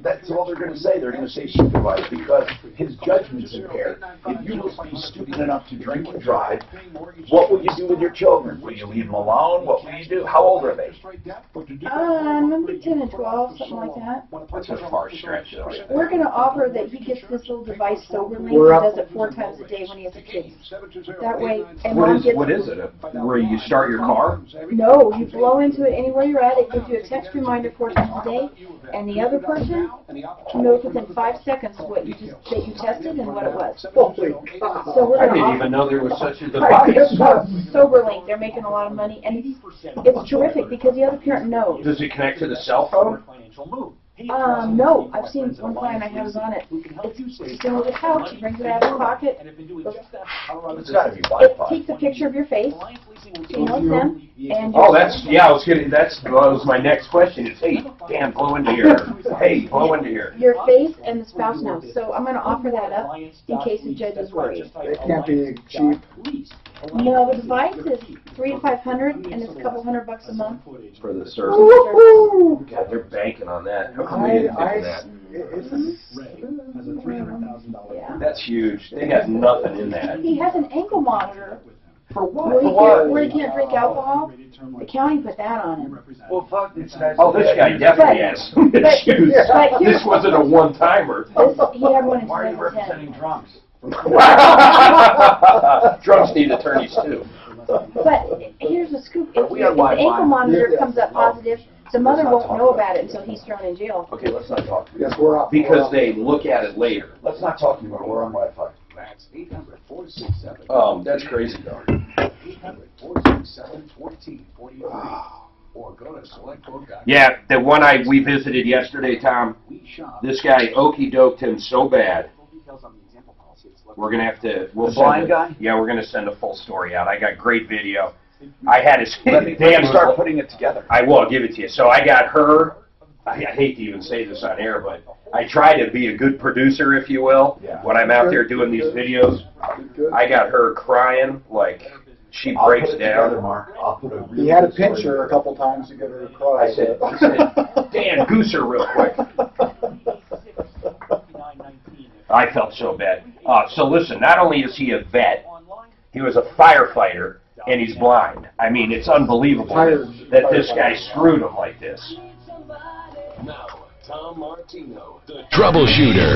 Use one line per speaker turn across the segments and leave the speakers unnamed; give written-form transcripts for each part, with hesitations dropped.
That's all they're going to say. They're going to say supervised because his judgment's impaired. If you would be stupid enough to drink and drive, what would you do with your children? Would you leave them alone? What would you do? How old are they?
Maybe 10 and 12, something like that.
That's a far stretch, though.
We're going to offer that he gets this little device soberly. He does it 4 times a day when he has a kid. That way, and
What is it? Where you start your car?
No, you blow into it anywhere you're at. It gives you a text reminder 4 times a day, and the other person knows within 5 seconds what you that you tested and what it was.
Holy God.
So we're
I
going
didn't
to
even know there was such a device.
SoberLink. They're making a lot of money, and it's terrific because the other parent knows.
Does it connect to the cell phone?
No. I've seen one client I have is on it. It's sitting on the couch. He brings it out of his pocket.
It's got to be
It
Wi-Fi.
takes a picture of your face. So you know it's them. And
Oh, that's, yeah, I was kidding. That was my next question. It's, hey, Dan, blow into here. Hey, blow into here.
your face and the spouse knows. So I'm going to offer that up in case the judge is worried.
It can't be cheap.
No, the device is $300 to $500, and it's a couple $100 a month.
For the service.
Woohoo!
God, they're banking on that. How come they didn't think of that?
Yeah.
That's huge. They got nothing in that.
He has an ankle monitor.
For what?
Where he can't drink alcohol. The county put that on him.
Well, fuck, it's nice. Oh, this guy definitely has some issues. This wasn't a one-timer.
He had one in
Why are you
2010.
representing drunks? Drunks need attorneys, too.
But here's the scoop. If
We
the
have Wi-Fi.
ankle monitor comes up positive, the mother won't know about it until he's thrown in jail.
Okay, let's not talk.
Yes, we're up.
Because they look at it later. Let's not talk anymore. We're on Wi-Fi.
That's 800-467.
That's crazy, though.
800-467-1448. Or go to selectquote.com.
Yeah, the one we visited yesterday, Tom, this guy okey-doked him so bad. We're going to have to...
The blind guy?
Yeah, we're going to send a full story out. I got great video. I had his...
Let me start putting it together.
I will. I'll give it to you. So I got her... I hate to even say this on air, but I try to be a good producer, if you will, when I'm out there doing these videos. I got her crying like she breaks down.
He had to pinch her a couple times to get her to cry.
I said, Dan, goose her real quick. I felt so bad. So listen, not only is he a vet, he was a firefighter, and he's blind. I mean, it's unbelievable that this guy screwed him like this.
Now, Tom Martino, the
Troubleshooter.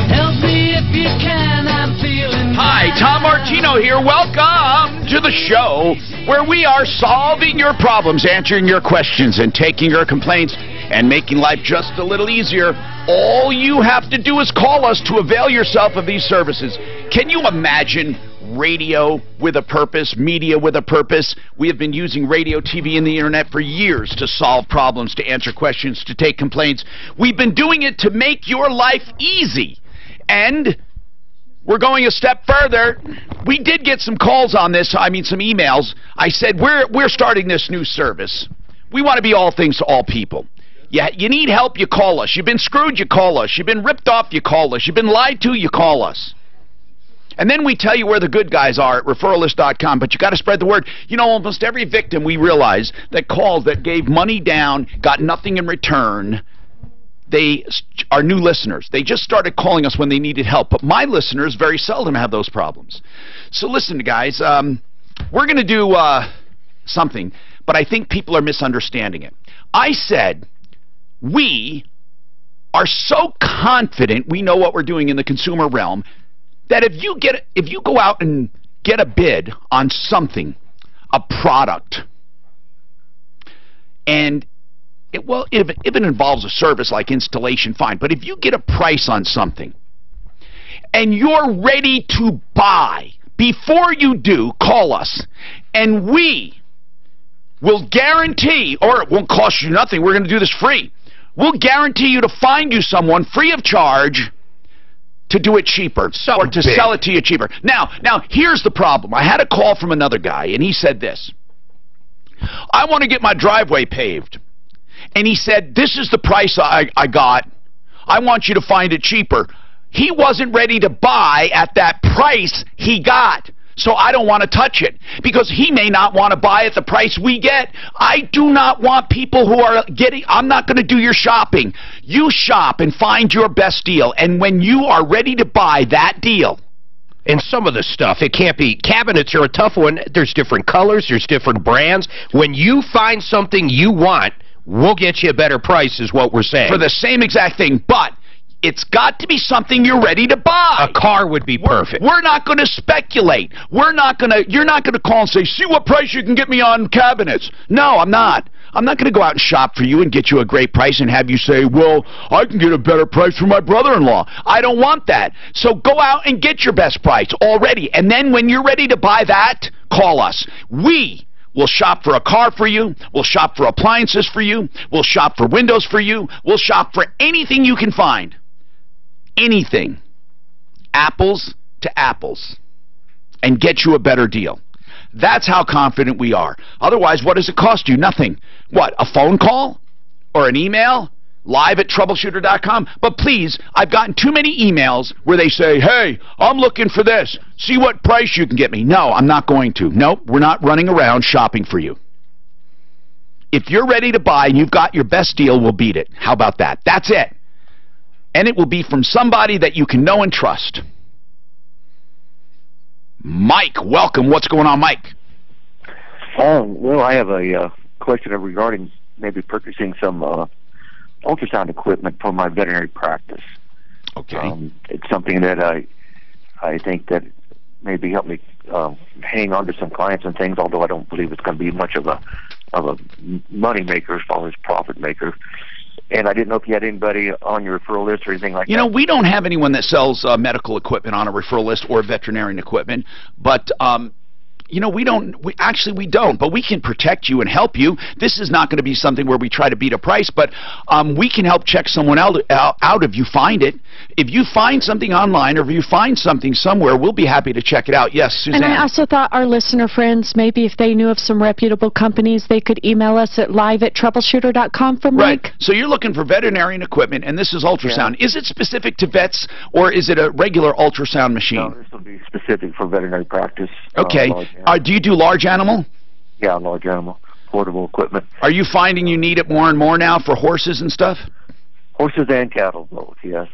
Help me if you can, I'm feeling
Hi, Tom Martino here. Welcome to the show where we are solving your problems, answering your questions, and taking your complaints and making life just a little easier. All you have to do is call us to avail yourself of these services. Can you imagine radio with a purpose, media with a purpose? We have been using radio, TV, and the internet for years to solve problems, to answer questions, to take complaints. We've been doing it to make your life easy. And we're going a step further. We did get some calls on this, some emails. I said, we're starting this new service. We want to be all things to all people. Yeah, you need help, you call us. You've been screwed, you call us. You've been ripped off, you call us. You've been lied to, you call us. And then we tell you where the good guys are at referralist.com, but you got to spread the word. You know, almost every victim we realize that calls that gave money down, got nothing in return, they are new listeners. They just started calling us when they needed help. But my listeners very seldom have those problems. So listen, guys, we're going to do something, but I think people are misunderstanding it. I said we are so confident we know what we're doing in the consumer realm that if you go out and get a bid on something, a product, and if it involves a service like installation, fine. But if you get a price on something and you're ready to buy, before you do, call us, and we will guarantee, or it won't cost you nothing, we're going to do this free. We'll guarantee you to find you someone free of charge to do it cheaper, or to sell it to you cheaper. Now, here's the problem. I had a call from another guy, and he said this. I want to get my driveway paved. And he said, this is the price I got. I want you to find it cheaper. He wasn't ready to buy at that price he got. So I don't want to touch it because he may not want to buy at the price we get. I do not want people who are getting, I'm not going to do your shopping. You shop and find your best deal. And when you are ready to buy that deal,
and some of the stuff, it can't be, cabinets are a tough one. There's different colors, there's different brands. When you find something you want, we'll get you a better price is what we're saying.
For the same exact thing, but it's got to be something you're ready to buy.
A car would be perfect.
We're not going to speculate. You're not going to call and say, see what price you can get me on cabinets. No, I'm not. I'm not going to go out and shop for you and get you a great price and have you say, well, I can get a better price from my brother-in-law. I don't want that. So go out and get your best price already. And then when you're ready to buy that, call us. We'll shop for a car for you. We'll shop for appliances for you. We'll shop for windows for you. We'll shop for anything you can find. Anything. Apples to apples. And get you a better deal. That's how confident we are. Otherwise, what does it cost you? Nothing. What, a phone call? Or an email? live@troubleshooter.com. But please, I've gotten too many emails where they say, hey, I'm looking for this. See what price you can get me. No, I'm not going to. Nope, we're not running around shopping for you. If you're ready to buy and you've got your best deal, we'll beat it. How about that? That's it. And it will be from somebody that you can know and trust. Mike, welcome. What's going on, Mike?
Well, I have a question regarding maybe purchasing some ultrasound equipment for my veterinary practice.
Okay.
It's something that I think that maybe help me hang on to some clients and things, although I don't believe it's going to be much of a money maker as far as profit maker. And I didn't know if you had anybody on your referral list or anything like that.
You know, we don't have anyone that sells medical equipment on a referral list or veterinarian equipment, but you know, we don't, but we can protect you and help you. This is not going to be something where we try to beat a price, but we can help check someone out if you find it. If you find something online or if you find something somewhere, we'll be happy to check it out. Yes, Suzanne.
And I also thought our listener friends, maybe if they knew of some reputable companies, they could email us at live@troubleshooter.com for Mike.
Right. So you're looking for veterinarian equipment, and this is ultrasound. Yeah. Is it specific to vets, or is it a regular ultrasound machine?
No, this will be specific for veterinary practice.
Okay. Do you do large animal?
Yeah, large animal. Portable equipment.
Are you finding you need it more and more now for horses and stuff?
Horses and cattle, both, yes.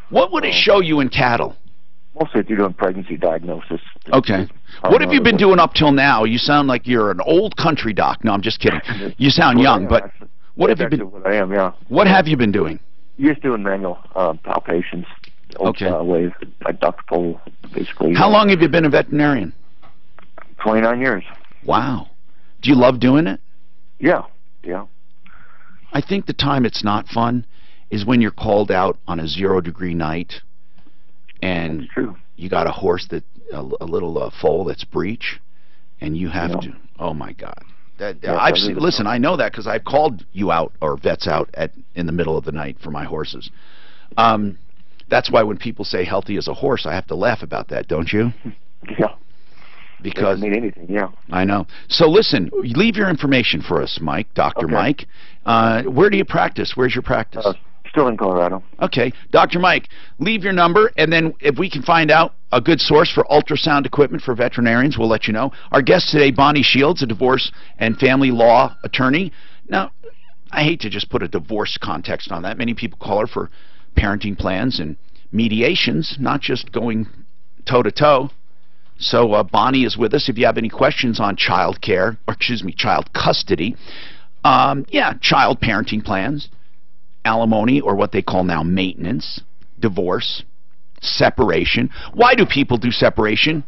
What would it show you in cattle?
Mostly if you're doing pregnancy diagnosis.
Okay. What have you been doing up till now? You sound like you're an old country doc. No, I'm just kidding. You sound young, but what have you been?
What I am, yeah.
What have you been doing?
Just doing manual palpations.
Okay.
With like Dr. Pole, basically.
How long have you been a veterinarian?
29 years.
Wow. Do you love doing it?
Yeah, yeah.
I think the time it's not fun is when you're called out on a 0-degree night and you got a horse that a little foal that's breech, and you have to. Oh my God! I've seen. Listen, I know that because I've called you out or vets out in the middle of the night for my horses. That's why when people say healthy as a horse, I have to laugh about that, don't you?
Yeah.
Because
doesn't mean anything, yeah.
I know. So listen, leave your information for us, Mike, Dr. Mike. Where do you practice? Where's your practice?
Still in Colorado.
Okay. Dr. Mike, leave your number, and then if we can find out a good source for ultrasound equipment for veterinarians, we'll let you know. Our guest today, Bonnie Shields, a divorce and family law attorney. Now, I hate to just put a divorce context on that. Many people call her for parenting plans and mediations, not just going toe-to-toe. So Bonnie is with us. If you have any questions on child care, or excuse me, child custody, child parenting plans, alimony, or what they call now maintenance, divorce, separation. Why do people do separation?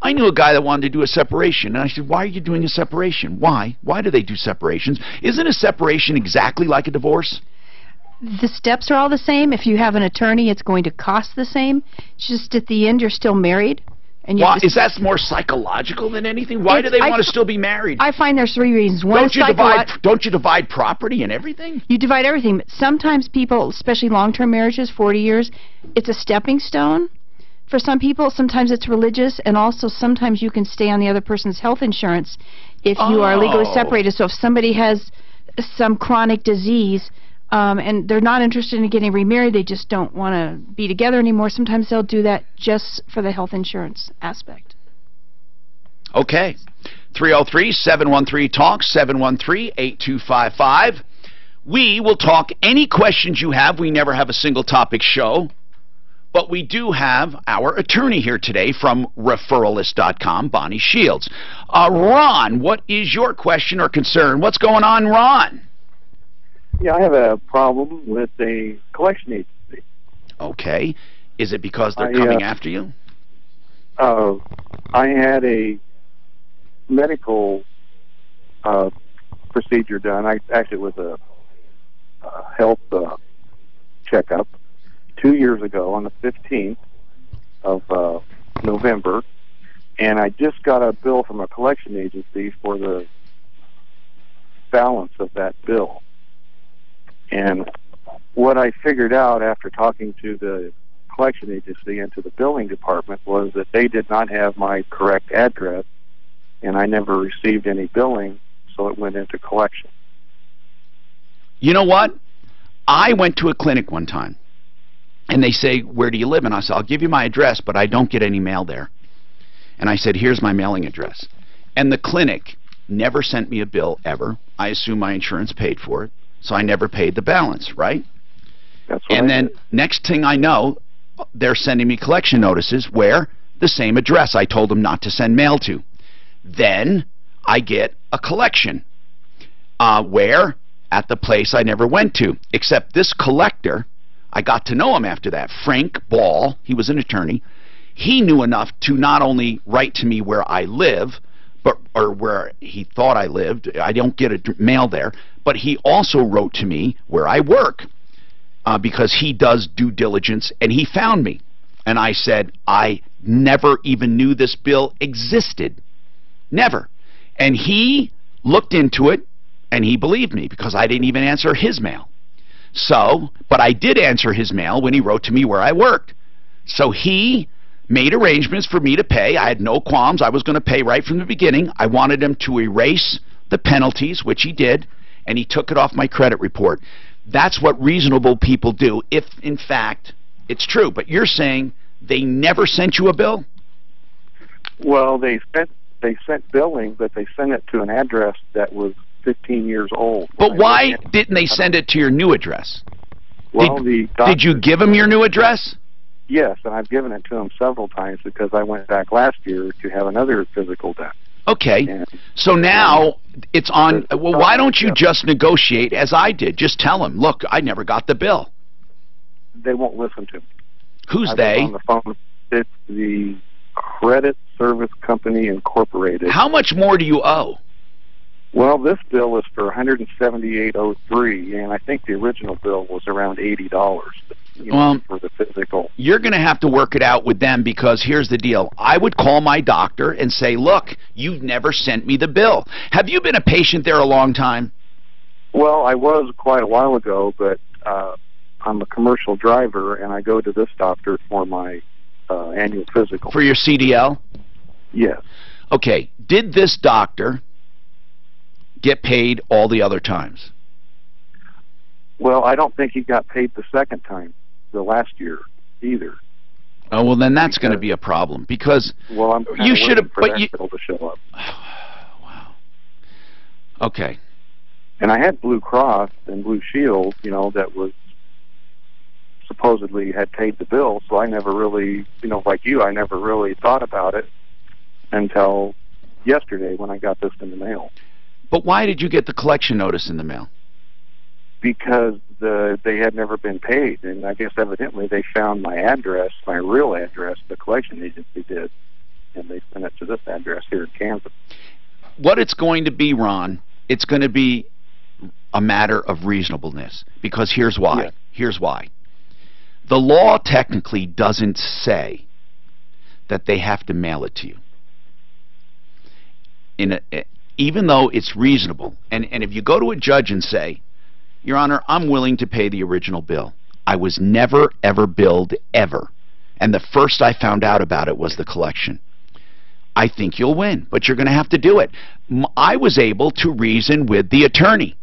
I knew a guy that wanted to do a separation, and I said, why are you doing a separation? Why? Why do they do separations? Isn't a separation exactly like a divorce?
The steps are all the same. If you have an attorney, it's going to cost the same. It's just at the end, you're still married. And
why, is that more psychological than anything? Why do they want to still be married?
I find there's 3 reasons. One,
don't you divide property and everything?
You divide everything, but sometimes people, especially long-term marriages, 40 years, it's a stepping stone. For some people, sometimes it's religious, and also sometimes you can stay on the other person's health insurance if you are legally separated. So if somebody has some chronic disease, and they're not interested in getting remarried, they just don't want to be together anymore, sometimes they'll do that just for the health insurance aspect.
Okay. 303-713-TALK, 713-8255. We will talk any questions you have. We never have a single topic show. But we do have our attorney here today from referralist.com, Bonnie Shields. Ron, what is your question or concern? What's going on, Ron?
Yeah, I have a problem with a collection agency.
Okay. Is it because they're coming after you?
I had a medical procedure done. Actually, it was a health checkup 2 years ago on the 15th of November, and I just got a bill from a collection agency for the balance of that bill. And what I figured out after talking to the collection agency and to the billing department was that they did not have my correct address, and I never received any billing, so it went into collection.
You know what? I went to a clinic one time, and they say, where do you live? And I said, I'll give you my address, but I don't get any mail there. And I said, here's my mailing address. And the clinic never sent me a bill ever. I assume my insurance paid for it, so I never paid the balance, right?
That's what
and then next thing I know, they're sending me collection notices where the same address I told them not to send mail to. Then I get a collection where at the place I never went to, except this collector, I got to know him after that, Frank Ball. He was an attorney. He knew enough to not only write to me where I live, or where he thought I lived. I don't get a mail there, but he also wrote to me where I work because he does due diligence, and he found me. And I said, I never even knew this bill existed. Never. And he looked into it, and he believed me because I didn't even answer his mail. So, but I did answer his mail when he wrote to me where I worked. So he made arrangements for me to pay. I had no qualms. I was going to pay right from the beginning. I wanted him to erase the penalties, which he did, and he took it off my credit report. That's what reasonable people do, if in fact it's true. But you're saying they never sent you a bill?
Well, they sent billing, but they sent it to an address that was 15 years old.
But why didn't they send it to your new address?
Well,
did you give them your new address?
Yes, and I've given it to them several times because I went back last year to have another physical done.
Okay, so now it's on. Well, why don't you just negotiate as I did? Just tell them, look, I never got the bill.
They won't listen to me.
Who's they?
On the phone. It's the Credit Service Company Incorporated.
How much more do you owe?
Well, this bill is for $178.03, and I think the original bill was around $80. For the physical.
You're going to have to work it out with them because here's the deal. I would call my doctor and say, look, you've never sent me the bill. Have you been a patient there a long time?
Well, I was quite a while ago, but I'm a commercial driver, and I go to this doctor for my annual physical.
For your CDL?
Yes.
Okay. Did this doctor get paid all the other times?
Well, I don't think he got paid the second time, the last year, either.
Oh, well, then that's going to be a problem because
I'm
you should have.
But that bill to show up.
Wow. Okay.
And I had Blue Cross and Blue Shield, that was supposedly had paid the bill, so I never really, like you, I never really thought about it until yesterday when I got this in the mail.
But why did you get the collection notice in the mail?
Because they had never been paid, and I guess evidently they found my address, my real address, the collection agency did, and they sent it to this address here in Kansas.
What it's going to be, Ron, it's going to be a matter of reasonableness, because here's why.
Yeah.
Here's why. The law technically doesn't say that they have to mail it to you. Even though it's reasonable, and if you go to a judge and say, Your Honor, I'm willing to pay the original bill. I was never, ever billed, ever. And the first I found out about it was the collection. I think you'll win, but you're going to have to do it. I was able to reason with the attorney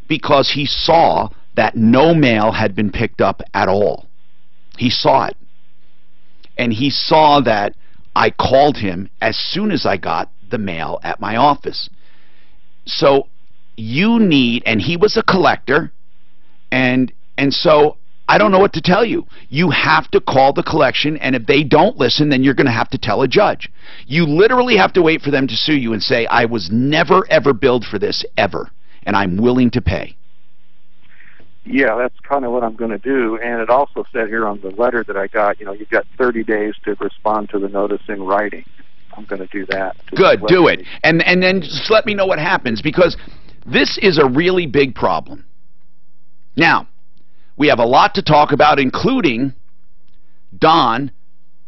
because he saw that no mail had been picked up at all. He saw it. And he saw that I called him as soon as I got the mail at my office. So you need, and he was a collector, and so I don't know what to tell you. You have to call the collection, and if they don't listen, then you're going to have to tell a judge. You literally have to wait for them to sue you and say, I was never, ever billed for this, ever, and I'm willing to pay.
Yeah, that's kind of what I'm going to do. And it also said here on the letter that I got, you've got 30 days to respond to the notice in writing. I'm going to do that.
Good, do it. And then just let me know what happens, because this is a really big problem. Now, we have a lot to talk about, including Don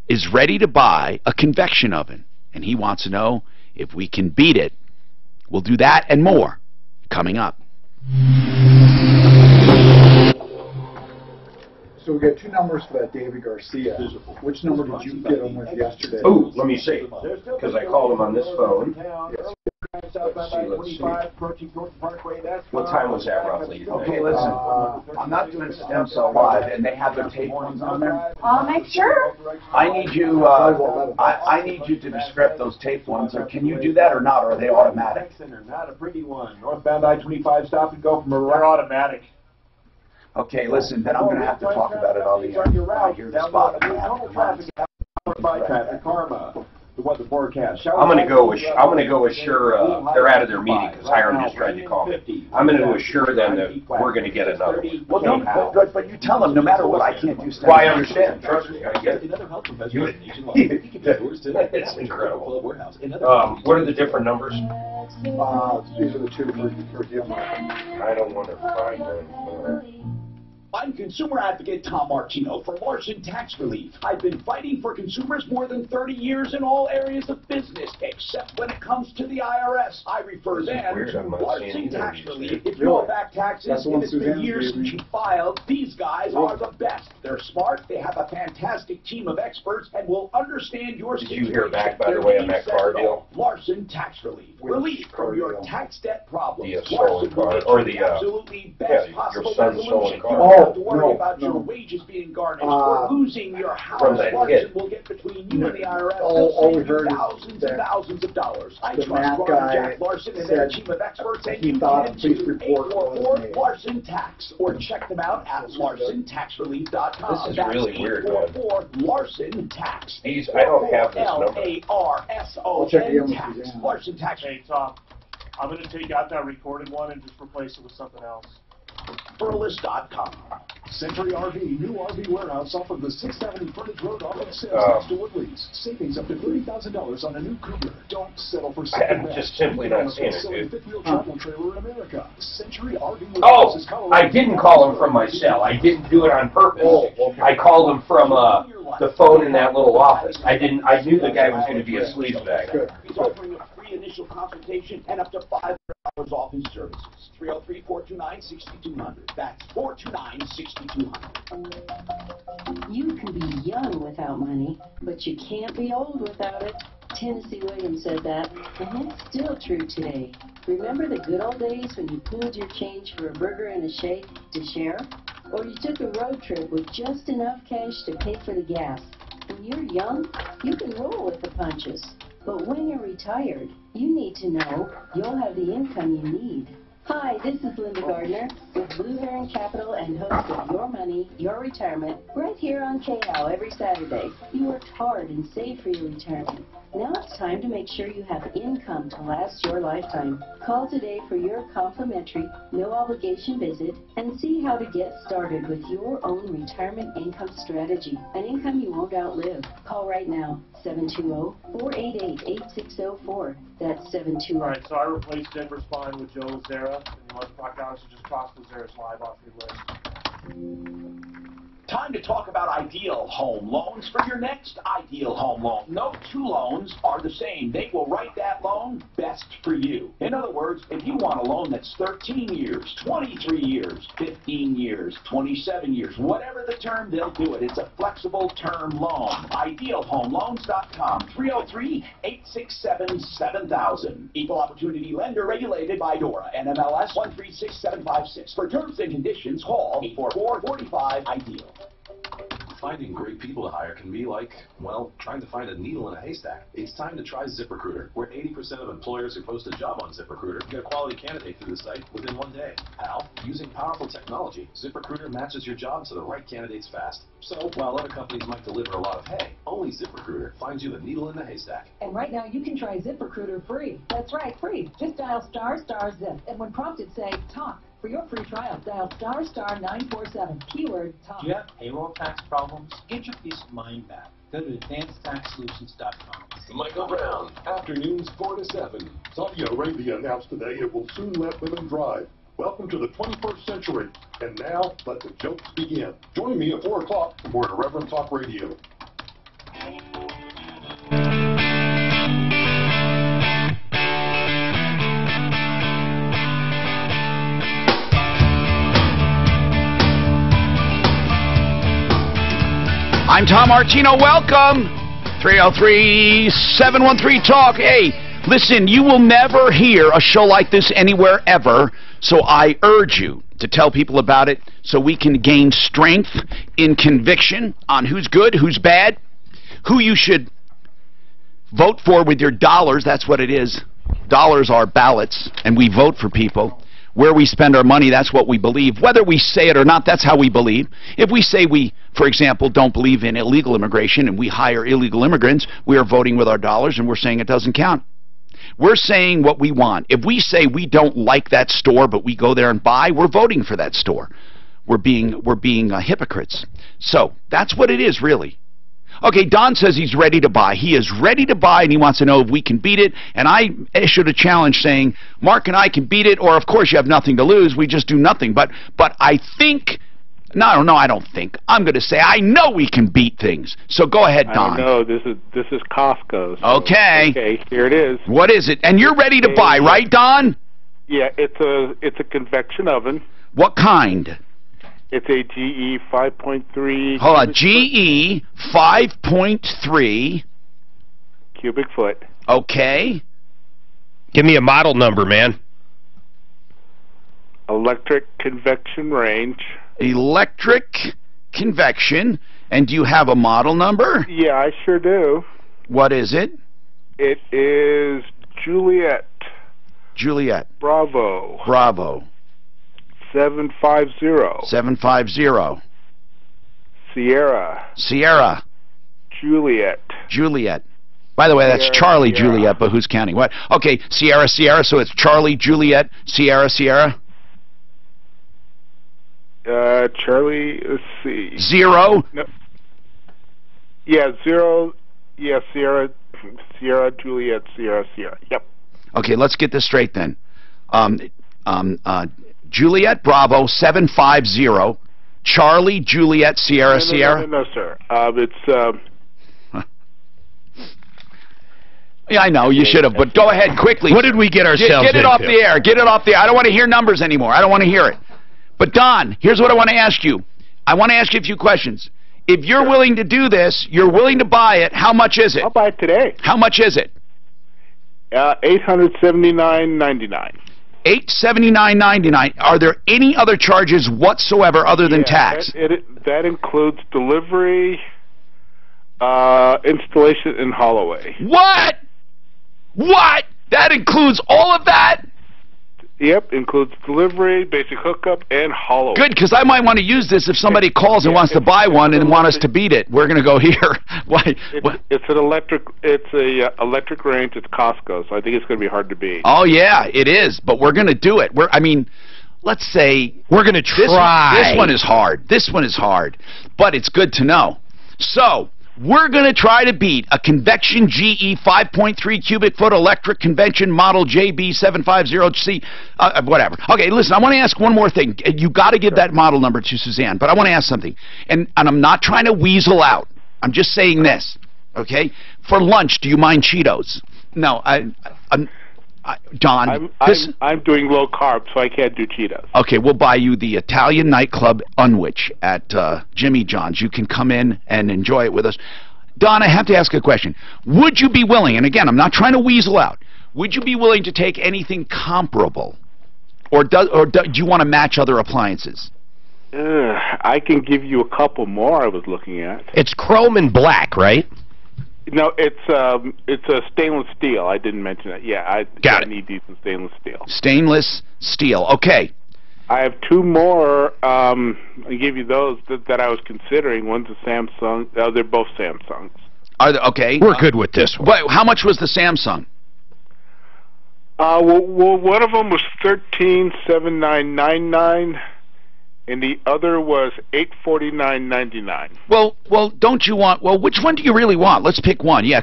is ready to buy a convection oven, and he wants to know if we can beat it. We'll do that and more coming up.
So we got two numbers for that David Garcia. Which number did you get him with yesterday?
Oh, let me see, because I called him on this phone. Let's see. What time was that roughly?
Okay, listen. I'm not doing Stem Cell Live, and they have their tape ones on there.
I'll make sure.
I need you. I need you to descript those tape ones. Or can you do that or not? Or are they automatic?
Not a pretty one. Northbound I-25 stop and go from a they're automatic.
Okay, listen. Then I'm going to have to talk about it on the air. Here's the spot. I'm going to have to
traffic, karma. The weather forecast.
I'm going to go assure they're out of their meeting because Hiram just tried to call me. I'm going to assure them that we're going to get another one.
Well, don't, but you tell them no matter what, I can't do stuff.
Well, I understand. Trust me, I get it. It's incredible. What are the different numbers?
These are the two for him.
I don't want to find them.
I'm consumer advocate Tom Martino for Larson Tax Relief. I've been fighting for consumers more than 30 years in all areas of business, except when it comes to the IRS. I refer them to Larson Tax Relief. If you owe back taxes and it's been years since you filed, these guys are the best. They're smart, they have a fantastic team of experts, and will understand your situation.
Did you hear back, by the way, on that car deal?
Larson Tax Relief. Relief from your tax debt problems.
The stolen car, or the,
absolutely best possible
your son's stolen car.
You don't have to worry about your wages being garnished or losing your house. Larson will get between you and the IRS.
All we heard
thousands and thousands of dollars. I trust
Matt guy
Jack Larson and their team of experts, and you
thought
can
police report was made.
Larson Tax, or check them out at LarsonTaxRelief.com.
This is really weird, man.
Larson Tax.
I don't have this number.
LARSON Tax. Larson Tax.
Hey, Tom, I'm going to take out that recorded one and just replace it with something else.
Burles.com.
Century RV, new RV warehouse off of the 670 Frontage Road off of sales next to Woodley's. Savings up to $30,000 on a new Cougar. Don't settle for second
I'm just simply not seeing it, dude.
Fifth-wheel travel trailer in America. Century RV warehouse is
Oh, I didn't call him from my cell. I didn't do it on purpose. I called him from the phone in that little office. I knew the guy was going to be a sleazebag.
He's offering a free initial consultation and up to $500 off his services. 303-429-6200. That's 429-6200.
You can be young without money, but you can't be old without it. Tennessee Williams said that, and it's still true today. Remember the good old days when you pooled your change for a burger and a shake to share? Or you took a road trip with just enough cash to pay for the gas? When you're young, you can roll with the punches. But when you're retired, you need to know you'll have the income you need. Hi, this is Linda Gardner with Blue Heron Capital and host of Your Money, Your Retirement, right here on KHOW every Saturday. You worked hard and saved for your retirement. Now it's time to make sure you have income to last your lifetime. Call today for your complimentary, no-obligation visit and see how to get started with your own retirement income strategy, an income you won't outlive. Call right now, 720-488-8604. That's 720.
All right, so I replaced Denver Spine with Joe Lazera, and you want to talk down, so just cross Lazera's live off your list.
Time to talk about ideal home loans for your next ideal home loan. No two loans are the same. They will write that loan best for you. In other words, if you want a loan that's 13 years, 23 years, 15 years, 27 years, whatever the term, they'll do it. It's a flexible term loan. IdealHomeLoans.com, 303-867-7000. Equal Opportunity Lender, regulated by DORA, NMLS 136756. For terms and conditions, call 844-45-IDEAL.
Finding great people to hire can be like, well, trying to find a needle in a haystack. It's time to try ZipRecruiter, where 80% of employers who post a job on ZipRecruiter get a quality candidate through the site within 1 day. How? Using powerful technology, ZipRecruiter matches your job to the right candidates fast. So, while other companies might deliver a lot of hay, only ZipRecruiter finds you the needle in the haystack.
And right now you can try ZipRecruiter free. That's right, free. Just dial ***zip, and when prompted say, talk. For your free trial, dial ***947, keyword talk.
Do you have payroll tax problems? Get your peace of mind back. Go to advancedtaxsolutions.com.
Michael Brown, afternoons 4 to 7.
Saudi Arabia announced today it will soon let women drive. Welcome to the 21st century. And now, let the jokes begin. Join me at 4 o'clock for more Irreverent Talk Radio.
I'm Tom Martino. Welcome. 303-713-TALK. Hey, listen, you will never hear a show like this anywhere ever, so I urge you to tell people about it so we can gain strength in conviction on who's good, who's bad, who you should vote for with your dollars. That's what it is. Dollars are ballots, and we vote for people. Where we spend our money, that's what we believe. Whether we say it or not, that's how we believe. If we say we, for example, don't believe in illegal immigration and we hire illegal immigrants, we are voting with our dollars and we're saying it doesn't count. We're saying what we want. If we say we don't like that store but we go there and buy, we're voting for that store. We're being hypocrites. So that's what it is, really. Okay, Don says he's ready to buy. He is ready to buy, and he wants to know if we can beat it. And I issued a challenge saying, Mark and I can beat it, or of course you have nothing to lose. We just do nothing. But I think, no, I don't think. I'm going to say I know we can beat things. So go ahead, Don.
I know this is Costco. So,
okay,
here it is.
What is it? And you're ready to buy, right, Don?
Yeah, it's a convection oven.
What kind?
It's a GE 5.3.
Hold on, GE 5.3
cubic foot.
Okay.
Give me a model number, man.
Electric convection range.
Electric convection. And do you have a model number?
Yeah, I sure do.
What is it?
It is Juliet.
Juliet.
Bravo.
Bravo.
750.
750.
Sierra.
Sierra.
Juliet.
Juliet. By the way, that's
Sierra,
Charlie
Sierra.
Juliet, but who's counting? What? Okay, Sierra, Sierra, so it's Charlie, Juliet, Sierra, Sierra.
Charlie, let's see.
0?
No. Yeah, 0. Yeah, Sierra, Juliet, Sierra, Sierra. Yep.
Okay, let's get this straight then. Juliet Bravo 750, Charlie Juliet Sierra Sierra.
No, sir. It's.
Yeah, I know you should have, but go ahead quickly.
What did we get ourselves
Get it
into?
off the air. Get it off the air. I don't want to hear numbers anymore. I don't want to hear it. But Don, here's what I want to ask you. I want to ask you a few questions. If you're willing to do this, you're willing to buy it. How much is it?
I'll buy it today.
How much is it?
$879.99.
$879.99. Are there any other charges whatsoever other than tax?
That includes delivery, installation, and haul-away.
What? What? That includes all of that?
Yep, includes delivery, basic hookup, and haul-away.
Good, because I might want to use this if somebody calls and wants to buy one and want us to beat it. We're going to go here. Why?
It's an electric. It's a electric range. It's Costco, so I think it's going to be hard to beat.
Oh yeah, it is. But we're going to do it. Let's say
we're going to try.
This one is hard. This one is hard, but it's good to know. So we're going to try to beat a convection GE 5.3 cubic foot electric convention model JB750C, whatever. Okay, listen, I want to ask one more thing. You got to give that model number to Suzanne, but I want to ask something. And I'm not trying to weasel out. I'm just saying this, okay? For lunch, do you mind Cheetos? No, Don,
I'm doing low carb, so I can't do Cheetos.
Okay, we'll buy you the Italian nightclub Unwich at Jimmy John's. You can come in and enjoy it with us. Don, I have to ask a question. Would you be willing, and again, I'm not trying to weasel out, would you be willing to take anything comparable? Or do you want to match other appliances?
I can give you a couple more I was looking at.
It's chrome and black, right?
No, it's a stainless steel. I didn't mention that. Yeah, I need decent stainless steel.
Stainless steel. Okay.
I have two more. I'll give you those that I was considering. One's a Samsung. They're both Samsungs.
Are they, okay.
We're good with this one.
Wait, how much was the Samsung?
Well, one of them was $13,799, and the other was $849.99.
Well, don't you want? Well, which one do you really want? Let's pick one. Yeah,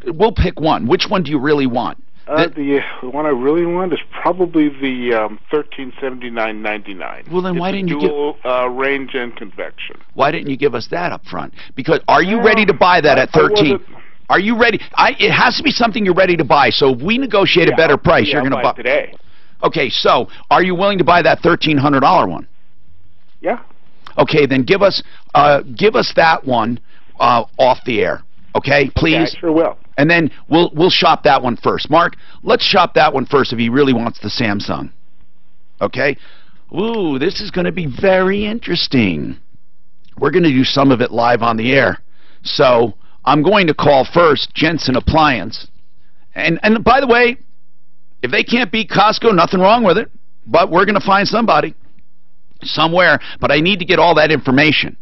we'll pick one. Which one do you really want?
The one I really want is probably the $1379.99.
Well, then why didn't you
dual range and convection?
Why didn't you give us that up front? Because are you ready to buy that at 13? Are you ready? It has to be something you're ready to buy. So if we negotiate a better price, you're going to buy
it today.
Okay, so are you willing to buy that $1,300 one?
Yeah.
Okay, then give us that one off the air. Okay, please.
Okay, I sure will.
And then we'll shop that one first. Mark, let's shop that one first if he really wants the Samsung. Okay? Ooh, this is going to be very interesting. We're going to do some of it live on the air. So I'm going to call first Jensen Appliance. And by the way, if they can't beat Costco, nothing wrong with it. But we're going to find somebody somewhere. But I need to get all that information.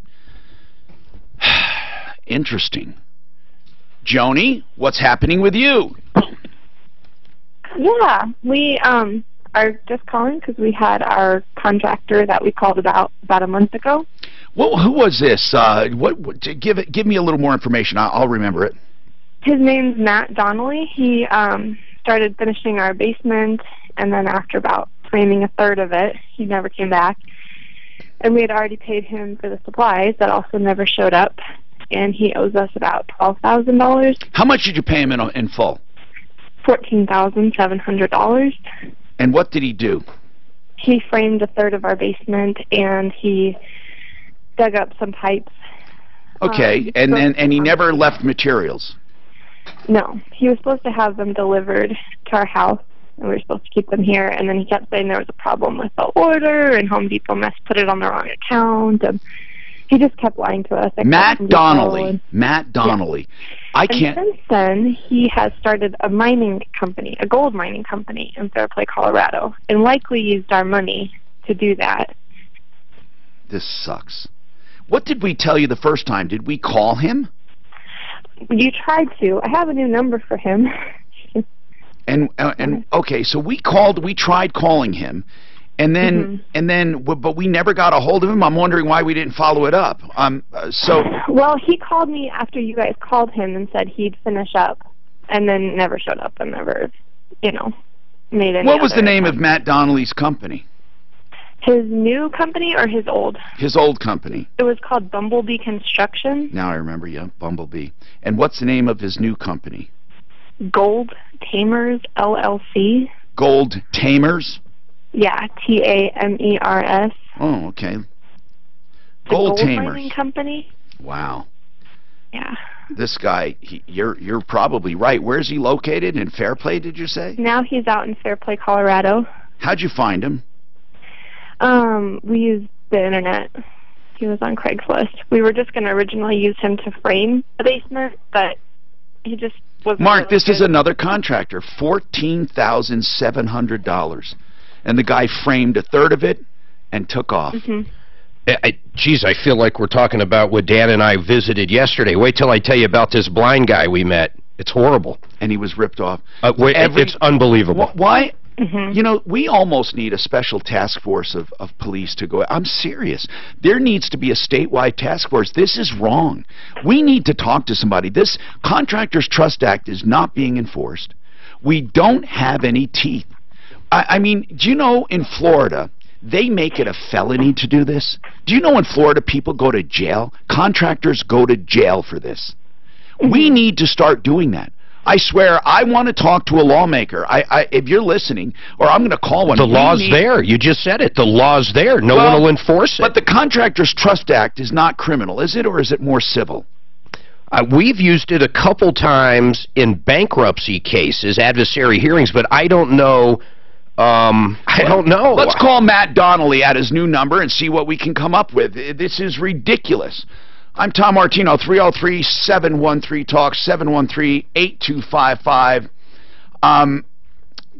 Interesting. Joni, what's happening with you?
Yeah, we are just calling because we had our contractor that we called about a month ago.
Well, who was this? Give me a little more information. I'll remember it.
His name's Matt Donnelly. He started finishing our basement, and then after about framing a third of it, he never came back. And we had already paid him for the supplies that also never showed up. And he owes us about $12,000.
How much did you pay him in full?
$14,700.
And what did he do?
He framed a third of our basement, and he dug up some pipes.
Okay, and he never left materials?
No, he was supposed to have them delivered to our house, and we were supposed to keep them here. And then he kept saying there was a problem with the order, and Home Depot put it on the wrong account. And he just kept lying to us.
Matt Donnelly. Matt Donnelly. Yeah. I can't.
And since then, he has started a mining company, a gold mining company in Fairplay, Colorado, and likely used our money to do that.
This sucks. What did we tell you the first time? Did we call him?
You tried to. I have a new number for him.
and okay, so we tried calling him. And then, but we never got a hold of him. I'm wondering why we didn't follow it up.
Well, he called me after you guys called him and said he'd finish up, and then never showed up and never, made any.
What was the name of Matt Donnelly's company?
His new company or his old?
His old company.
It was called Bumblebee Construction.
Now I remember, yeah, Bumblebee. And what's the name of his new company?
Gold Tamers, LLC.
Gold Tamers?
Yeah, Tamers.
Oh, okay.
Gold Tamers. Mining company.
Wow.
Yeah.
This guy, you're probably right. Where is he located? In Fairplay, did you say?
Now he's out in Fairplay, Colorado.
How'd you find him?
We used the internet. He was on Craigslist. We were just going to originally use him to frame the basement, but he just wasn't.
Mark, this is another contractor. $14,700. And the guy framed a third of it and took off.
Geez, I feel like we're talking about what Dan and I visited yesterday. Wait till I tell you about this blind guy we met. It's horrible.
And he was ripped off.
It's unbelievable.
Why? We almost need a special task force of police to go. I'm serious. There needs to be a statewide task force. This is wrong. We need to talk to somebody. This Contractors Trust Act is not being enforced. We don't have any teeth. I mean, do you know in Florida, they make it a felony to do this? Do you know in Florida people go to jail? Contractors go to jail for this. We need to start doing that. I swear, I want to talk to a lawmaker. If you're listening, or I'm going to call one.
The law's there. You just said it. The law's there. No one will enforce it.
But the Contractors Trust Act is not criminal, is it, or is it more civil?
We've used it a couple times in bankruptcy cases, adversary hearings, but I don't know I don't know.
Let's call Matt Donnelly at his new number and see what we can come up with. This is ridiculous. I'm Tom Martino, 303-713-TALK, 713-8255.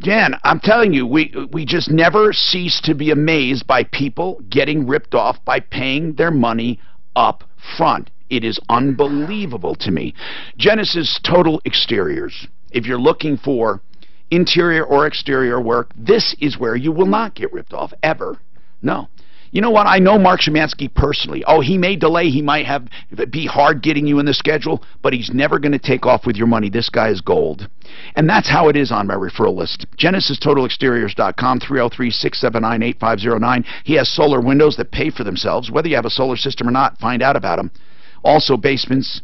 Dan, I'm telling you, we just never cease to be amazed by people getting ripped off by paying their money up front. It is unbelievable to me. Genesis Total Exteriors. If you're looking for interior or exterior work, this is where you will not get ripped off, ever. No. You know what? I know Mark Szymanski personally. Oh, he may delay. He might be hard getting you in the schedule, but he's never going to take off with your money. This guy is gold. And that's how it is on my referral list. GenesisTotalExteriors.com, 303-679-8509. He has solar windows that pay for themselves. Whether you have a solar system or not, find out about him. Also, basements.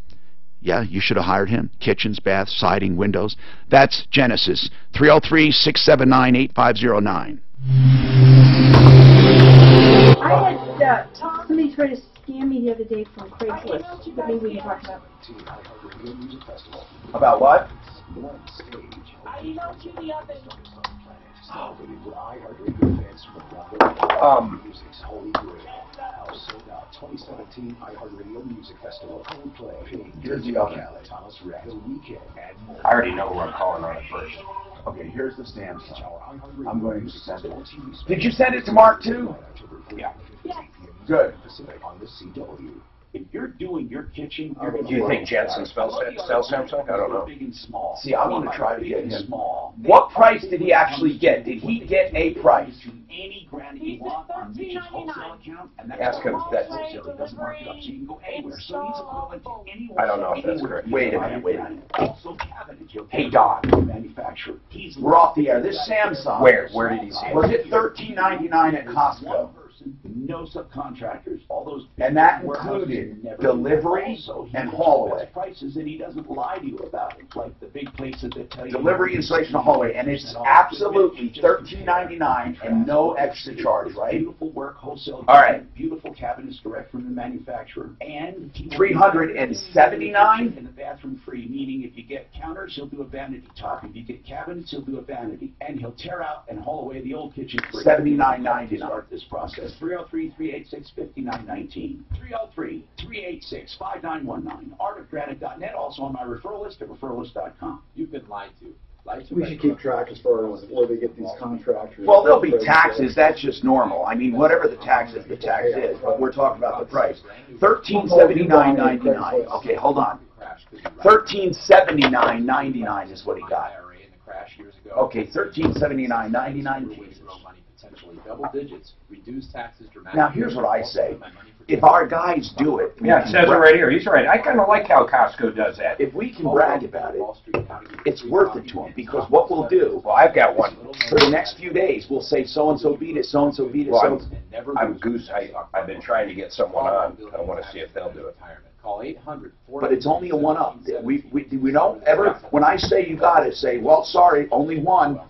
Yeah, you should have hired him. Kitchens, baths, siding, windows. That's Genesis. 303-679-8509.
I had somebody try to scam me the other day from Craigslist. But maybe we can talk
About what?
I emailed you the other.
Sold out 2017 iHeartRadio Music Festival.
Here's the other.
Thomas Rhett, The Weekend, and more.
I already know who I'm calling on it first.
Okay, here's the stamp. I'm going to send it. Did you send it to Mark too?
Yeah.
Good.
On the CW. If you're doing your kitchen,
Do you think Jensen sells Samsung? I don't know.
Big and small.
See, I want to try to get him.
Small.
What price did he actually get? Did he get a price?
Any brand you want on Mitch's wholesale account, and that's
Ask him if that's.
wholesale. It doesn't mark it up, so you can go anywhere. So it's equivalent to any.
I don't know if that's correct.
Wait a minute.
Also, cabinets.
Hey, Doc.
Manufacturer.
We're off the air. This Samsung.
Where did he see it?
Was it $13.99 at Costco?
No subcontractors. All those.
And that included delivery and haulaway.
Prices, and he doesn't lie to you about it. Like the big places that tell you.
Delivery, installation, and haulaway, and it's absolutely $13.99 and no extra charge, right?
Beautiful work, wholesale.
All right.
Beautiful cabinets direct from the manufacturer, and
$379
in the bathroom free. Meaning, if you get counters, he'll do a vanity top. If you get cabinets, he'll do a vanity, and he'll tear out and haul away the old kitchen free.
$79.99.
Start this process. 303-386-5919. 303-386-5919. artofgranite.net. Also on my referral list at referralist.com. You've been lied to.
We should keep track as far as where they get these contractors.
Well, there'll be taxes. That's just normal. I mean, whatever the tax is, but we're talking about the price. $1379.99. Okay, hold on. $1379.99 is what he got. Okay, $1379.99.
Double digits, reduce taxes dramatically.
Now, here's what I say. If our guys do it...
Yeah, it says it right here. He's right. I kind of like how Costco does that.
If we can brag about it, it's worth it to them. Because what we'll do...
Well, I've got one.
For the next few days, we'll say so-and-so beat it, so-and-so beat it,
well, I'm Goose. I've been trying to get someone on. I want to see if they'll do it.
Call 800.
But it's only a one-up. We don't ever... When I say you got it, say, well, sorry, only one.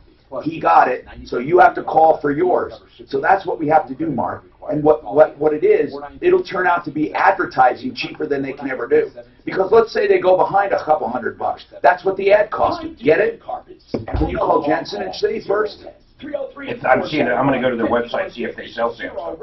He got it, so you have to call for yours. So that's what we have to do, Mark. And what it is, it'll turn out to be advertising cheaper than they can ever do. Because let's say they go behind a couple $100. That's what the ad cost you. Get it? Can you call Jensen and say first?
I'm seeing it. I'm going to go to their website and see if they sell Samsung.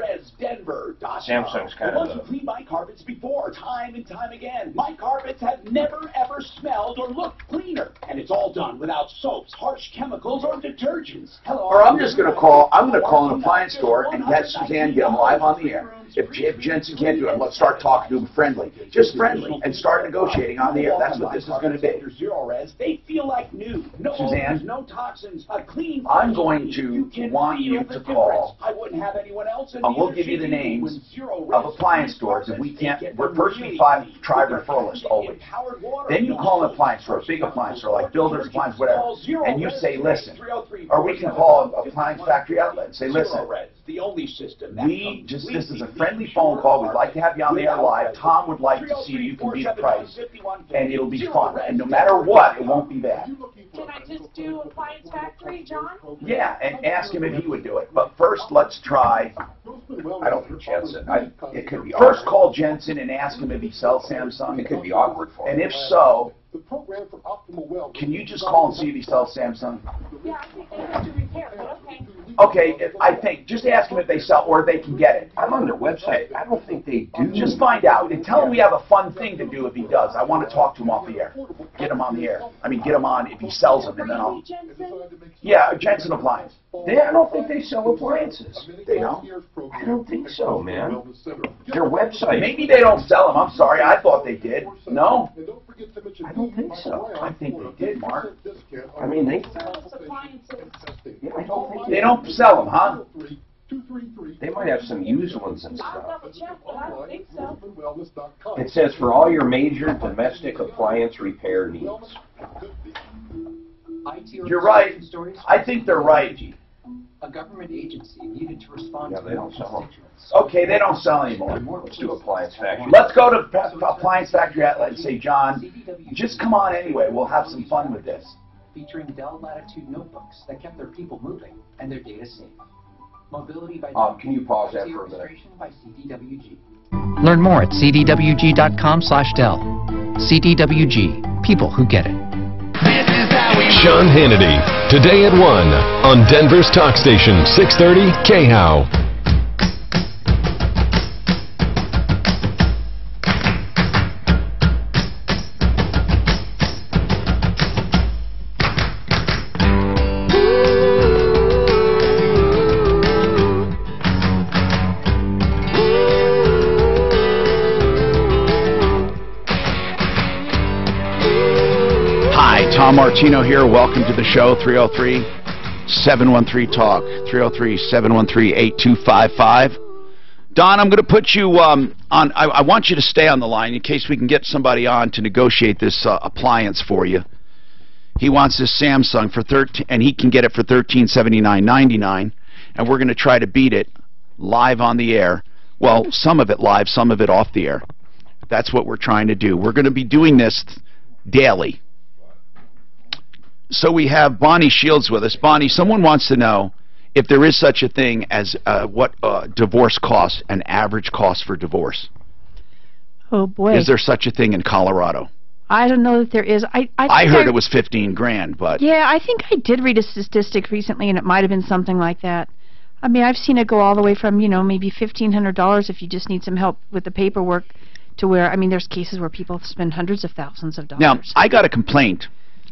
Samsung's kind of
the... cleaned my carpets before, time and time again. My carpets have never, ever smelled or looked cleaner. And it's all done without soaps, harsh chemicals, or detergents. Hello.
Or I'm going to call an appliance store and let Suzanne get them live on the air. If Jensen can't do it, let's start talking to him friendly. Just friendly. And start negotiating on the air. That's what this is going to be.
They feel like new. No
Suzanne,
odors, no toxins, a clean...
I'm going to want you to call.
I wouldn't have anyone else in
we'll give you the names of appliance stores. If we can't, we're person 5 try referral list always. Then you call an appliance store, a big appliance store like Builder's Appliance, whatever, and you say, listen. Or we can call an appliance factory outlet and say, listen.
The only system
this is a friendly phone call. We'd like to have you on the air live. Tom would like to see if you can beat the price, and it'll be fun. And no matter what, it won't be bad.
Can I just do Appliance Factory, John?
Yeah, and ask him if he would do it. But first, let's try.
I don't think Jensen. It could be
First,
awkward.
call Jensen and ask him if he sells Samsung.
It could be awkward for him.
And if so, can you just call and see if he sells Samsung?
Yeah, I think they have to repair it, but okay.
Okay, I think, just ask them if they sell or they can get it.
I'm on their website. I don't think they do.
Just find out and tell him we have a fun thing to do if he does. I want to talk to him off the air. Get him on the air. I mean, get him on if he sells them, and then I'll... Yeah, Jensen Appliance.
I don't think they sell appliances.
They don't?
I don't think so, man. Their website.
Maybe they don't sell them. I'm sorry. I thought they did. No?
I don't think so.
I think they did, Mark.
I mean, they.
Appliances.
Yeah, I don't think
They don't sell them, huh?
They might have some used ones and
I'll
stuff.
double check, but I don't think so.
It says for all your major domestic appliance repair needs.
You're right. I think they're right.
A government agency needed to respond
Yeah,
to
they don't sell them.
Okay, they don't sell anymore.
Let's do Appliance Factory.
Let's go to Appliance Factory Outlet and say, John, just come on anyway. We'll have some fun with this.
featuring Dell Latitude notebooks that kept their people moving and their data safe. Mobility by
Can you pause that for a minute?
registration by CDWG.
Learn more at cdwg.com/Dell. CDWG, people who get it.
Sean Hannity, today at 1 on Denver's Talk Station, 630 KHOW.
Tom Martino here. Welcome to the show. 303-713-TALK. 303-713-8255. Don, I'm going to put you on. I want you to stay on the line in case we can get somebody on to negotiate this appliance for you. He wants this Samsung for and he can get it for $1379.99, and we're going to try to beat it live on the air. Well, some of it live, some of it off the air. That's what we're trying to do. We're going to be doing this daily. So we have Bonnie Shields with us. Bonnie, someone wants to know if there is such a thing as what divorce costs, an average cost for divorce.
Oh, boy.
Is there such a thing in Colorado?
I don't know that there is.
I heard it was 15 grand, but...
Yeah, I think I did read a statistic recently, and it might have been something like that. I mean, I've seen it go all the way from, you know, maybe $1,500 if you just need some help with the paperwork to where, I mean, there's cases where people spend hundreds of thousands of dollars.
Now, I got a complaint.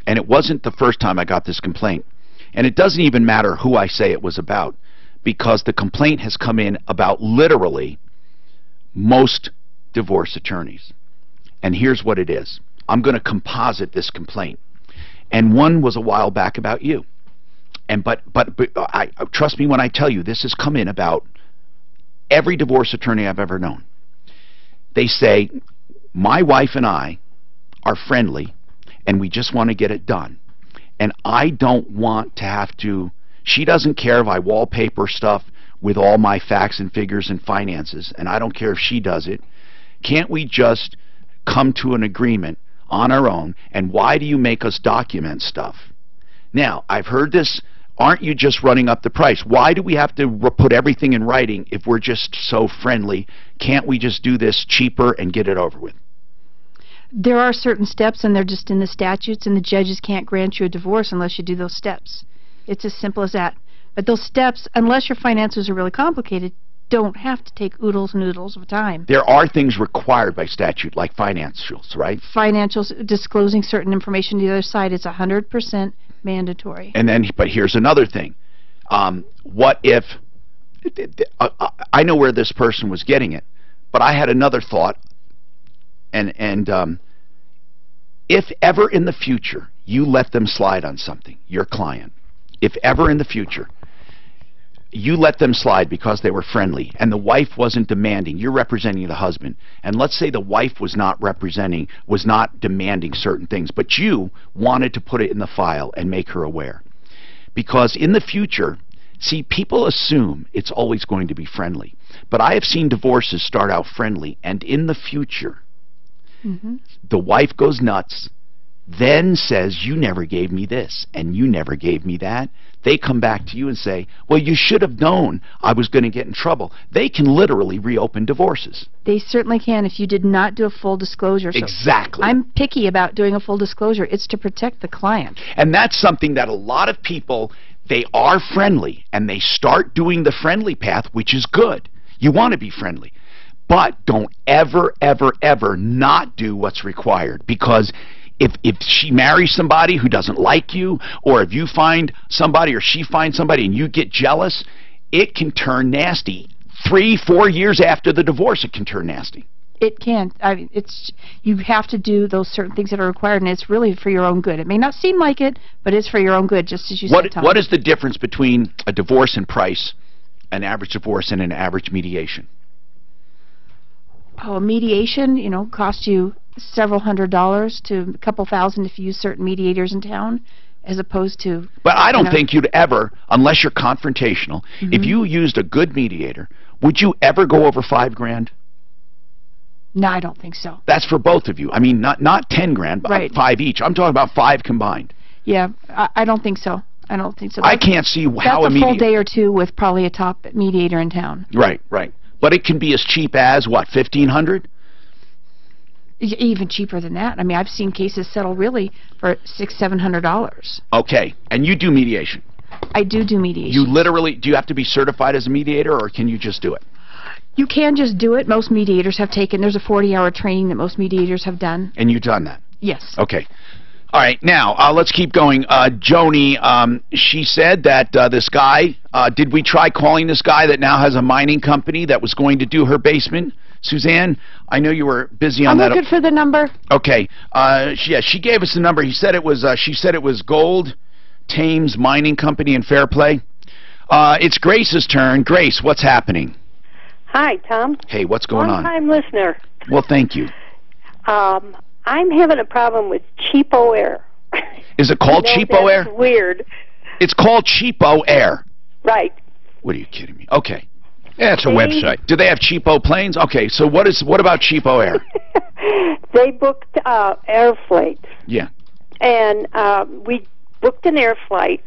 And it wasn't the first time I got this complaint. And it doesn't even matter who I say it was about, because the complaint has come in about literally most divorce attorneys. And here's what it is. I'm going to composite this complaint. And one was a while back about you. And but I trust me when I tell you, this has come in about every divorce attorney I've ever known. They say, my wife and I are friendly, and we just want to get it done. And I don't want to have to... She doesn't care if I wallpaper stuff with all my facts and figures and finances, and I don't care if she does it. Can't we just come to an agreement on our own, and why do you make us document stuff? Now, I've heard this, aren't you just running up the price? Why do we have to put everything in writing if we're just so friendly? Can't we just do this cheaper and get it over with?
There are certain steps, and they're just in the statutes, and the judges can't grant you a divorce unless you do those steps. It's as simple as that. But those steps, unless your finances are really complicated, don't have to take oodles and oodles of time.
There are things required by statute, like financials, right?
Financials, disclosing certain information to the other side is 100% mandatory.
And then, but here's another thing. What if... I know where this person was getting it, but I had another thought. And if ever in the future you let them slide on something, your client, if ever in the future you let them slide because they were friendly and the wife wasn't demanding, you're representing the husband, and let's say the wife was not demanding certain things, but you wanted to put it in the file and make her aware. Because in the future, See, people assume it's always going to be friendly. But I have seen divorces start out friendly, and in the future, the wife goes nuts, then says, you never gave me this, and you never gave me that. They come back to you and say, well, you should have known I was going to get in trouble. They can literally reopen divorces.
They certainly can if you did not do a full disclosure. So
exactly.
I'm picky about doing a full disclosure. It's to protect the client.
And that's something that a lot of people, they are friendly, and they start doing the friendly path, which is good. You want to be friendly. But don't ever, ever, ever not do what's required, because if she marries somebody who doesn't like you, or if you find somebody or she finds somebody and you get jealous, it can turn nasty. 3-4 years after the divorce, it can turn nasty.
It can. I mean, you have to do those certain things that are required, and it's really for your own good. It may not seem like it, but it's for your own good, just as you said, Tom.
What is the difference between a divorce in price, an average divorce, and an average mediation?
Oh, mediation, costs you several $100s to a couple thousand if you use certain mediators in town, as opposed to...
But I don't think you'd ever, unless you're confrontational, if you used a good mediator, would you ever go over $5,000?
No, I don't think so.
That's for both of you. I mean, not $10,000, but
right.
5 each. I'm talking about 5 combined.
Yeah, I don't think so. I don't think so.
I can't see how
that's a full day or two with probably a top mediator in town.
Right, right. But it can be as cheap as, what, $1,500?
Even cheaper than that. I mean, I've seen cases settle really for $600-700.
Okay, and you do mediation?
I do mediation.
You literally, do you have to be certified as a mediator, or can you just do it?
You can just do it. Most mediators have taken, there's a 40-hour training that most mediators have done.
And you've done that?
Yes.
Okay. All right, now, let's keep going. Joni, she said that this guy, did we try calling this guy that now has a mining company that was going to do her basement? Suzanne, I know you were busy on that.
I'm looking for the number.
Okay. She gave us the number. She said it was Gold Thames Mining Company in Fairplay. It's Grace's turn. Grace, what's happening?
Hi, Tom.
Hey, what's going on?
Long-time listener.
Well, thank you.
I'm having a problem with cheapo air.
Is it called cheapo air?
That's weird.
It's called cheapo air.
Right.
What are you kidding me? Okay.
Yeah, it's a website.
Do they have cheapo planes? Okay, so what about cheapo air?
They booked air flights.
Yeah.
And we booked an air flight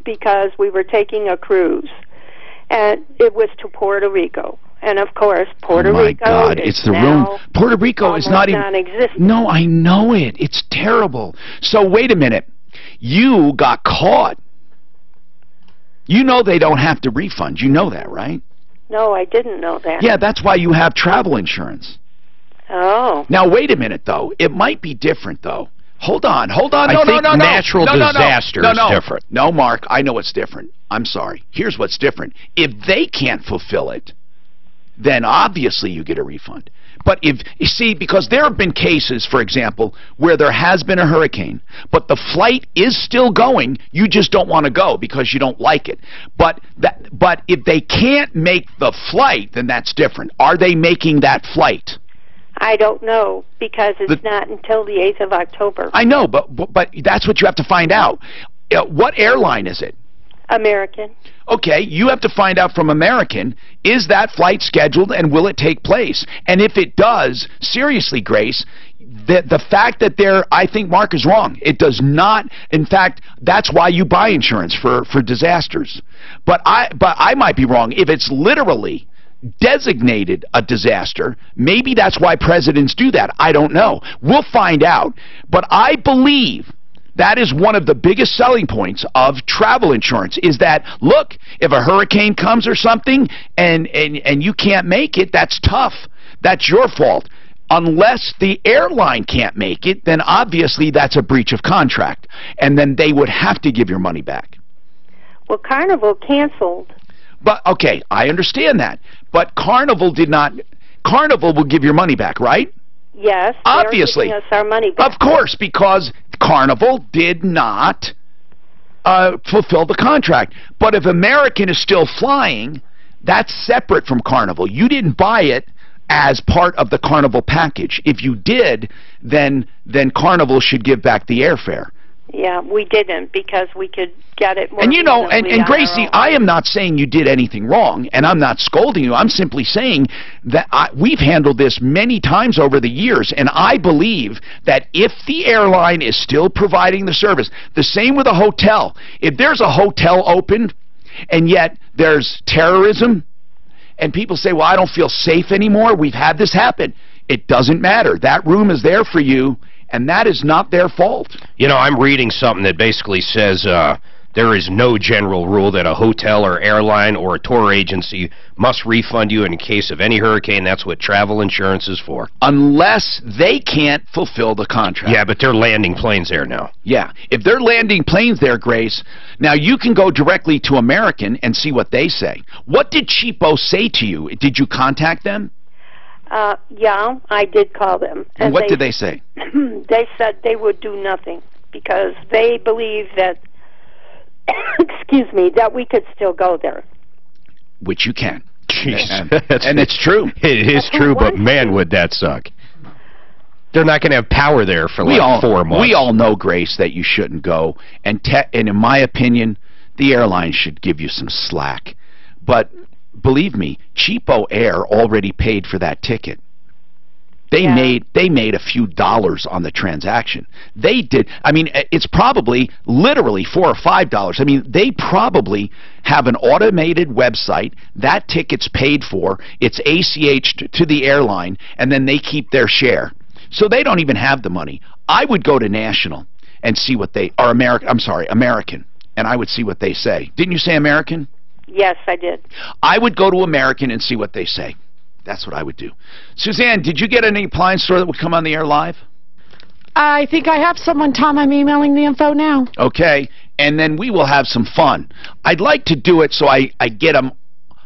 because we were taking a cruise. And it was to Puerto Rico. And of course, Puerto Rico.
Oh my God, it's the room. Puerto Rico is not even
non-existent.
No, I know it. It's terrible. So wait a minute. You got caught. You know they don't have to refund. You know that, right?
No, I didn't know that.
Yeah, that's why you have travel insurance.
Oh.
Now wait a minute though. It might be different though. Hold on.
I think natural disaster is different.
No, Mark, I know it's different. I'm sorry. Here's what's different. If they can't fulfill it, then obviously you get a refund. But if, you see, because there have been cases, for example, where there has been a hurricane, but the flight is still going, you just don't want to go because you don't like it. But if they can't make the flight, then that's different. Are they making that flight?
I don't know, because it's not until the 8th of October.
I know, but that's what you have to find out. What airline is it?
American.
Okay, you have to find out from American, is that flight scheduled and will it take place? And if it does, seriously, Grace, the fact that I think Mark is wrong. It does not, in fact, that's why you buy insurance for disasters. But I might be wrong. If it's literally designated a disaster, maybe that's why presidents do that. I don't know. We'll find out. But I believe that is one of the biggest selling points of travel insurance, is that, look, if a hurricane comes or something and you can't make it, that's tough. That's your fault. Unless the airline can't make it, then obviously that's a breach of contract. And then they would have to give your money back.
Well, Carnival canceled.
But, okay, I understand that. But Carnival did not. Carnival will give your money back, right?
Yes.
Obviously.
They're giving us our money back.
Of course, because Carnival did not fulfill the contract. But if American is still flying, that's separate from Carnival. You didn't buy it as part of the Carnival package. If you did, then Carnival should give back the airfare.
Yeah, we didn't because we could get it more
And you know, and
reasonably on
Gracie,
our own.
I am not saying you did anything wrong, and I'm not scolding you. I'm simply saying that we've handled this many times over the years, and I believe that if the airline is still providing the service, the same with a hotel. If there's a hotel opened, and yet there's terrorism, and people say, well, I don't feel safe anymore, we've had this happen. It doesn't matter. That room is there for you, and that is not their fault.
You know, I'm reading something that basically says there is no general rule that a hotel or airline or a tour agency must refund you in case of any hurricane. That's what travel insurance is for.
Unless they can't fulfill the contract.
Yeah, but they're landing planes there now.
Yeah, if they're landing planes there, Grace, now you can go directly to American and see what they say. What did Cheapo say to you? Did you contact them?
Yeah, I did call them.
And what did they say?
They said they would do nothing because they believe that, excuse me, that we could still go there.
Which you can.
Jeez.
And it's true.
It is true, but man, would that suck. They're not going to have power there for like 4 months.
We all know, Grace, that you shouldn't go. And in my opinion, the airline should give you some slack. But believe me, Cheapo Air already paid for that ticket. They made a few dollars on the transaction. They did. I mean, it's probably literally $4 or $5. I mean, they probably have an automated website. That ticket's paid for. It's ACH'd to the airline, and then they keep their share. So they don't even have the money. I would go to National and see what they or American. I'm sorry, American, and I would see what they say. Didn't you say American?
Yes, I did.
I would go to American and see what they say. That's what I would do. Suzanne, did you get any appliance store that would come on the air live?
I think I have someone, Tom. I'm emailing the info now.
Okay, and then we will have some fun. I'd like to do it so I get them.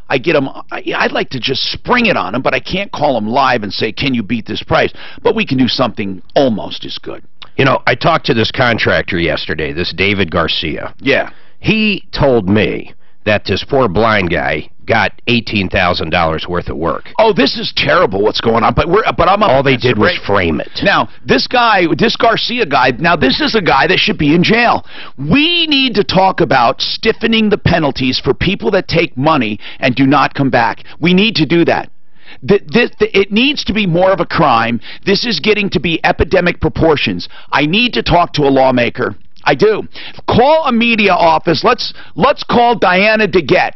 I'd like to just spring it on them, but I can't call them live and say, can you beat this price? But we can do something almost as good.
You know, I talked to this contractor yesterday, this David Garcia.
Yeah.
He told me that this poor blind guy got $18,000 worth of work.
Oh, this is terrible what's going on, but I'm up.
All they did was frame it.
Now, this Garcia guy, now this is a guy that should be in jail. We need to talk about stiffening the penalties for people that take money and do not come back. We need to do that. It needs to be more of a crime. This is getting to be epidemic proportions. I need to talk to a lawmaker. I do. Call a media office. Let's call Diana DeGette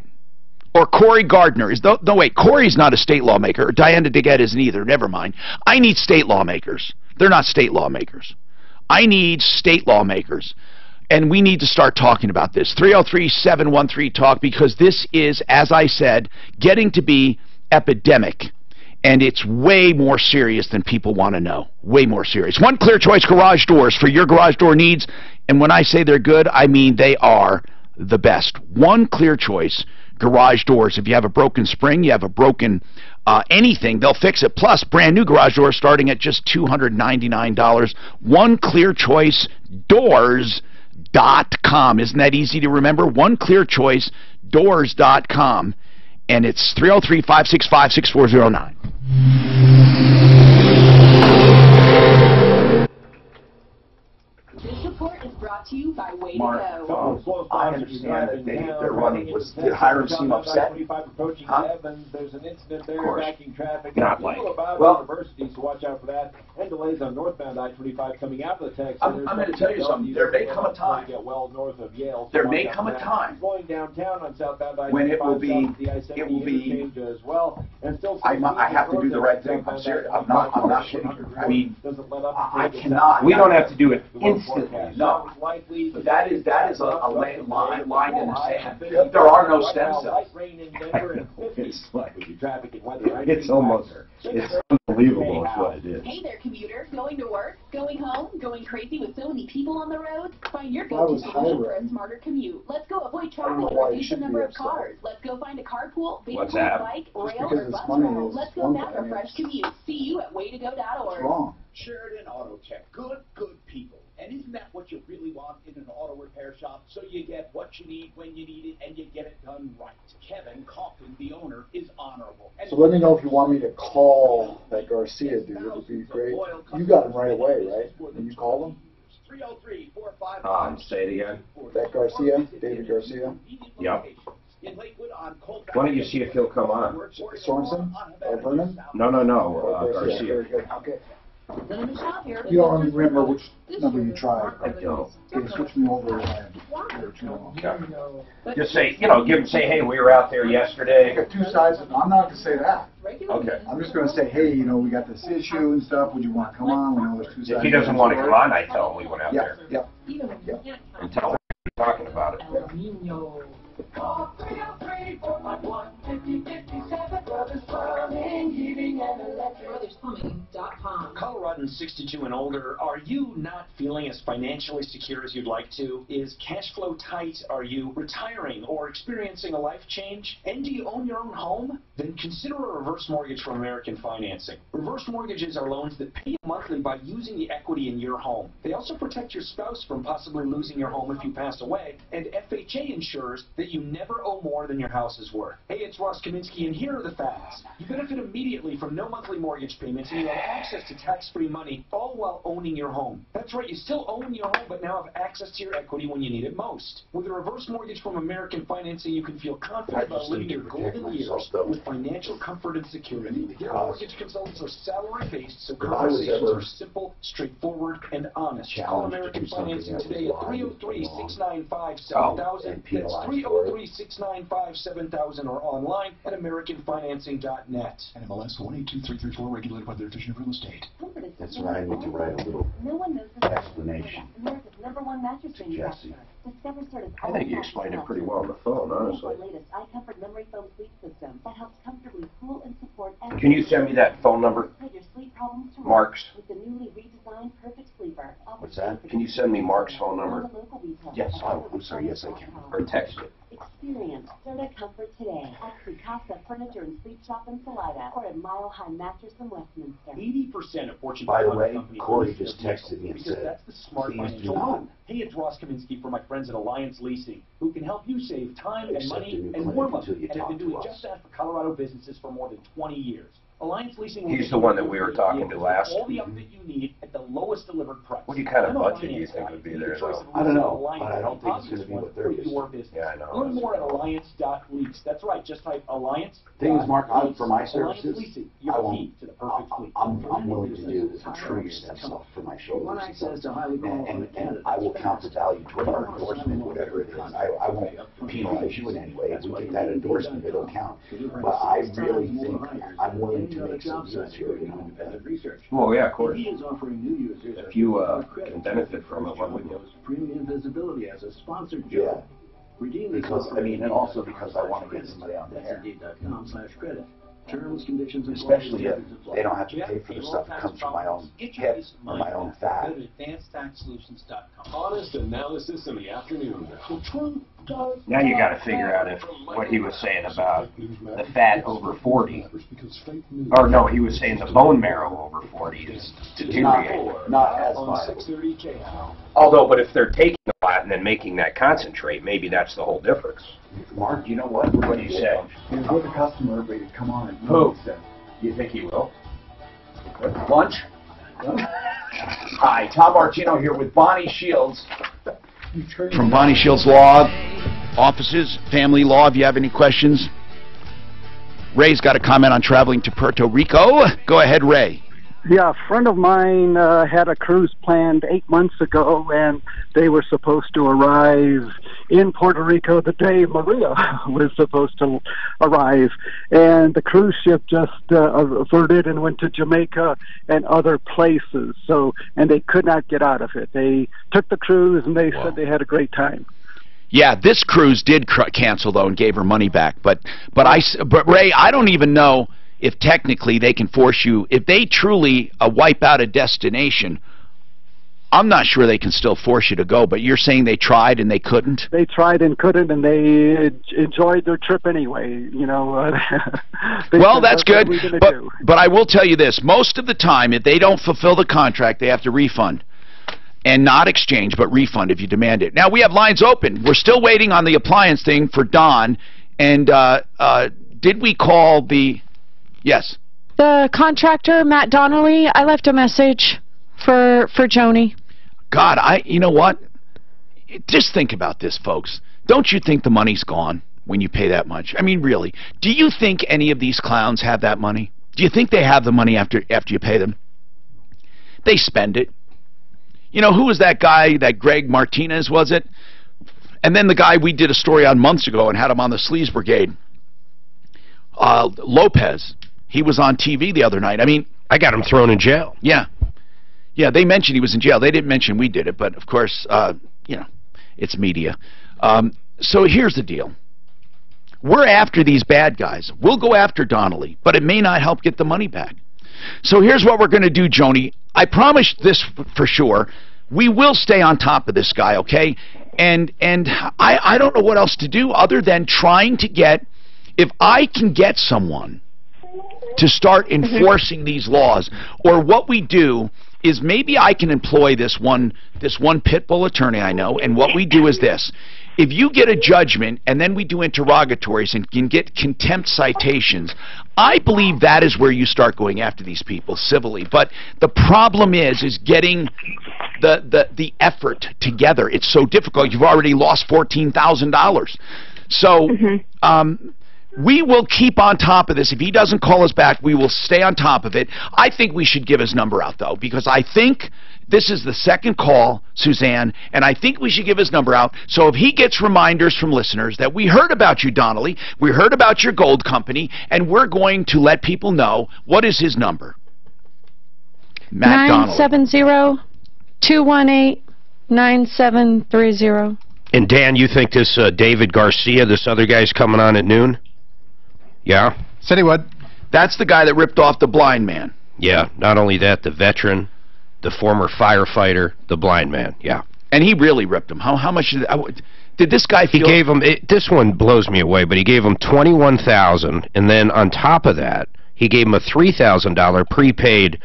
or Cory Gardner. No, wait, Cory's not a state lawmaker. Diana DeGette isn't either. Never mind. I need state lawmakers. They're not state lawmakers. I need state lawmakers. And we need to start talking about this. 303-713-TALK, because this is, as I said, getting to be epidemic. And it's way more serious than people want to know. Way more serious. One Clear Choice Garage Doors for your garage door needs. And when I say they're good, I mean they are the best. One Clear Choice Garage Doors. If you have a broken spring, you have a broken anything, they'll fix it. Plus, brand new garage doors starting at just $299. OneClearChoiceDoors.com. Isn't that easy to remember? OneClearChoiceDoors.com. And it's 303-565-6409.
This report is brought to you by Way
Mark,
to Go.
I understand that they're running. Did Hiram seem upset? Huh?
There's an incident there,
Of course.
backing traffic.
Not
People
like.
about
Well,
universities, so watch out for that. And delays on northbound I-25 coming out of the tech
I'm
center.
going to tell you something. There may come a time.
Get well north of Yale.
There may come a time
Going downtown on southbound I-25
when it will be.
it will be
as
well. And still
I have to do the right thing. I'm serious. I'm not kidding you. I mean, I cannot.
We don't have to do it instantly.
No. But that is a line in the sand. There are no stem cells.
It's almost, it's unbelievable is what it is.
Hey there, commuter. Going to work? Going home? Going crazy with so many people on the road? Find your go-to solution for a smarter commute. Let's go avoid traffic and reduce the number of cars. Let's go find a carpool, vehicle, bike, rail, or bus route. Let's go map a fresh commute. See you at waytogo.org.
Sheridan Auto Tech. Good people. And isn't that what you really want in an auto repair shop? So you get what you need when you need it, and you get it done right. Kevin Coughlin, the owner, is honorable.
So let me know if you want me to call that Garcia dude. It would be great. You got him right away, right? And you called him?
Say it again.
That Garcia, David Garcia.
Yep. Why don't you see if he'll come on?
Sorensen? Vernon?
No, Garcia.
Very good. Okay. You don't remember which number you tried.
I don't.
Okay, switch me over.
Okay. Just say, say, hey, we were out there yesterday.
I got two sides. I'm not going to say that.
Okay.
I'm just going to say, hey, we got this issue and stuff. Would you want to come on? We know there's two sides.
If he doesn't want to come on, I tell him we went out there.
Yep.
And tell him we're talking about it.
Coloradans 62 and older, are you not feeling as financially secure as you'd like to? Is cash flow tight? Are you retiring or experiencing a life change? And do you own your own home? Then consider a reverse mortgage from American Financing. Reverse mortgages are loans that pay you monthly by using the equity in your home. They also protect your spouse from possibly losing your home if you pass away, and FHA ensures that you never owe more than your house is worth. Hey, it's Ross Kaminsky, and here are the facts. You benefit immediately from no monthly mortgage payments, and you have access to tax-free money, all while owning your home. That's right, you still own your home, but now have access to your equity when you need it most. With a reverse mortgage from American Financing, you can feel confident about living your golden years with financial comfort and security. Your mortgage consultants are salary-based, so conversations are simple, straightforward, and honest. Call American Financing today at 303-695-7000. That's 303-695-7000 or online at AmericanFinancing.net.
NMLS 182334, regulated by the Division of Real Estate.
That's right. I need to write a little explanation
America's #1 mattress
to Jesse.
I think you explained it pretty well on the phone, honestly.
memory foam sleep system that helps comfortably cool and support.
Can you send me that phone number?
Your sleep problems to
Mark's.
with the newly redesigned Perfect Sleeper.
What's that?
Can you send me Mark's phone number?
Yes. Oh, I'm sorry. Yes, I can.
Or text it.
Experience Serta Comfort today at Casa Furniture and Sleep Shop in Salida or at Mile High Mattress in Westminster.
80% of Fortune 500
By the way,
companies
Corey just texted me and
because
said,
that's the smart financial move. Hey, it's Ross Kaminsky for my friends at Alliance Leasing, who can help you save time and money and more money, and have been doing just that for Colorado businesses for more than 20 years. Alliance Leasing.
He's the one that we were talking to last.
All the update you need at the lowest delivered price.
What kind of budget do you think would be there, though?
I don't know, but I don't think it's going to be what they're used to.
Yeah, I know. Learn more at alliance.lease. That's right. Just type Alliance.
Thing is, Mark, for my services,
I won't.
I'm willing to do the true stem stuff for my shoulders. And I will count the value toward our endorsement, whatever it is. I won't penalize you in any way. If we get that endorsement, it'll count. But I really think I'm willing to make some sense here.
Well, yeah, of course. If you can benefit from it, why wouldn't you?
Premium visibility as a sponsored
job.
job. Redeem
because and also because I want to get somebody on the air.
Credit. Terms, conditions, and
especially if they don't have to pay for the stuff that comes from my own hip or my own fat.
Go to AdvancedTaxSolutions.com.
Honest analysis in the afternoon.
Now you got to figure out if what he was saying about the fat over 40, or no, he was saying the bone marrow over 40 is deteriorating.
Not as much.
Although, but if they're taking a lot and then making that concentrate, maybe that's the whole difference.
Mark, you know what?
What do you say?
He's with the customer, everybody to come on and
who? You think he will?
Lunch? Hi, Tom Martino here with Bonnie Shields.
From Bonnie Shields Law Offices, Family Law, if you have any questions. Ray's got a comment on traveling to Puerto Rico. Go ahead, Ray.
Yeah, a friend of mine had a cruise planned 8 months ago, and they were supposed to arrive in Puerto Rico the day Maria was supposed to arrive. And the cruise ship just averted and went to Jamaica and other places. And they could not get out of it. They took the cruise, and they said they had a great time.
Yeah, this cruise did cancel, though, and gave her money back. But Ray, I don't even know if technically they can force you, if they truly wipe out a destination, I'm not sure they can still force you to go, but you're saying they tried and they couldn't?
They tried and couldn't, and they enjoyed their trip anyway, you know.
Well, that's good, but I will tell you this, most of the time, if they don't fulfill the contract, they have to refund. And not exchange, but refund if you demand it. Now, we have lines open. We're still waiting on the appliance thing for Don, and did we call the... Yes.
The contractor, Matt Donnelly, I left a message for Joni.
God, you know what? Just think about this, folks. Don't you think the money's gone when you pay that much? I mean, really. Do you think any of these clowns have that money? Do you think they have the money after you pay them? They spend it. You know, who was that guy, that Greg Martinez, was it? And then the guy we did a story on months ago and had him on the Sleaze Brigade, Lopez. He was on TV the other night. I mean,
I got him thrown in jail.
Yeah. Yeah, they mentioned he was in jail. They didn't mention we did it, but of course, you know, it's media. So here's the deal. We're after these bad guys. We'll go after Donnelly, but it may not help get the money back. So here's what we're going to do, Joni. I promise this for sure. We will stay on top of this guy, okay? And I don't know what else to do other than trying to get, if I can get someone to start enforcing these laws, or what we do is maybe I can employ this one pit bull attorney I know, and what we do is this. If you get a judgment and then we do interrogatories and can get contempt citations, I believe that is where you start going after these people civilly. But the problem is getting the effort together. It's so difficult. You've already lost $14,000. So we will keep on top of this. If he doesn't call us back, we will stay on top of it. I think we should give his number out, though, because I think this is the second call, Suzanne, and I think we should give his number out. So if he gets reminders from listeners that we heard about you, Donnelly, we heard about your gold company, and we're going to let people know. What is his number? Matt Donnelly.
970-218-9730.
And Dan, you think this David Garcia, this other guy's coming on at noon? Yeah?
Said he would. That's the guy that ripped off the blind man.
Yeah, not only that, the veteran, the former firefighter, the blind man, yeah.
And he really ripped him. How much did this guy feel?
He gave him, this one blows me away, but he gave him $21,000, and then on top of that, he gave him a $3,000 prepaid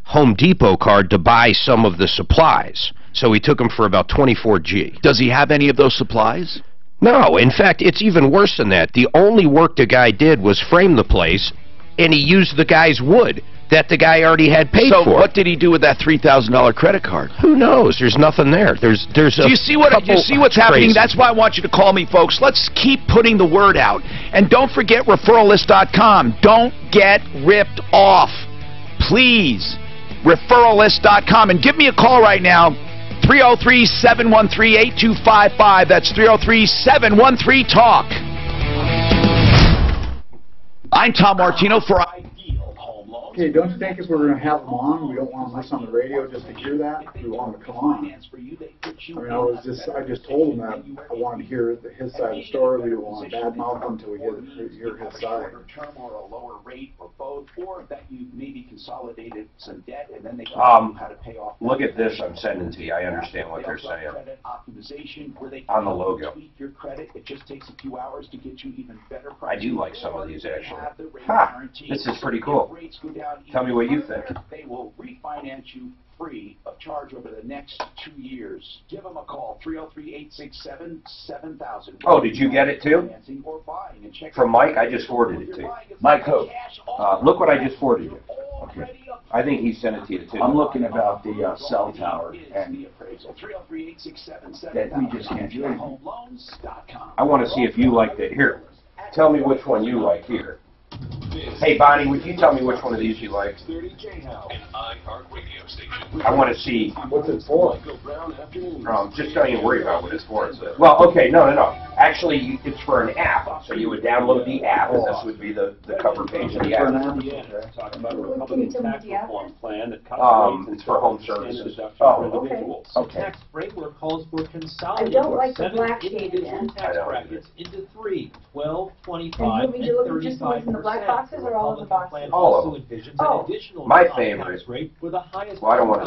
Home Depot card to buy some of the supplies. So he took him for about $24,000.
Does he have any of those supplies?
No. In fact, it's even worse than that. The only work the guy did was frame the place, and he used the guy's wood that the guy already had paid for.
So what did he do with that $3,000 credit card?
Who knows? There's nothing there. Do
you see what's happening? That's why I want you to call me, folks. Let's keep putting the word out. And don't forget referrallist.com. Don't get ripped off. Please. Referrallist.com. And give me a call right now. 303-713-8255. That's 303-713-TALK. I'm Tom Martino for...
Okay, don't you think if we're going to have them on, we don't want them listen on the radio just to hear that? We want them to come on. I mean, I just told them that I wanted to hear his side of the story. We don't want to badmouth him until we hear his side.
Term or a lower rate or both, or that you maybe consolidated some debt and then they how to pay off.
Look at this I'm sending to you. I understand what they're saying.
Optimization, where they
on the logo.
Tweak your credit. It just takes a few hours to get you even better prices.
I do like some of these actually. Ha! This is pretty cool. Tell me what you think.
They will refinance you free of charge over the next 2 years. Give them a call, 303-867-7000.
Oh, did you get it too? From Mike? I just forwarded it to you. Mike who? Look what I just forwarded you. Okay. I think he sent it to you too.
I'm looking about the cell tower, and that we just can't do it.
I want to see if you liked it. Here, tell me which one you like here. Hey, Bonnie, would you tell me which one of these you like? I want to see.
What's it for?
Just don't even worry about what it's for. Well, okay, no. Actually, it's for an app. So you would download the app, and this would be the cover page of the app.
Talking about a Republican tax reform plan that
it's for home services.
Okay. Tax framework calls for consolidating 7 individual tax brackets into 3, 12, 25, and 35%.
Black boxes or all of the boxes?
All of them. My favorite.
Rate for the highest.
Well, I don't want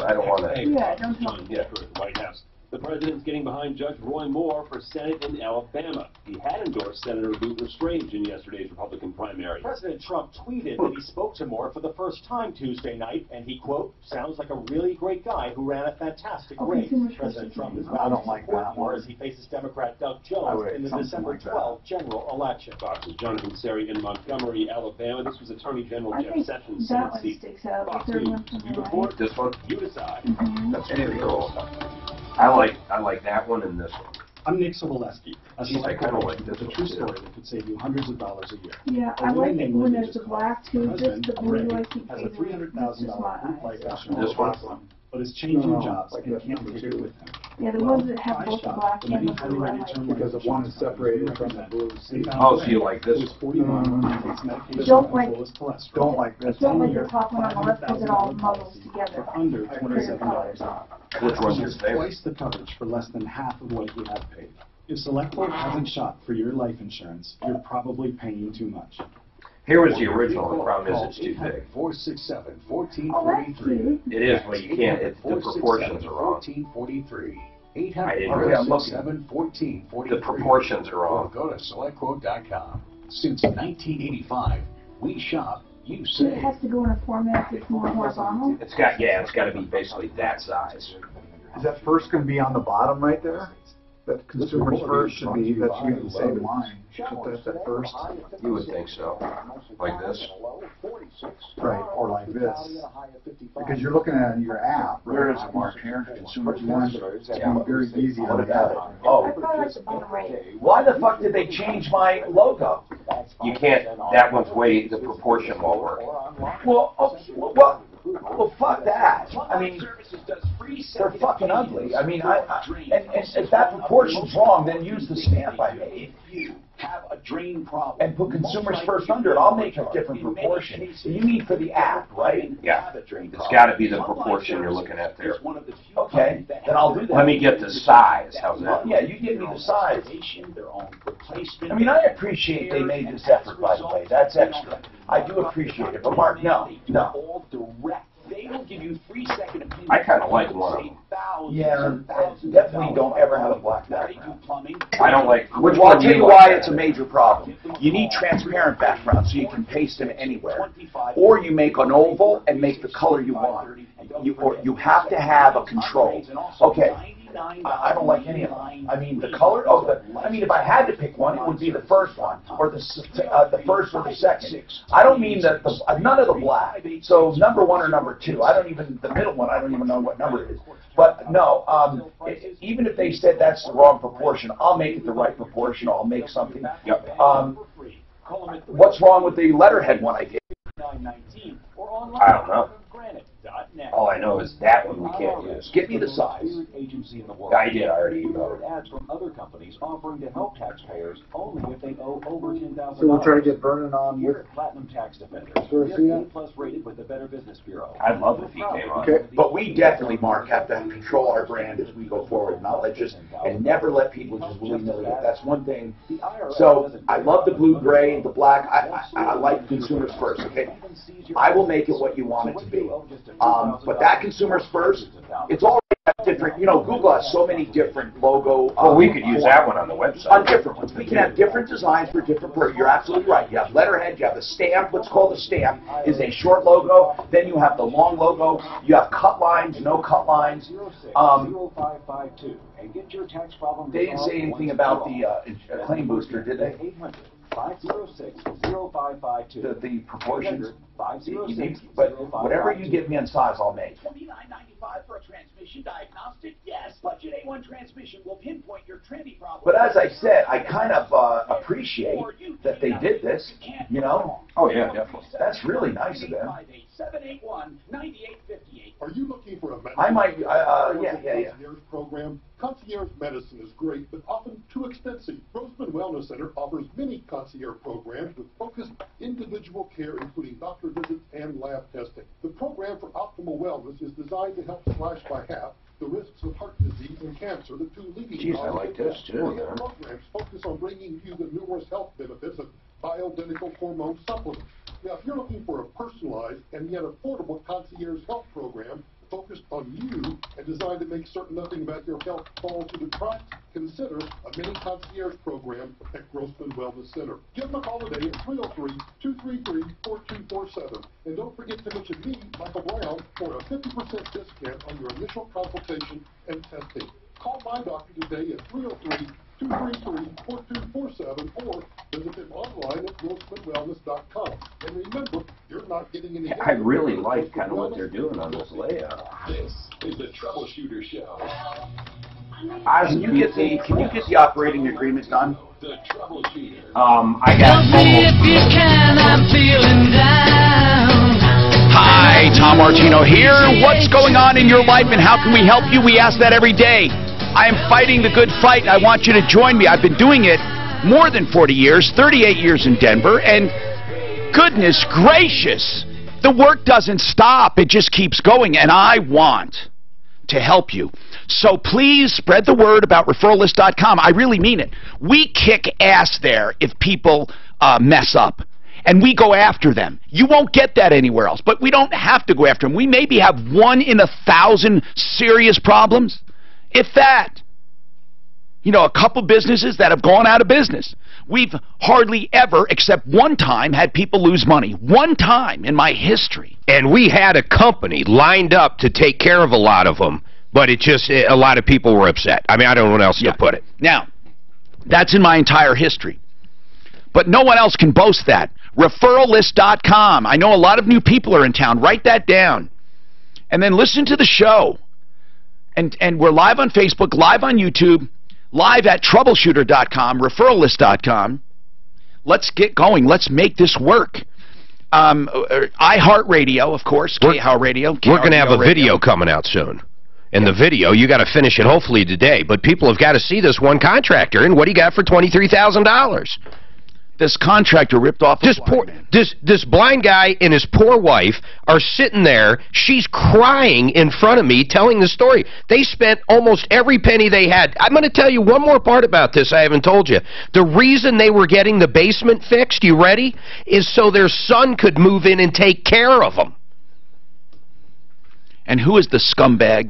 to.
Yeah, don't tell me.
Yeah, for the White House. The president's getting behind Judge Roy Moore for Senate in Alabama. He had endorsed Senator Luther Strange in yesterday's Republican primary. President Trump tweeted that he spoke to Moore for the first time Tuesday night, and he, quote, sounds like a really great guy who ran a fantastic race. President Trump is
I don't like that
Moore as he faces Democrat Doug Jones in the December 12th general election. Fox's Jonathan Seri in Montgomery, Alabama. This was Attorney General Jeff Sessions' Senate seat.
Sticks out.
Fox News. You report,
this one?
you decide.
That's pretty cool. I like that one and this one.
I'm Nick Soboleski. A
Geez, I kind of like this
a true story that could save you hundreds of dollars a year.
Yeah, I like it when there's the black too, just the blue I keep
has a $300,000 group life insurance.
This one?
But is changing jobs and can't take it with him.
Yeah, the ones that have both the black and the blue I like.
Because the one is separated from the blue.
Oh, so you like this?
Don't like this
one.
Don't like the top one on the left because it all muddles together.
Under $27.
Which one's your favorite?
Twice the coverage for less than half of what you have paid. If SelectQuote hasn't shot for your life insurance, you're probably paying too much.
Here was the original. The problem is it's too big.
467-1443.
It is, but you can't. The proportions are wrong.
1443.
I didn't realize the proportions are wrong.
Go to SelectQuote.com. Since 1985, we shop, you
So it
save.
has to go in a format that's more horizontal.
It's got to be basically that size.
Is that first going to be on the bottom right there? That consumers first should be, that should be the same line. That's at first.
You would think so. Like this?
Right, or like this. Because you're looking at your app.
Where is it, Mark? Here? Consumers
One,
first.
it's very easy
What
on the
about
app.
it? Oh,
I probably like the bottom right.
why the fuck did they change my logo?
You can't. That one's way. The proportion won't work.
Well, well, fuck that. I mean, they're fucking ugly. I mean, and if that proportion's wrong, then use the stamp I made.
Have a drain problem.
And put consumers first under it. I'll make a different proportion. You mean for the app, right?
Yeah. It's got to be the proportion you're looking at there.
Okay, then I'll do that.
Let me get the size. How's that?
Yeah, you give me the size. I mean, I appreciate they made this effort, by the way. That's extra. I do appreciate it. But Mark, no.
They will give you 3-second opinions.
I kind of like one of them.
Yeah, definitely don't ever have a black background.
I don't like. Which
Well,
one
I'll
do
tell you
like
why
better?
it's a major problem. You need transparent background so you can paste them anywhere. Or you make an oval and make the color you want. You have to have a control. Okay. I don't like any of them. I mean, the color. I mean, if I had to pick one, it would be the first one, or the first or the second. I don't mean none of the black. So number 1 or number 2. I don't even the middle one. I don't even know what number it is. But no, even if they said that's the wrong proportion, I'll make it the right proportion. I'll make something.
Yep.
What's wrong with the letterhead one I gave?
I don't know. All I know is that one we can't use.
Give me the size.
I did. I already emailed it.
Ads from other companies offering to help taxpayers only if they owe over $10,000.
So we'll try to get Vernon on with.
Platinum Tax Defenders.
Sure, see that?
A+ rated with the Better Business Bureau.
I'd love if he came on.
Okay.
But we definitely, Mark, have to control our brand as we go forward, and never let people just willy-nilly it. That's one thing. So I love the blue, gray, the black. I like consumers first. Okay, I will make it what you want it to be. But that consumers first, it's all different. You know, Google has so many different logo.
Well, we could use that one on the website.
On different ones. We can have different designs for different. You're absolutely right. You have letterhead. You have the stamp. What's called a stamp is a short logo. Then you have the long logo. You have cut lines, no cut lines.
0552 and get your tax problem.
They didn't say anything about the claim booster, did they?
506-0552.
The proportions.
506.
But whatever you give me on size, I'll make.
$29.95 for a transmission diagnostic? Yes. Budget A1 transmission will pinpoint your trendy problem.
But as I said, I kind of appreciate that they did this, you know?
Oh, yeah, definitely.
That's really nice of them.
781-9858.
Are you looking for a
I might, yeah.
concierge program? Concierge medicine is great, but often too expensive. Grossman Wellness Center offers many concierge programs with focused individual care, including doctor visits and lab testing. The program for optimal wellness is designed to help slash by half the risks of heart disease and cancer, the two leading
Jeez, I like this too.
The programs focus on bringing you the numerous health benefits of bioidentical hormone supplements. Now, if you're looking for a personalized and yet affordable concierge health program focused on you and designed to make certain nothing about your health falls through the cracks, consider a mini concierge program at Grossman Wellness Center. Give them a call today at 303-233-4247. And don't forget to mention me, Michael Brown, for a 50% discount on your initial consultation and testing. Call my doctor today at 303-233-4247 or visit them online at grossmanwellness.com. And remember, you're not getting any...
I really like kind of what they're doing on this layout.
This is the Troubleshooter Show.
Can you get the operating agreement done?
I got
Hi, Tom Martino here. What's going on in your life and how can we help you? We ask that every day. I am fighting the good fight and I want you to join me. I've been doing it more than 40 years, 38 years in Denver, and goodness gracious, the work doesn't stop. It just keeps going, and I want to help you. So please spread the word about referralist.com. I really mean it. We kick ass there if people mess up, and we go after them. You won't get that anywhere else, but we don't have to go after them. We maybe have 1 in 1,000 serious problems, if that. You know, a couple businesses that have gone out of business. We've hardly ever, except one time, had people lose money. One time in my history.
And we had a company lined up to take care of a lot of them, but a lot of people were upset. I mean, I don't know what else to put it.
Now, that's in my entire history. But no one else can boast that. Referralist.com. I know a lot of new people are in town. Write that down. And then listen to the show. And we're live on Facebook, live on YouTube, live at Troubleshooter.com, Referralist.com. Let's get going. Let's make this work. iHeartRadio, of course, KHOW Radio.
We're going to have a video coming out soon. And the video, you got to finish it hopefully today. But people have got to see this one contractor. And what he got for $23,000.
This contractor ripped off
this blind guy and his poor wife are sitting there. She's crying in front of me telling the story. They spent almost every penny they had. I'm going to tell you one more part about this I haven't told you. The reason they were getting the basement fixed, you ready, is so their son could move in and take care of them.
And who is the scumbag?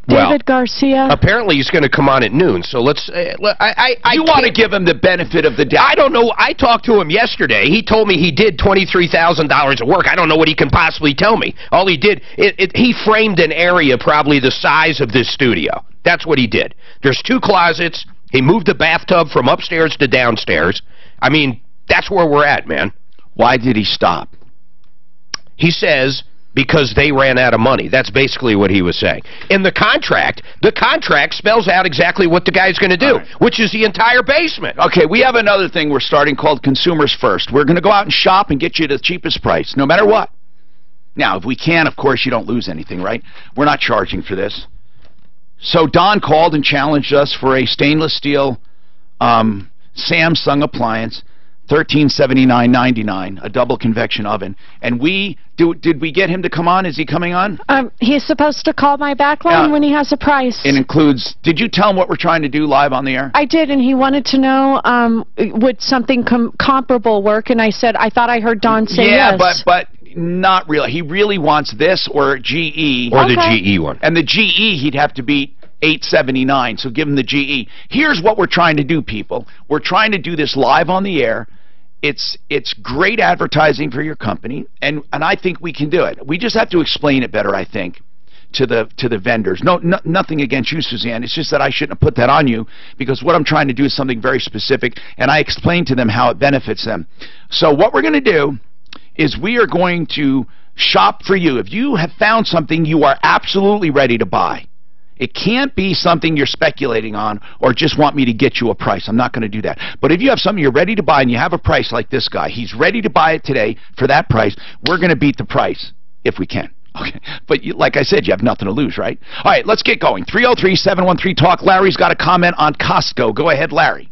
David Garcia.
Apparently he's going to come on at noon, so let's...
you want to give him the benefit of the doubt.
I don't know. I talked to him yesterday. He told me he did $23,000 of work. I don't know what he can possibly tell me. All he did, he framed an area probably the size of this studio. That's what he did. There's 2 closets. He moved the bathtub from upstairs to downstairs. I mean, that's where we're at, man.
Why did he stop?
He says... because they ran out of money. That's basically what he was saying. In the contract spells out exactly what the guy's going to do, which is the entire basement.
Okay, we have another thing we're starting called Consumers First. We're going to go out and shop and get you the cheapest price, no matter what. Now, if we can, of course, you don't lose anything, right? We're not charging for this. So Don called and challenged us for a stainless steel Samsung appliance, $1,379.99, a double convection oven. And did we get him to come on? Is he coming on?
He's supposed to call my back line when he has a price.
It includes, did you tell him what we're trying to do live on the air?
I did, and he wanted to know would something comparable work, and I said, I thought I heard Don say yes.
Yeah, but not really. He really wants this or GE.
Or the GE one.
And the GE he'd have to beat $879, so give him the GE. Here's what we're trying to do, people. We're trying to do this live on the air. It's great advertising for your company, and I think we can do it. We just have to explain it better, I think, to the vendors. Nothing against you, Suzanne. It's just that I shouldn't have put that on you, because what I'm trying to do is something very specific, and I explain to them how it benefits them. So what we're going to do is we are going to shop for you. If you have found something you are absolutely ready to buy, it can't be something you're speculating on or just want me to get you a price. I'm not going to do that. But if you have something you're ready to buy and you have a price like this guy, he's ready to buy it today for that price, we're going to beat the price if we can. Okay. But like I said, you have nothing to lose, right? All right, let's get going. 303-713-TALK. Larry's got a comment on Costco. Go ahead, Larry.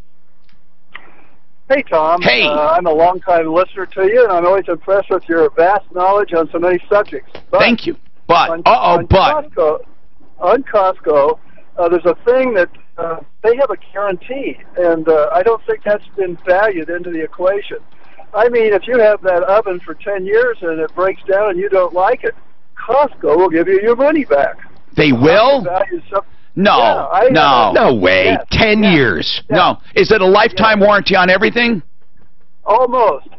Hey, Tom.
Hey.
I'm a long-time listener to you, and I'm always impressed with your vast knowledge on so many subjects. But
thank you. But,
on Costco, there's a thing that they have a guarantee, and I don't think that's been valued into the equation. I mean, if you have that oven for 10 years and it breaks down and you don't like it, Costco will give you your money back.
They will? No, no way.
Yes.
10 years. Yes. No. Is it a lifetime warranty on everything?
Almost.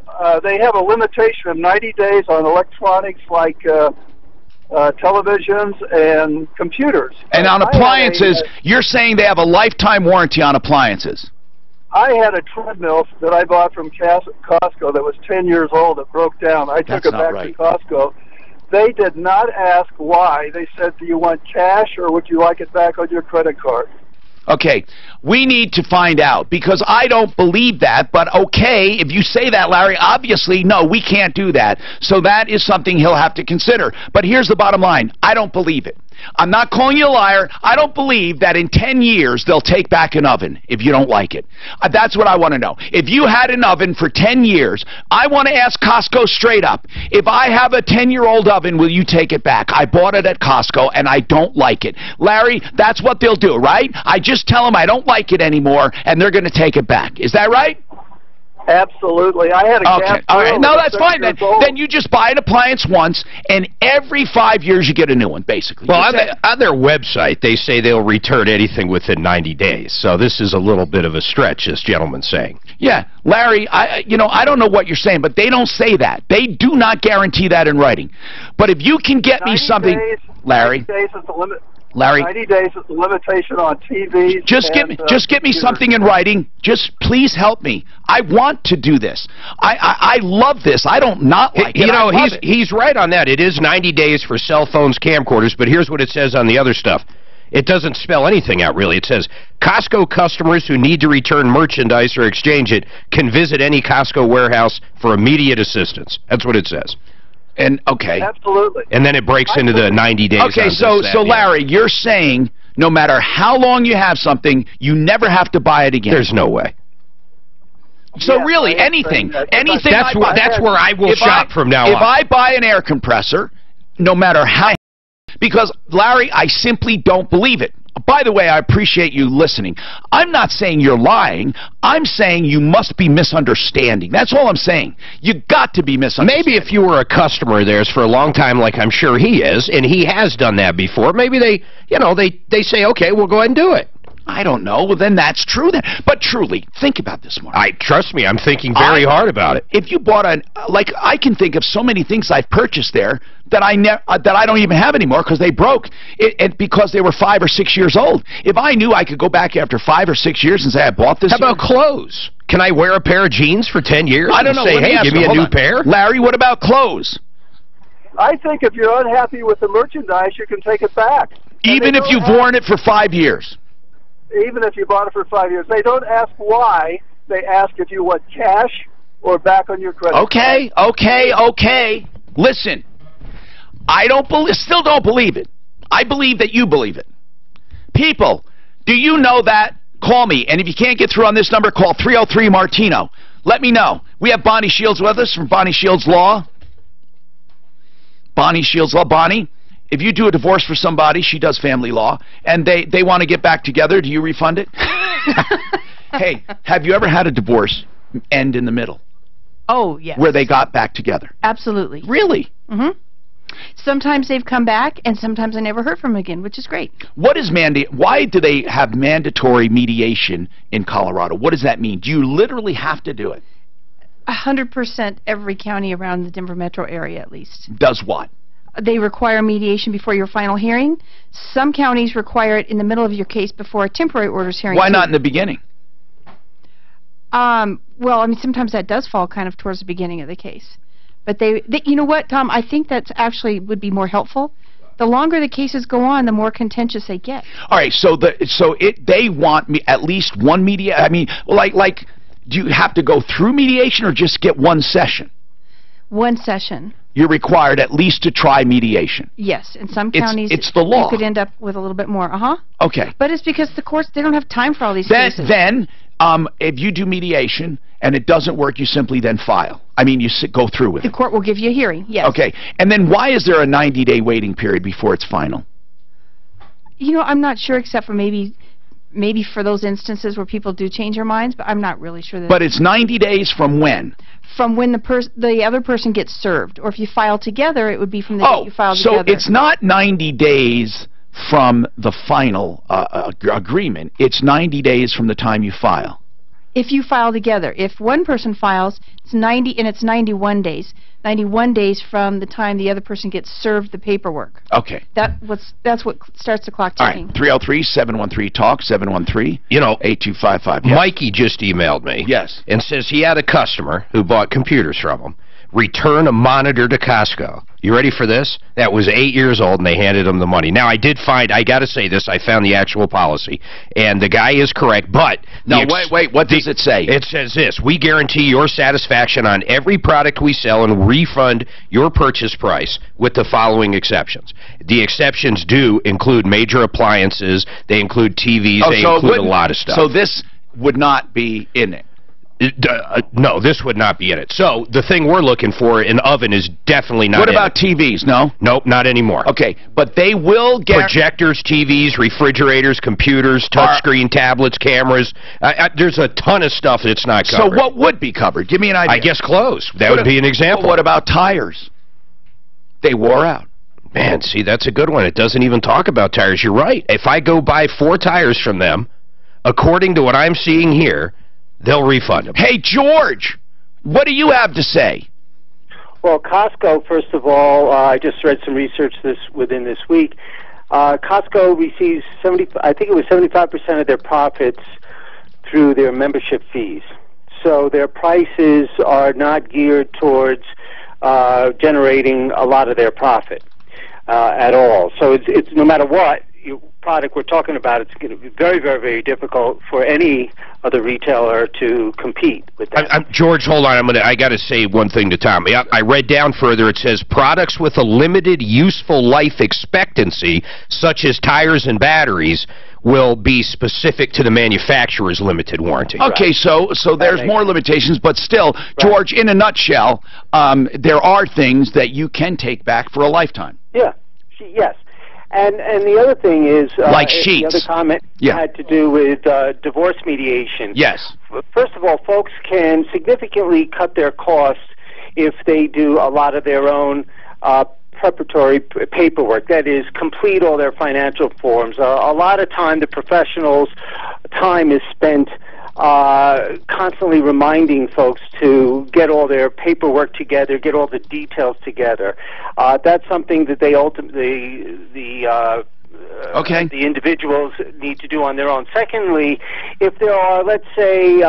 They have a limitation of 90 days on electronics like televisions and computers.
And on appliances, you're saying they have a lifetime warranty on appliances?
I had a treadmill that I bought from Costco that was 10 years old that broke down. I took it back to Costco, They did not ask why. They said, do you want cash or would you like it back on your credit card?
Okay, we need to find out, because I don't believe that, but okay, if you say that, Larry, obviously, no, we can't do that. So that is something he'll have to consider. But here's the bottom line. I don't believe it. I'm not calling you a liar. I don't believe that in 10 years they'll take back an oven if you don't like it. That's what I want to know. If you had an oven for 10 years, I want to ask Costco straight up, if I have a 10-year-old oven, will you take it back? I bought it at Costco and I don't like it. Larry, that's what they'll do, right? I just tell them I don't like it anymore and they're going to take it back. Is that right?
Absolutely. I had a gas
all right.
grill
No,
that was
that's fine.
6 years old.
Then you just buy an appliance once, and every 5 years you get a new one, basically.
Well, on their website, they say they'll return anything within 90 days. So this is a little bit of a stretch, this gentleman's saying.
Yeah, Larry, I don't know what you're saying, but they don't say that. They do not guarantee that in writing. But if you can get me something, Larry.
90 days is the limit.
Larry,
90 days is the limitation on TVs.
Just get me something in writing. Just please help me. I want to do this. I love this. I don't not like it.
You know, he's right on that. It is 90 days for cell phones, camcorders, but here's what it says on the other stuff. It doesn't spell anything out, really. It says, Costco customers who need to return merchandise or exchange it can visit any Costco warehouse for immediate assistance. That's what it says.
And okay.
Absolutely.
And then it breaks into the 90 days.
Okay, so Larry, you're saying no matter how long you have something, you never have to buy it again.
There's no way.
So really, anything
that's where I will shop from now on.
If I buy an air compressor, no matter how, because Larry, I simply don't believe it. By the way, I appreciate you listening. I'm not saying you're lying. I'm saying you must be misunderstanding. That's all I'm saying. You got to be misunderstanding.
Maybe if you were a customer of theirs for a long time, like I'm sure he is, and he has done that before, maybe they say, okay, we'll go ahead and do it.
I don't know. Well, then that's true. But truly, think about this, Mark.
Trust me, I'm thinking very hard about it.
If you bought I can think of so many things I've purchased there that I don't even have anymore because they broke, and because they were 5 or 6 years old. If I knew I could go back after 5 or 6 years and say I bought this.
How about clothes? Can I wear a pair of jeans for 10 years?
I don't know.
Say, hey, give me a new pair.
Larry, what about clothes?
I think if you're unhappy with the merchandise, you can take it back.
Even if you've worn it for 5 years.
Even if you bought it for 5 years. They don't ask why. They ask if you want cash or back on your credit card.
Okay. Listen, I still don't believe it. I believe that you believe it. People, do you know that? Call me. And if you can't get through on this number, call 303-MARTINO. Let me know. We have Bonnie Shields with us from Bonnie Shields Law. Bonnie Shields Law. Bonnie, if you do a divorce for somebody, she does family law, and they want to get back together, do you refund it? Hey, have you ever had a divorce end in the middle?
Oh, yes.
Where they got back together?
Absolutely.
Really?
Mm-hmm. Sometimes they've come back, and sometimes I never heard from them again, which is great.
What is why do they have mandatory mediation in Colorado? What does that mean? Do you literally have to do it?
100% every county around the Denver metro area, at least.
Does what?
They require mediation before your final hearing. Some counties require it in the middle of your case before a temporary orders hearing.
Why not in the beginning?
Well, I mean, sometimes that does fall kind of towards the beginning of the case. But you know what, Tom? I think that's actually would be more helpful. The longer the cases go on, the more contentious they get.
All right, they want at least one I mean, like, do you have to go through mediation or just get one session?
One session.
You're required at least to try mediation.
Yes, in some counties
it's the law.
You could end up with a little bit more.
Okay.
But it's because the courts, they don't have time for all these cases.
Then, if you do mediation and it doesn't work, you simply then file. I mean, you go through with it.
The court will give you a hearing, yes.
Okay. And then why is there a 90-day waiting period before it's final?
You know, I'm not sure, except for maybe for those instances where people do change their minds, but I'm not really sure that.
But it's 90 days from when?
From when the other person gets served. Or if you file together, it would be from the date you file together.
So it's not 90 days from the final agreement. It's 90 days from the time you file.
If you file together. If one person files, it's 90, and it's 91 days. 91 days from the time the other person gets served the paperwork.
Okay.
That's what starts the clock ticking.
All right. 303-713-TALK, 713. 8255.
Yes. Mikey just emailed me.
Yes.
And says he had a customer who bought computers from him. return a monitor to Costco. You ready for this? That was 8 years old, and they handed him the money. Now, I got to say this, I found the actual policy, and the guy is correct, but...
No, wait, what does it say?
It says this: we guarantee your satisfaction on every product we sell and refund your purchase price with the following exceptions. The exceptions do include major appliances, they include TVs, they include a lot of stuff.
So this would not be in it?
No, this would not be in it. So the thing we're looking for, an oven, is definitely not in it.
What about TVs? No?
Nope, not anymore.
Okay, but they will get...
Projectors, TVs, refrigerators, computers, touchscreen tablets, cameras. There's a ton of stuff that's not covered.
So what would be covered? Give me an idea.
I guess clothes. That would be an example.
What about tires? They wore out.
Man, see, that's a good one. It doesn't even talk about tires. You're right. If I go buy 4 tires from them, according to what I'm seeing here, they'll refund them.
Hey, George, what do you have to say?
Well, Costco, first of all, I just read some research within this week. Costco receives 75% of their profits through their membership fees. So their prices are not geared towards generating a lot of their profit at all. So it's no matter what product we're talking about, it's going to be very, very, very difficult for any other retailer to compete with that.
George, hold on. I got to say one thing to Tom. I read down further. It says products with a limited useful life expectancy, such as tires and batteries, will be specific to the manufacturer's limited warranty.
Okay, so there's more limitations, but still, George, in a nutshell, there are things that you can take back for a lifetime.
Yeah. Yes. And the other thing is,
like sheets.
The other comment had to do with divorce mediation.
Yes.
First of all, folks can significantly cut their costs if they do a lot of their own preparatory paperwork. That is, complete all their financial forms. A lot of time, the professionals' time is spent constantly reminding folks to get all their paperwork together, get all the details together. That's something that they ultimately, the individuals need to do on their own. Secondly, if there are, let's say,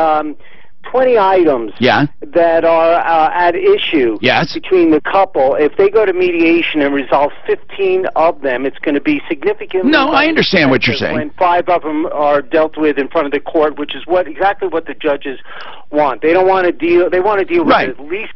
20 items that are at issue between the couple, if they go to mediation and resolve 15 of them, it's going to be significantly...
No, I understand what you're saying.
When 5 of them are dealt with in front of the court, which is exactly what the judges want. They don't want to deal... They want to deal with at least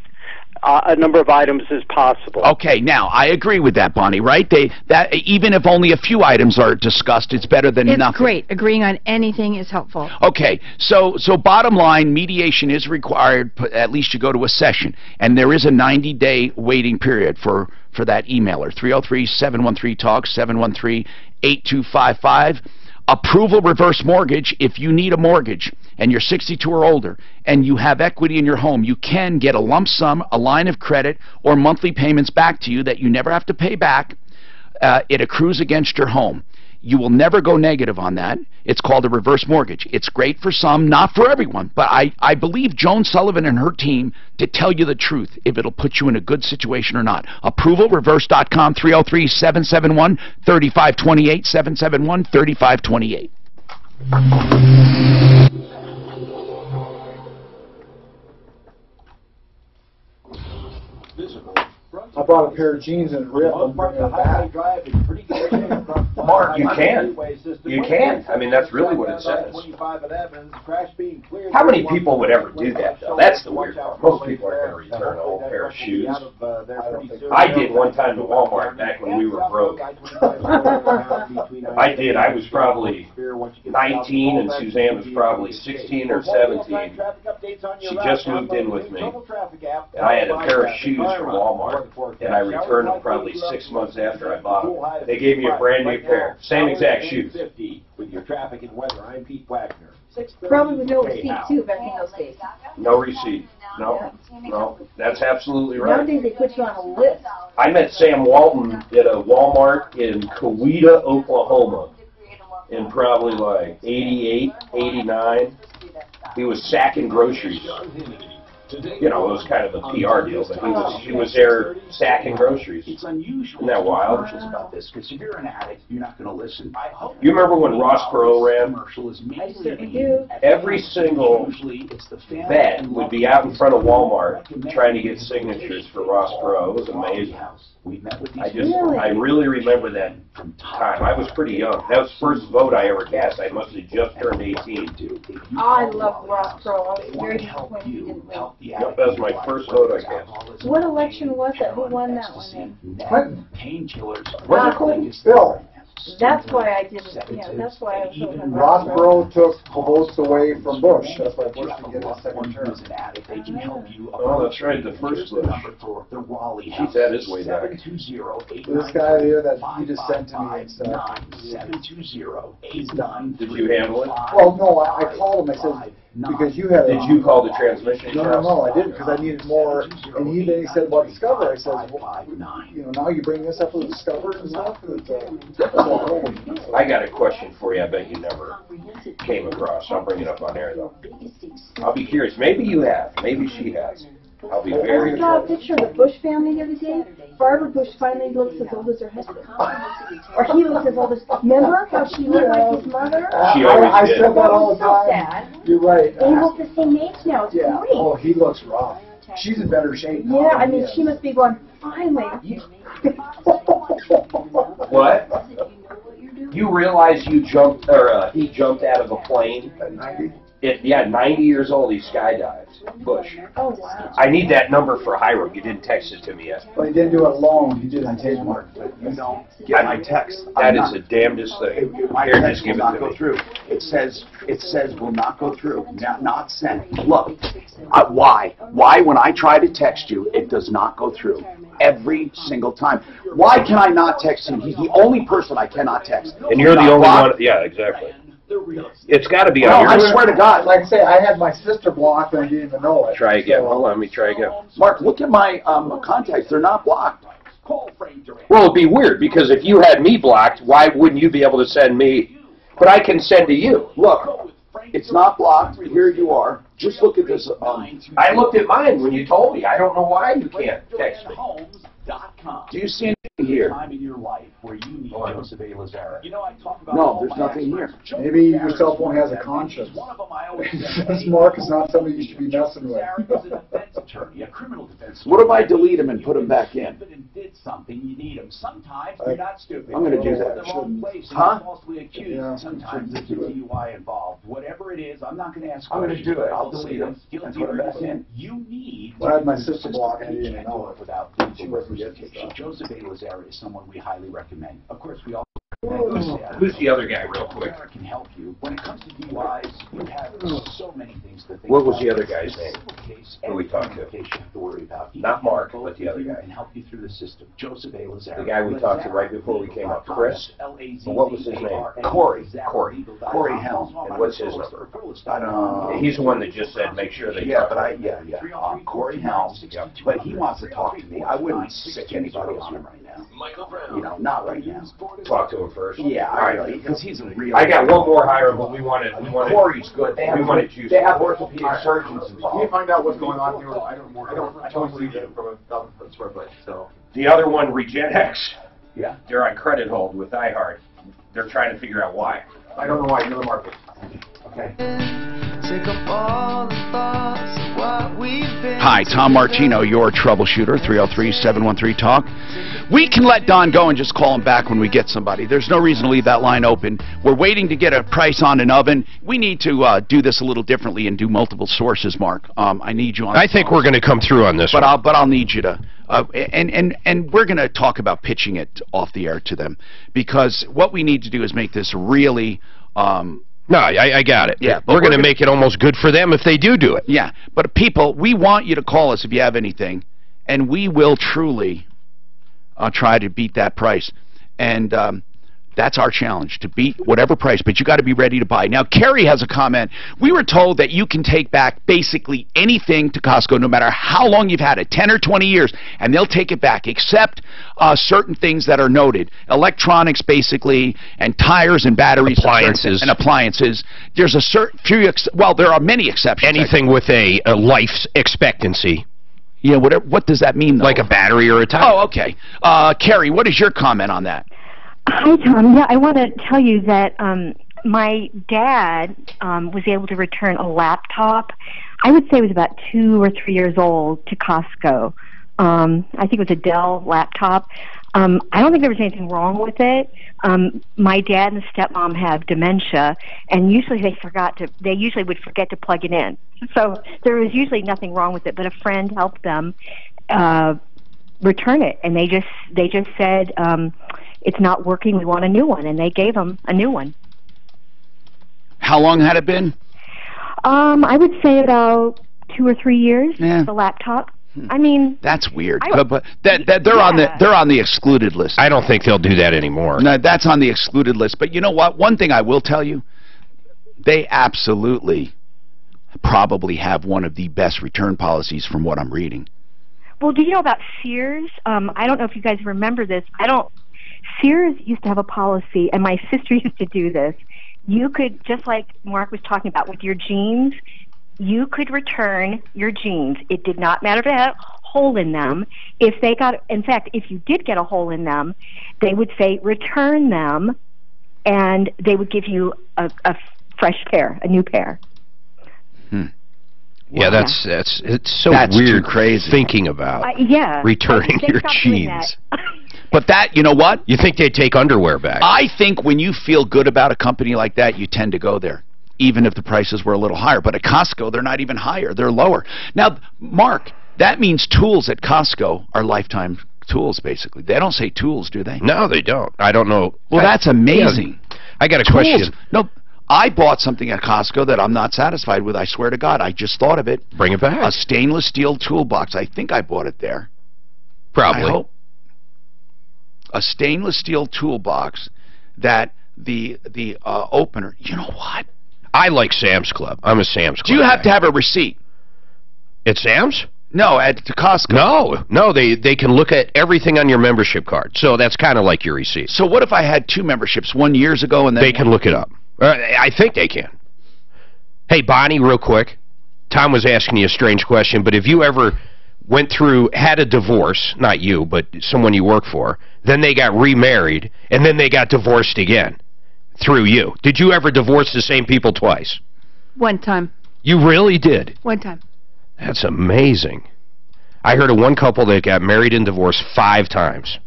a number of items as possible.
Okay, now, I agree with that, Bonnie, right? That even if only a few items are discussed, it's better than nothing.
It's great. Agreeing on anything is helpful.
Okay, so bottom line, mediation is required, at least you go to a session, and there is a 90-day waiting period for that emailer, 303-713-TALK, 713-8255. Approval reverse mortgage, if you need a mortgage and you're 62 or older and you have equity in your home, you can get a lump sum, a line of credit, or monthly payments back to you that you never have to pay back. It accrues against your home. You will never go negative on that. It's called a reverse mortgage. It's great for some, not for everyone. But I believe Joan Sullivan and her team to tell you the truth, if it'll put you in a good situation or not. ApprovalReverse.com, 303-771-3528, 771-3528.
I bought a pair of jeans and ripped them.
Mark, you can. You can. I mean, that's really what it says. How many people would ever do that, though? That's the weird part. Most people aren't going to return an old pair of shoes. I did one time to Walmart back when we were broke. I did. I was probably 19, and Suzanne was probably 16 or 17. She just moved in with me, and I had a pair of shoes from Walmart. And I returned them probably 6 months after I bought them. They gave me a brand new pair, same exact shoes.
With your traffic and weather, I'm Pete Wagner.
Probably with no receipt too back in those days.
No receipt. No, that's absolutely right.
Nowadays they put you on a list.
I met Sam Walton at a Walmart in Coweta, Oklahoma, in probably like 88, 89. He was sacking groceries. you know, it was kind of a PR deal, but he was there stacking groceries.
It's unusual.
Isn't that wild?
Commercials about this, because if you're an addict, you're not going to listen.
You remember when Ross Perot ran?
I certainly do.
Every single vet would be out in front of Walmart trying to get signatures for Ross Perot. It was amazing. I really remember that time. I was pretty young. That was the first vote I ever cast. I must have just turned 18.
I love Ross Perot. I was very disappointed he didn't win.
Yep, that was my first vote I cast.
What election was that? Who won that one then?
Clinton.
Wasn't Clinton?
Bill.
That's why I didn't, yeah, that's why I was so happy.
Ross Perot took the votes away from Bush. That's why Bush didn't get his second term.
Oh, that's right, the first Bush. He's at his way back.
This guy here that he just sent to me and stuff.
Did you handle it?
Well, no, I called him. I said, because you had.
Did you call the transmission?
No, I didn't, because I needed more. And then he said about Discover. I said, well, you know, now you bring this up with Discover and stuff.
I got a question for you. I bet you never came across. I'll bring it up on air though. I'll be curious. Maybe you have. Maybe she has. I'll be very
I saw a picture of the Bush family the other day. Barbara Bush finally looks as old as her husband. Or he looks as old as... Remember how she looked like his mother?
She always did.
I said that all the time.
So sad.
You're right.
They look the same age now. It's great.
Oh, he looks rough. She's in better shape now.
Yeah, I mean, she must be going, finally.
What? You realize you jumped, or he jumped out of a plane
at 90?
Yeah, 90 years old, he skydived. Bush.
Oh, wow.
I need that number for Hiram. You didn't text it to me yet.
Well, he didn't do it alone. He did on tape, Mark.
But you don't get my text.
That is the damnedest thing.
My
Here,
text
just give
will
it
not
to
go
me.
through. It says will not go through. Not sent. Look, why? Why when I try to text you, it does not go through? Every single time. Why can I not text him? He's the only person I cannot text.
And you're the only one. Yeah, exactly. It's got to be on your...
I swear to God.
Like I say, I had my sister blocked and I didn't even know it.
Try again. Hold on, let me try again.
Mark, look at my contacts. They're not blocked.
Well, it'd be weird, because if you had me blocked, why wouldn't you be able to send me? But I can send to you.
Look, it's not blocked. Here you are. Just look at this.
I looked at mine when you told me. I don't know why you can't text me.
Do you see anything here?
Time in your life where you need Joseph A. Lazara. You know, I talk about
No, there's nothing here.
Maybe your cell phone has a conscience. This Mark is not something you should be messing with.
Attorney, a criminal defense.
What if I delete him and put him back in?
Did something, you need him. Sometimes you're not stupid.
I'm going to do that.
The wrong place,
Huh?
falsely accused. Sometimes there's a DUI involved. Whatever it is, I'm not going to ask.
I'm going to do it. I'll delete him and put him back in.
You need.
Well, I had my sister blocked and I didn't know it.
Without
She wasn't getting stuff.
Joseph A. Lazara is someone we highly recommend. Of course, we all.
Who's the other guy, real quick?
Can help you. When it comes to DUIs, you have so many things to think
What was
about.
the other guy's name? Who we talked to? Not Mark, but the other guy.
Can help you through the system. Joseph A. Lazara.
The guy we talked to right before we came up, Chris. But what was his name?
Corey.
Corey.
Corey Helm.
And what's his number?
I don't know.
He's the one that just said make sure they
Yeah,
talk.
but Corey Helm. But he wants to talk to me. I wouldn't stick anybody on him right now. You know, not right now.
Talk to him first.
Yeah, I really, because he's a real.
I got one more Hiram, but we wanted.
Corey's good. They have orthopedic surgeons
Can
involved.
you find out what's going on here? I don't believe it from 1,000 square foot. So
The other one, Regenex.
Yeah.
They're on credit hold with iHeart. They're trying to figure out why.
I don't know why. You're the market.
Okay.
Hi, Tom Martino, your troubleshooter, 303-713-TALK. We can let Don go and just call him back when we get somebody. There's no reason to leave that line open. We're waiting to get a price on an oven. We need to do this a little differently and do multiple sources, Mark. I need you on
I think we're going to come through on this
but
one.
I'll need you to and we're going to talk about pitching it off the air to them, because what we need to do is make this really
No, I got it.
Yeah,
we're going to make it almost good for them if they do it.
Yeah, but people, we want you to call us if you have anything, and we will truly try to beat that price. And That's our challenge, to beat whatever price, but you got to be ready to buy. Now, Carrie has a comment. We were told that you can take back basically anything to Costco, no matter how long you've had it, 10 or 20 years, and they'll take it back, except certain things that are noted. Electronics, basically, and tires and batteries.
Appliances.
And appliances. There's a certain few, well, there are many exceptions.
Anything with a life expectancy.
Yeah, whatever. What does that mean, though?
Like a battery or a tire.
Oh, okay. Carrie, what is your comment on that?
Hi, Tom. Yeah, I want to tell you that my dad was able to return a laptop. I would say it was about 2 or 3 years old to Costco. I think it was a Dell laptop. I don't think there was anything wrong with it. My dad and stepmom have dementia, and usually they usually would forget to plug it in. So there was usually nothing wrong with it, but a friend helped them return it, and they just said, it's not working, we want a new one, and they gave them a new one.
How long had it been?
I would say about 2 or 3 years, the laptop. I mean,
that's weird. But they're on the excluded list.
I don't think they'll do that anymore.
No, that's on the excluded list. But you know what? One thing I will tell you, they absolutely probably have one of the best return policies from what I'm reading.
Well, do you know about Sears? I don't know if you guys remember this. Sears used to have a policy, and my sister used to do this. You could, just like Mark was talking about with your jeans, you could return your jeans. It did not matter if they had a hole in them. In fact, if you did get a hole in them, they would say return them, and they would give you a fresh pair, a new pair.
Yeah, that's it's so weird,
crazy
thinking about returning your jeans.
But that, you know what?
You think they'd take underwear back?
I think when you feel good about a company like that, you tend to go there, even if the prices were a little higher. But at Costco, they're not even higher. They're lower. Now, Mark, that means tools at Costco are lifetime tools, basically. They don't say tools, do they?
No, they don't. I don't know.
Well, that's amazing.
I got a question.
No, I bought something at Costco that I'm not satisfied with. I swear to God. I just thought of it.
Bring it back.
A stainless steel toolbox. I think I bought it there.
Probably.
I hope. A stainless steel toolbox that the opener, you know what?
I like Sam's Club. I'm a Sam's Club.
Do you have to have a receipt?
At Sam's?
No, at Costco.
No, they can look at everything on your membership card. So that's kind of like your receipt.
So what if I had 2 memberships, one years ago and then
they can look it up. I think they can. Hey, Bonnie, real quick. Tom was asking you a strange question, but have you ever had a divorce, not you, but someone you work for, then they got remarried, and then they got divorced again through you? Did you ever divorce the same people twice?
One time.
You really did?
One time.
That's amazing. I heard of one couple that got married and divorced 5 times.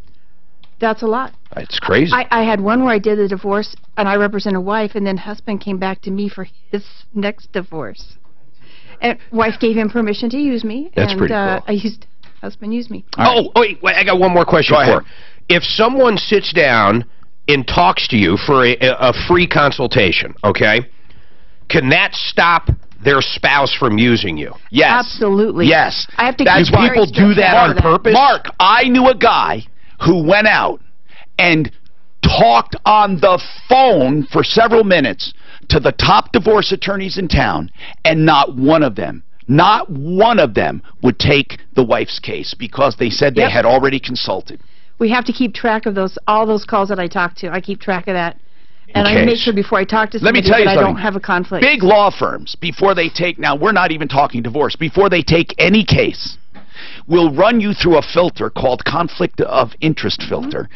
That's a lot.
It's crazy.
I had one where I did the divorce, and I represent a wife, and then husband came back to me for his next divorce. And wife gave him permission to use me.
That's pretty cool.
Husband used me.
Oh, wait, I got one more question for you. If someone sits down and talks to you for a free consultation, okay, can that stop their spouse from using you?
Yes.
Absolutely.
Yes.
I have to
do
people do that on purpose?
Mark, I knew a guy who went out and talked on the phone for several minutes to the top divorce attorneys in town, and not one of them would take the wife's case because they said they had already consulted.
We have to keep track of all those calls that I talk to. I keep track of that. And I make sure before I talk to somebody that I don't have a conflict.
Big law firms, before they take, now we're not even talking divorce, before they take any case, will run you through a filter called conflict of interest filter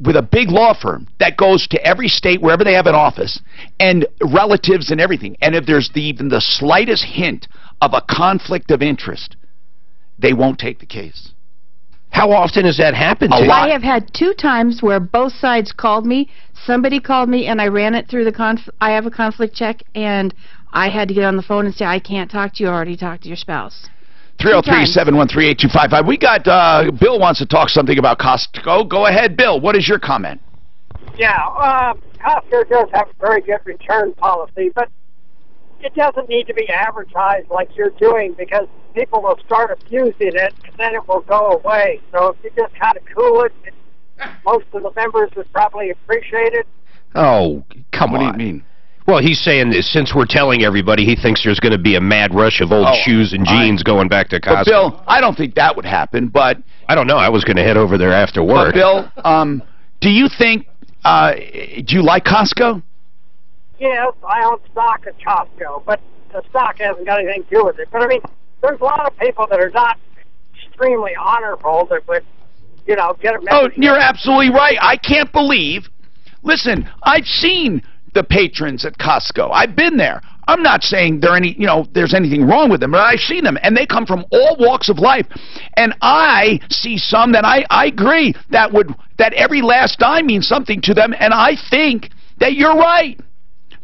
with a big law firm that goes to every state, wherever they have an office, and relatives and everything. And if there's even the slightest hint of a conflict of interest, they won't take the case.
How often has that happened to you?
I have had 2 times where both sides called me. Somebody called me, and I ran it through I have a conflict check, and I had to get on the phone and say, I can't talk to you. I already talked to your spouse.
303-713-8255. We got, Bill wants to talk something about Costco. Go ahead, Bill. What is your comment?
Yeah, Costco does have a very good return policy, but it doesn't need to be advertised like you're doing because people will start abusing it and then it will go away. So if you just kind of cool it, most of the members would probably appreciate it.
Oh, come on.
What do you mean?
Well, he's saying that since we're telling everybody, he thinks there's going to be a mad rush of old shoes and jeans going back to Costco.
But Bill, I don't think that would happen, but...
I don't know. I was going to head over there after work.
But Bill, do you think... do you like Costco?
Yes, I own stock at Costco, but the stock hasn't got anything to do with it. But, I mean, there's a lot of people that are not extremely honorable that would, you know, get a membership.
Oh, you're absolutely right. I can't believe... Listen, I've seen the patrons at Costco. I've been there. I'm not saying there's anything wrong with them, but I've seen them, and they come from all walks of life. And I see some that I agree that every last dime means something to them, and I think that you're right,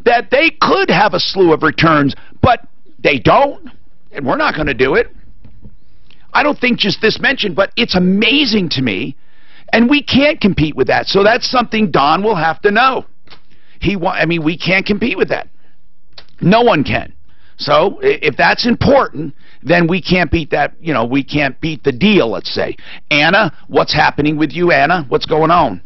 that they could have a slew of returns, but they don't, and we're not going to do it. I don't think just this mentioned, but it's amazing to me, and we can't compete with that. So that's something Don will have to know. We can't compete with that. No one can. So if that's important, then we can't beat that, we can't beat the deal, let's say. Anna, what's happening with you, Anna? What's going on?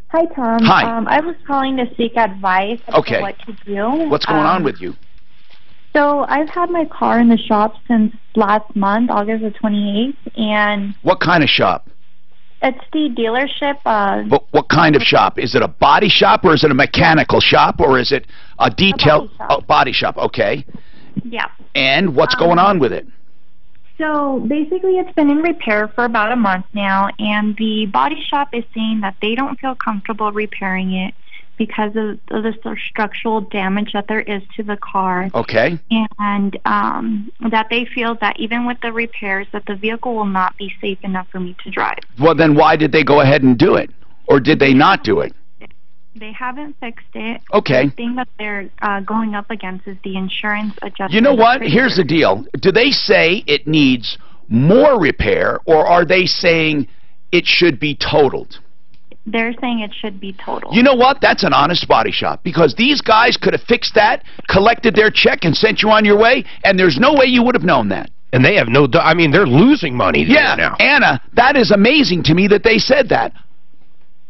Hi, Tom.
Hi.
I was calling to seek advice as to what to do.
What's going on with you?
So I've had my car in the shop since last month, August the 28th, and...
What kind of shop?
It's the dealership.
But what kind of shop? Is it a body shop, or is it a mechanical shop, or is it a detail? Body shop, okay.
Yeah.
And what's going on with it?
So basically it's been in repair for about a month now, and the body shop is saying that they don't feel comfortable repairing it because of the structural damage that there is to the car.
Okay.
And that they feel that even with the repairs, that the vehicle will not be safe enough for me to drive.
Well, then why did they go ahead and do it? Or did they not do it?
They haven't fixed it.
Okay.
The thing that they're going up against is the insurance adjustment.
You know what? Here's the deal. Do they say it needs more repair, or are they saying it should be totaled?
They're saying it should be totaled.
You know what? That's an honest body shop, because these guys could have fixed that, collected their check, and sent you on your way, and there's no way you would have known that.
And they have they're losing money there now.
Anna, that is amazing to me that they said that.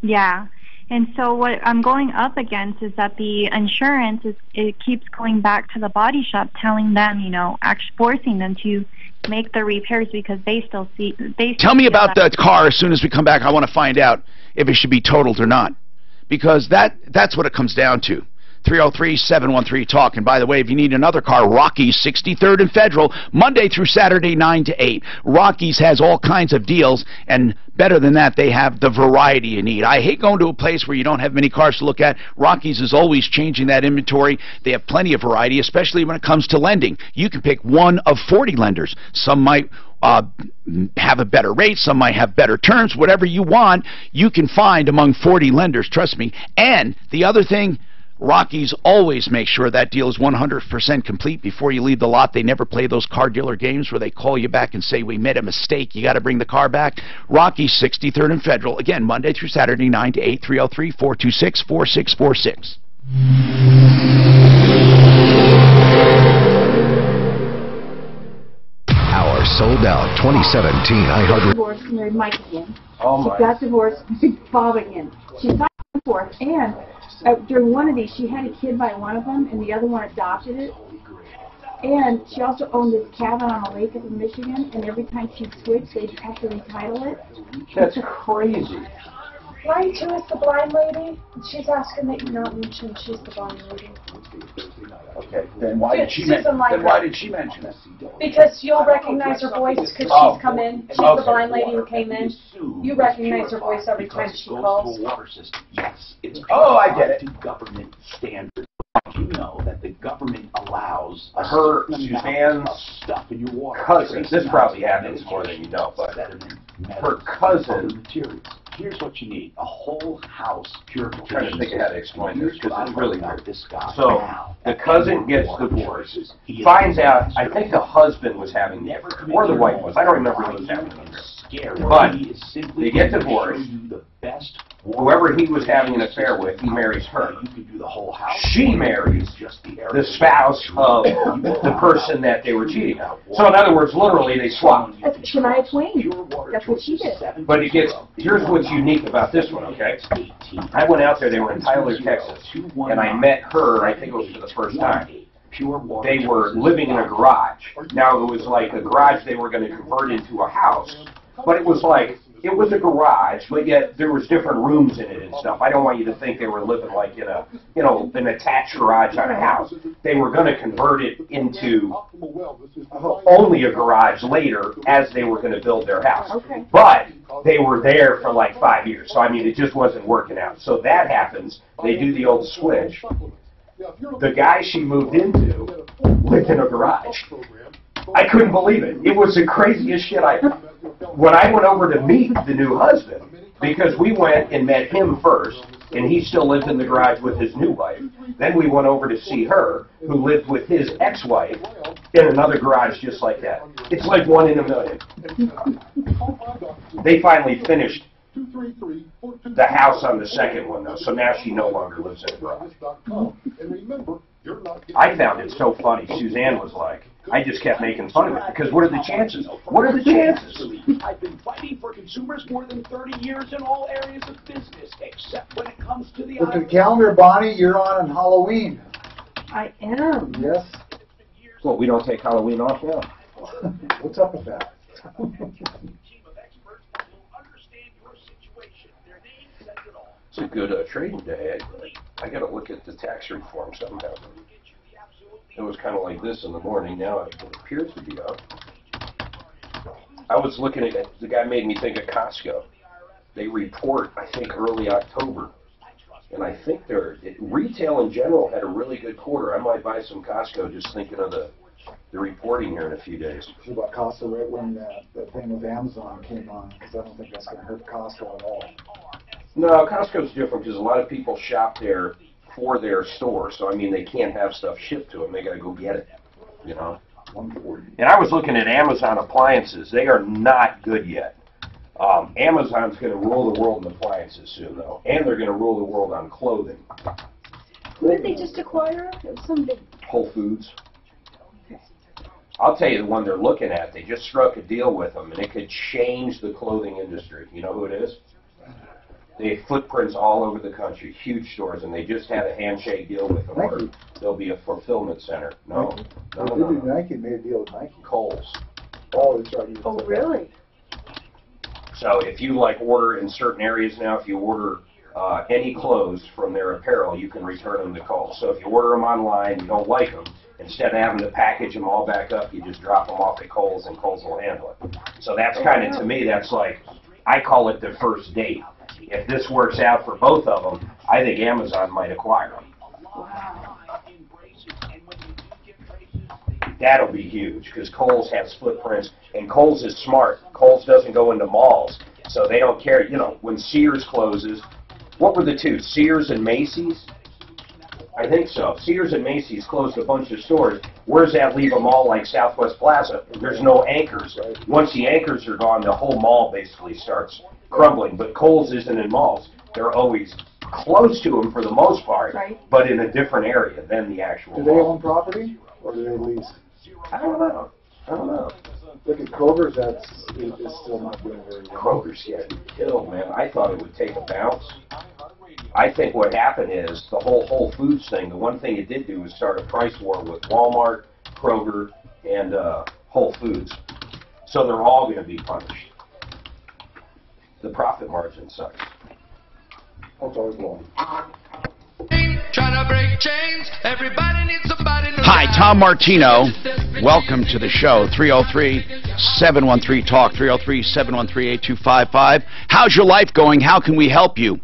Yeah. And so what I'm going up against is that the insurance, it keeps going back to the body shop, telling them, actually forcing them to make the repairs because they still see...
Tell me about the car as soon as we come back. I want to find out if it should be totaled or not, because that's what it comes down to. 303-713-TALK. And by the way, if you need another car, Rocky's, 63rd and Federal, Monday through Saturday, 9 to 8. Rocky's has all kinds of deals, and better than that, they have the variety you need. I hate going to a place where you don't have many cars to look at. Rocky's is always changing that inventory. They have plenty of variety, especially when it comes to lending. You can pick one of 40 lenders. Some might have a better rate, some might have better terms. Whatever you want, you can find among 40 lenders, trust me. And the other thing, Rockies always make sure that deal is 100% complete before you leave the lot. They never play those car dealer games where they call you back and say, we made a mistake, you got to bring the car back. Rockies, 63rd and Federal. Again, Monday through Saturday, 9 to 8, 303-426-4646.
Our sold-out 2017 iHeart.
Divorced, married Mike again.
Oh my.
She got divorced, married Bob again. She's back and forth, and during one of these, she had a kid by one of them, and the other one adopted it. And she also owned this cabin on a lake up in Michigan, and every time she'd switch, they'd have to retitle it.
That's crazy.
Line 2 is the blind lady. She's asking that you not mention she's the blind lady.
Okay, then why did she mention it?
Because you'll recognize her voice because she's come in. She's the blind lady who came in. You recognize her voice every time she calls.
Yes, it's I get it. Government standards. You know that the government allows her, Suzanne's stuff in your water cousin. This probably happens more than you know, but her cousin. Here's what you need: a whole house purification. I'm trying to think of how to explain this because it's really weird. So the cousin gets divorced, finds out. I think the husband was having, or the wife was. I don't remember who was having this.
But they get divorced. Whoever he was having an affair with, he marries her. She marries the spouse of the person that they were cheating on. So in other words, literally, they swapped.
That's Shania Twain. That's what she did.
But here's what's unique about this one, okay? I went out there, they were in Tyler, Texas, and I met her, I think it was for the first time. They were living in a garage. Now, it was like a garage they were going to convert into a house, but it was like, it was a garage, but yet there was different rooms in it and stuff. I don't want you to think they were living like in a, an attached garage on a house. They were going to convert it into only a garage later as they were going to build their house.
Okay.
But they were there for like 5 years. So, I mean, it just wasn't working out. So that happens. They do the old switch. The guy she moved into lived in a garage. I couldn't believe it. It was the craziest shit when I went over to meet the new husband, because we went and met him first, and he still lived in the garage with his new wife. Then we went over to see her, who lived with his ex-wife in another garage just like that. It's like 1 in a million. They finally finished the house on the second one, though, so now she no longer lives in a garage. I found it so funny. Suzanne was like, I just kept making fun of it, because what are the chances? What are the chances?
I've been fighting for consumers more than 30 years in all areas of business, except when it comes to the
Look at the calendar, Bonnie. You're on Halloween.
I am.
Yes.
Well, we don't take Halloween off now.
What's up with that?
It's a good trading day. I got to look at the tax reform somehow. It was kind of like this in the morning. Now it appears to be up. I was looking at it. The guy made me think of Costco. They report, I think, early October. And I think retail in general had a really good quarter. I might buy some Costco just thinking of the reporting here in a few days.
What about Costco right when that thing with Amazon came on? Because I don't think that's going to hurt Costco at all.
No, Costco's different because a lot of people shop there for their store. So, I mean, they can't have stuff shipped to them. They got to go get it, And I was looking at Amazon appliances. They are not good yet. Amazon's going to rule the world in appliances soon, though. And they're going to rule the world on clothing.
Who did they just acquire? It was some big...
Whole Foods. I'll tell you the one they're looking at. They just struck a deal with them, and it could change the clothing industry. You know who it is? They have footprints all over the country, huge stores, and they just had a handshake deal with them where there'll be a fulfillment center. No.
Nike made a deal with Nike.
Kohl's.
Oh, that's right.
Oh, really?
So if you order in certain areas now, if you order any clothes from their apparel, you can return them to Kohl's. So if you order them online, you don't like them, instead of having to package them all back up, you just drop them off at Kohl's and Kohl's will handle it. So that's kind of, to me, that's like, I call it the first date. If this works out for both of them, I think Amazon might acquire them.
Wow.
That'll be huge because Kohl's has footprints, and Kohl's is smart. Kohl's doesn't go into malls, so they don't care. When Sears closes, what were the two, Sears and Macy's? I think so. Sears and Macy's closed a bunch of stores. Where does that leave a mall like Southwest Plaza? There's no anchors. Once the anchors are gone, the whole mall basically starts crumbling. But Kohl's isn't in malls. They're always close to them for the most part, but in a different area than the actual mall.
Do they own property, or do they lease?
I don't know.
Look at Kroger's, is still not doing very well.
Kroger's getting killed, man. I thought it would take a bounce. I think what happened is the whole Whole Foods thing, the one thing it did do was start a price war with Walmart, Kroger, and Whole Foods. So they're all going to be punished. The profit margin sucks.
That's always long.
Trying to break chains. Everybody needs somebody to
Hi, Tom Martino. Welcome to the show. 303-713-TALK, 303-713-8255. How's your life going? How can we help you?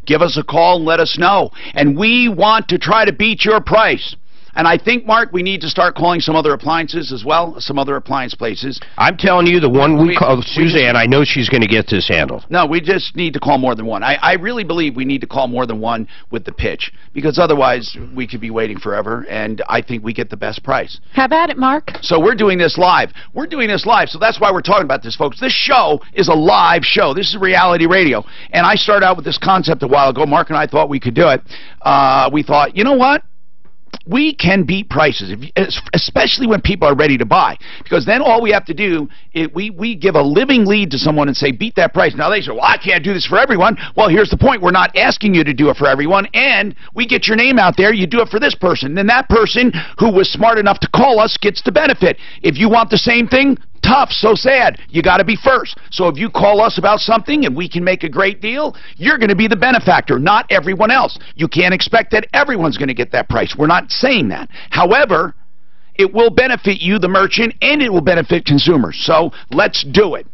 Give us a call and let us know. And we want to try to beat your price. And I think, Mark, we need to start calling some other appliances as well, some other appliance places.
I'm telling you, the one we called Suzanne, I know she's going to get this handled.
No, we just need to call more than one. I really believe we need to call more than one with the pitch, because otherwise we could be waiting forever, and I think we get the best price.
Have at it, Mark.
So we're doing this live. We're doing this live, so that's why we're talking about this, folks. This show is a live show. This is reality radio. And I started out with this concept a while ago. Mark and I thought we could do it. We thought, you know what? We can beat prices, especially when people are ready to buy. Because then all we have to do is we give a living lead to someone and say, beat that price. Now they say, well, I can't do this for everyone. Well, here's the point. We're not asking you to do it for everyone. And we get your name out there. You do it for this person. Then that person who was smart enough to call us gets the benefit. If you want the same thing, tough, so sad. You got to be first. So if you call us about something and we can make a great deal, you're going to be the benefactor, not everyone else. You can't expect that everyone's going to get that price. We're not saying that. However, it will benefit you, the merchant, and it will benefit consumers. So let's do it.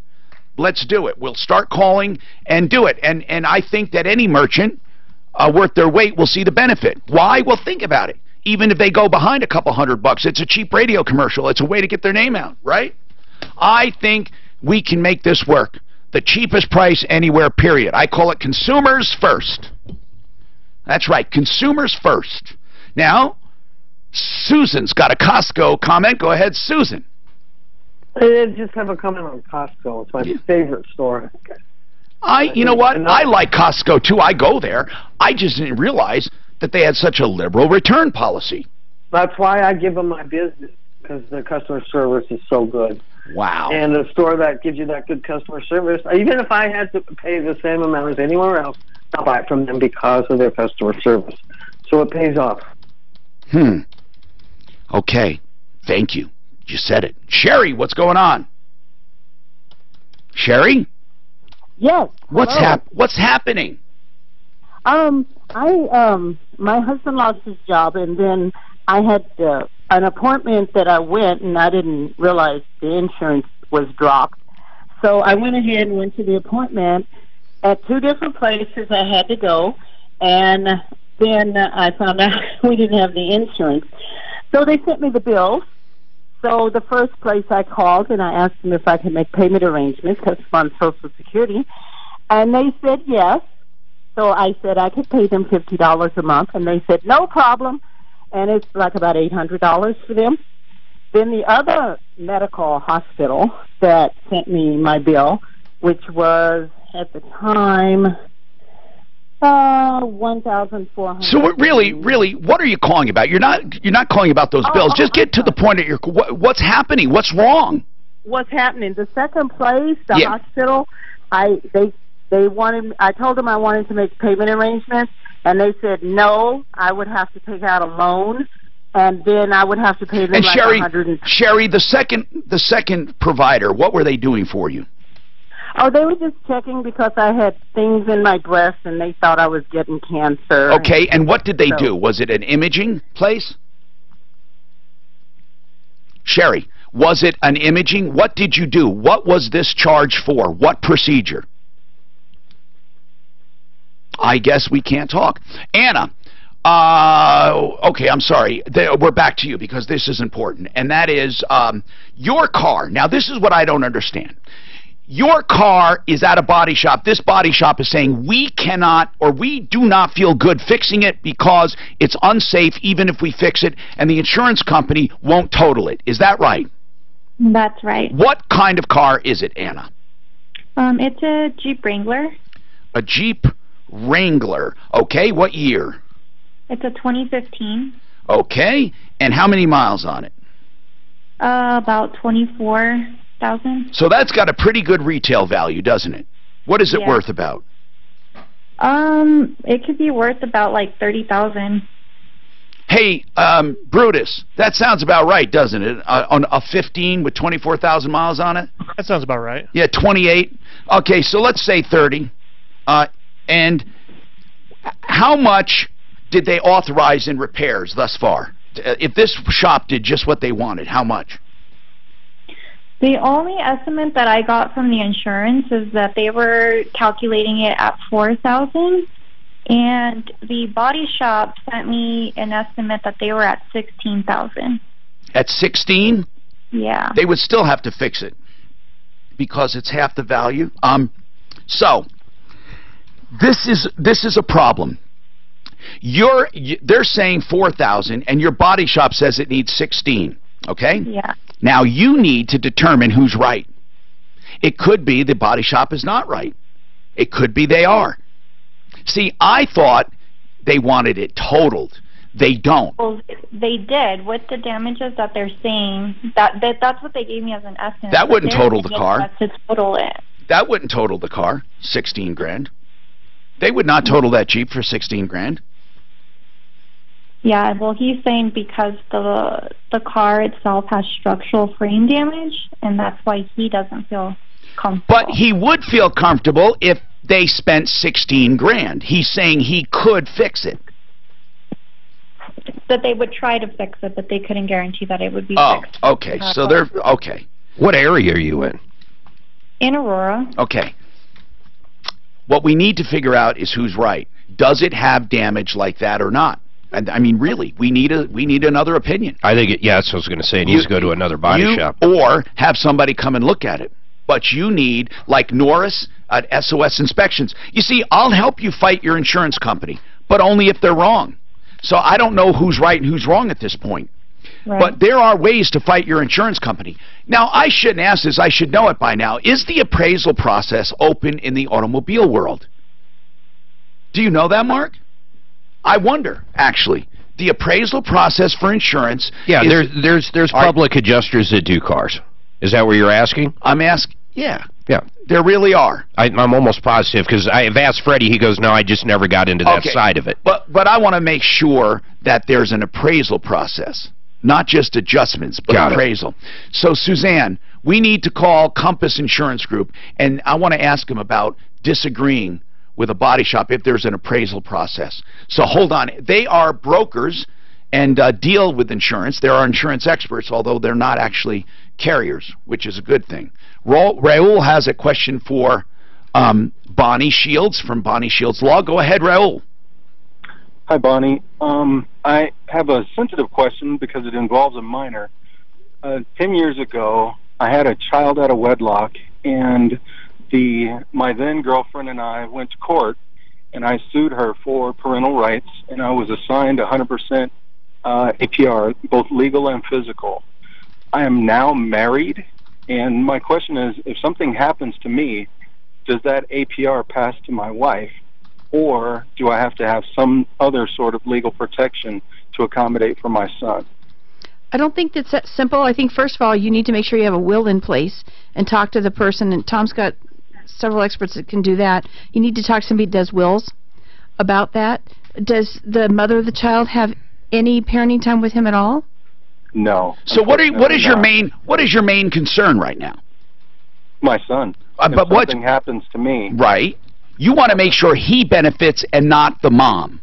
Let's do it. We'll start calling and do it. And I think that any merchant worth their weight will see the benefit. Why? Well, think about it. Even if they go behind a couple $100, it's a cheap radio commercial. It's a way to get their name out, right? I think we can make this work. The cheapest price anywhere, period. I call it consumers first. That's right, consumers first. Now, Susan's got a Costco comment. Go ahead, Susan.
I just have a comment on Costco. It's my favorite store.
You know what? I like Costco, too. I go there. I just didn't realize that they had such a liberal return policy.
That's why I give them my business, because the customer service is so good.
Wow.
And a store that gives you that good customer service, even if I had to pay the same amount as anywhere else, I'll buy it from them because of their customer service. So it pays off.
Okay. Thank you. You said it. Sherry, what's going on? Sherry?
Yes.
What's happening?
My husband lost his job, and then I had an appointment that I went, and I didn't realize the insurance was dropped. So I went ahead and went to the appointment at 2 different places I had to go, and then I found out we didn't have the insurance. So they sent me the bills. So the first place I called, and I asked them if I could make payment arrangements because I'm on Social Security, and they said yes. So I said I could pay them $50 a month, and they said no problem. And it's like about $800 for them. Then the other medical hospital that sent me my bill, which was at the time $1,400.
So really, what are you calling about? You're not calling about those bills. Just get to the point at what's happening. What's wrong?
What's happening? The second place, the hospital, they wanted. I told them I wanted to make payment arrangements. And they said, no, I would have to take out a loan, and then I would have to pay them
and
like
Sherry, the second provider, what were they doing for you?
Oh, they were just checking because I had things in my breast, and they thought I was getting cancer.
Okay, and what did they do? Was it an imaging place? Sherry, was it an imaging? What did you do? What was this charge for? What procedure? I guess we can't talk. Anna, okay, I'm sorry. We're back to you because this is important. And that is your car. Now, this is what I don't understand. Your car is at a body shop. This body shop is saying we cannot or we do not feel good fixing it because it's unsafe even if we fix it, and the insurance company won't total it. Is that right?
That's right.
What kind of car is it, Anna?
It's a Jeep Wrangler.
A Jeep Wrangler. Okay, what year?
It's a 2015.
Okay, and how many miles on it?
About 24,000.
So that's got a pretty good retail value, doesn't it? What is it worth about?
It could be worth about like 30,000.
Hey, Brutus, that sounds about right, doesn't it? On a 15 with 24,000 miles on it?
That sounds about right.
Yeah, 28. Okay, so let's say 30. And how much did they authorize in repairs thus far? If this shop did just what they wanted, how much?
The only estimate that I got from the insurance is that they were calculating it at $4,000. And the body shop sent me an estimate that they were at $16,000.
At 16?
Yeah.
They would still have to fix it because it's half the value. So this is a problem. They're saying 4,000, and your body shop says it needs 16. Okay?
Yeah.
Now you need to determine who's right. It could be the body shop is not right. It could be they are. See, I thought they wanted it totaled. They don't.
Well, they did. With the damages that they're saying, that's what they gave me as an estimate.
That wouldn't total the car.
To total it.
That wouldn't total the car. 16 grand. They would not total that Jeep for 16 grand.
Yeah, well, he's saying because the car itself has structural frame damage, and that's why he doesn't feel comfortable.
But he would feel comfortable if they spent 16 grand. He's saying he could fix it.
That they would try to fix it, but they couldn't guarantee that it would be fixed.
Oh, okay. So they're okay.
What area are you in?
In Aurora.
Okay. What we need to figure out is who's right. Does it have damage like that or not? And I mean, really, we need another opinion.
I think yeah, that's what I was going to say. It needs to go to another body shop.
Or have somebody come and look at it. But you need, like Norris at SOS Inspections. You see, I'll help you fight your insurance company, but only if they're wrong. So I don't know who's right and who's wrong at this point.
Right.
But there are ways to fight your insurance company. Now, I shouldn't ask this. I should know it by now. Is the appraisal process open in the automobile world? Do you know that, Mark? I wonder, actually. The appraisal process for insurance...
Yeah, there's public adjusters that do cars. Is that what you're asking?
I'm asking... Yeah.
Yeah.
There really are.
I'm almost positive, because I've asked Freddie, he goes, no, I just never got into that side of it.
But I want to make sure that there's an appraisal process. Not just adjustments, but appraisal. So, Suzanne, we need to call Compass Insurance Group, and I want to ask them about disagreeing with a body shop if there's an appraisal process. So hold on. They are brokers and deal with insurance. They are insurance experts, although they're not actually carriers, which is a good thing. Raul has a question for Bonnie Shields from Bonnie Shields Law. Go ahead, Raul.
Hi, Bonnie. I have a sensitive question because it involves a minor. 10 years ago, I had a child out of wedlock, and my then girlfriend and I went to court, and I sued her for parental rights, and I was assigned 100% APR, both legal and physical. I am now married, and my question is, if something happens to me, does that APR pass to my wife, or do I have to have some other sort of legal protection to accommodate for my son?
I don't think that's that simple. I think, first of all, you need to make sure you have a will in place and talk to the person, and Tom's got several experts that can do that. You need to talk to somebody that does wills about that. Does the mother of the child have any parenting time with him at all?
No.
So what is your main concern right now?
My son.
But
if something happens to me.
Right. You want to make sure he benefits and not the mom.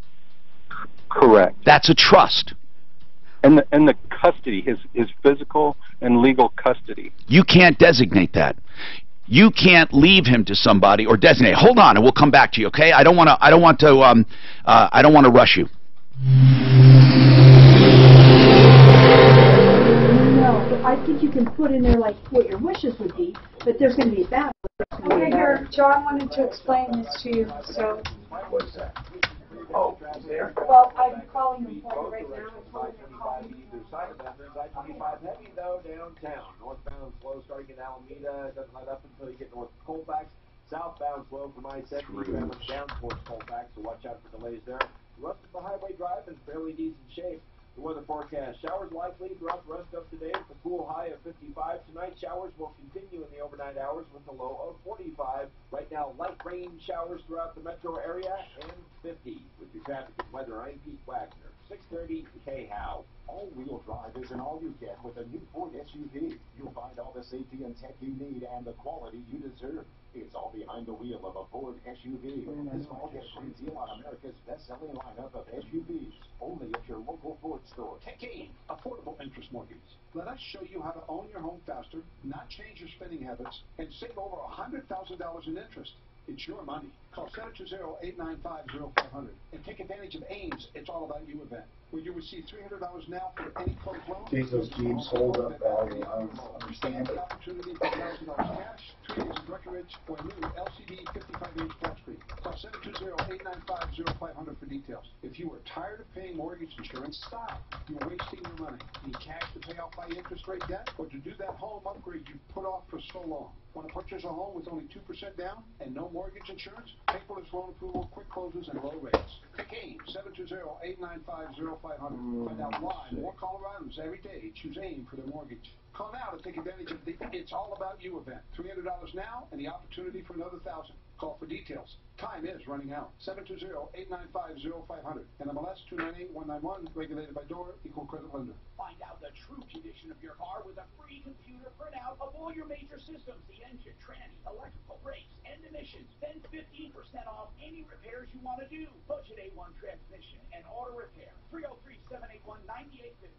Correct.
That's a trust.
And the custody, his physical and legal custody.
You can't designate that. You can't leave him to somebody or designate. Hold on, and we'll come back to you. Okay? I don't want to rush you.
No, I think you can put in there like what your wishes would be, but there's going to be a balance. Okay, here, John wanted to explain this to you, so.
What's that? Oh, there?
Well, I'm calling him right now.
I-25 heavy though downtown. Northbound flow starting in Alameda. It doesn't let up until you get north of Colfax. Southbound flow from I-70 traveling down towards Colfax, so watch out for delays there. The rest of the highway drive in fairly decent shape. The weather forecast: showers likely throughout the rest of today with a cool high of 55. Tonight, showers will continue in the overnight hours with a low of 45. Right now, light rain showers throughout the metro area and 50. With your traffic and weather, I'm Pete Wagner. 630 K-How.
All-wheel drive isn't all you get with a new Ford SUV. You'll find all the safety and tech you need and the quality you deserve. It's all behind the wheel of a Ford SUV. This fall, get a great deal on America's best-selling lineup of SUVs. Only at your local Ford store.
Tech Aid, affordable interest mortgage.
Let us show you how to own your home faster, not change your spending habits, and save over $100,000 in interest. It's your money. Call 720-895-0500 and take advantage of AIM's It's All About You event, where you receive $300 now for any closed loan.
Those Jeeps hold up badly. I don't understand it.
Opportunity for $1,000 cash, 3 days of Breckenridge, or new LCD 55-inch flat screen. Call 720-895-0500 for details. If you are tired of paying mortgage insurance, stop. You're wasting your money. Need cash to pay off high interest rate debt, or to do that home upgrade you put off for so long? Want to purchase a home with only 2% down and no mortgage insurance? Paperless loan approval, quick closes, and low rates. Take AIM, 720-895-0500. Find out why more Coloradans every day choose AIM for their mortgage. Call now to take advantage of the It's All About You event. $300 now and the opportunity for another $1,000. Call for details. Time is running out. 720-895-0500. NMLS 298191, regulated by DORA, equal credit lender.
Find out the true condition of your car with a free computer printout of all your major systems, the engine, tranny, electrical, brakes, and emissions. Then 15% off any repairs you want to do. Budget A1 transmission and auto repair. 303-781-9858.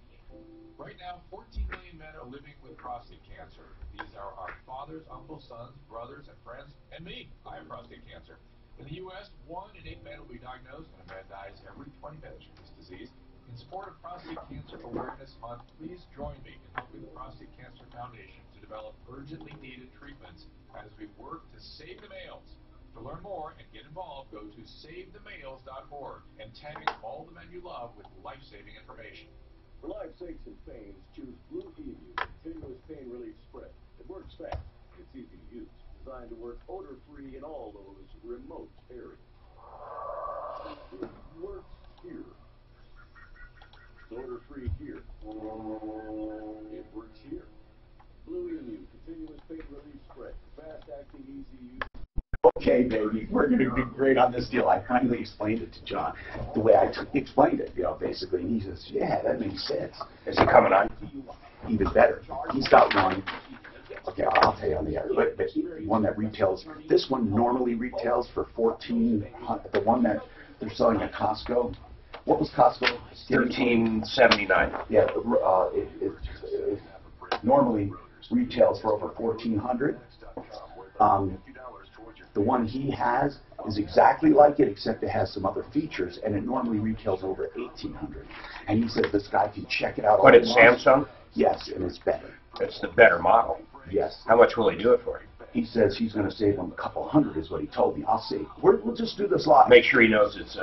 Right now, 14 million men are living with prostate cancer. These are our fathers, uncles, sons, brothers, and friends, and me. I have prostate cancer. In the U.S., 1 in 8 men will be diagnosed, and a man dies every 20 minutes from this disease. In support of Prostate Cancer Awareness Month, please join me in helping the Prostate Cancer Foundation to develop urgently needed treatments as we work to save the males. To learn more and get involved, go to SaveTheMales.org and tag all the men you love with life-saving information.
For life's sakes and pains, choose Blue Emu Continuous Pain Relief Spray. It works fast. It's easy to use. Designed to work odor-free in all those remote areas. It works here. It's odor-free here. It works here. Blue Emu Continuous Pain Relief Spray. Fast-acting, easy use.
Okay, baby, we're going to do great on this deal. I finally explained it to John the way I explained it, basically. And he says, yeah, that makes sense.
Is he coming on?
Even better. He's got one. Okay, I'll tell you on the air. But one that retails, this one normally retails for $1,400. The one that they're selling at Costco. What was Costco?
$13.79.
Yeah, it normally retails for over $1,400. The one he has is exactly like it, except it has some other features, and it normally retails over $1,800. And he said this guy can check it out.
But it's Samsung?
Yes, and it's better.
It's the better model.
Yes.
How much will he do it for?
He says he's going to save him a couple hundred, is what he told me. I'll see. We'll just do this live.
Make sure he knows it's.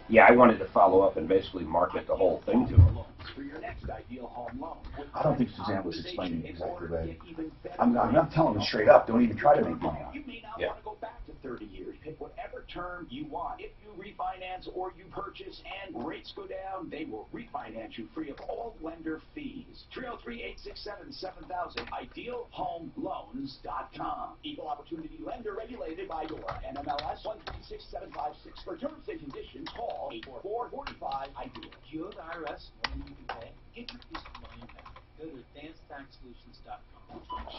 Yeah, I wanted to follow up and basically market the whole thing to him.
For your next ideal home loan.
I don't think Suzanne was explaining it exactly right. I'm not telling him straight up. Don't even try to make money on it.
You may not want to go back to 30 years. Pick whatever term you want. If you refinance or you purchase and rates go down, they will refinance you free of all lender fees. 303-867-7000. IdealHomeLoans.com. Equal Opportunity Lender regulated by DORA. NMLS 136756. For terms and conditions, call 844-45-IDEAL.
Do you owe the IRS more than you can pay? Get your peace of mind back. Go to AdvancedTaxSolutions.com.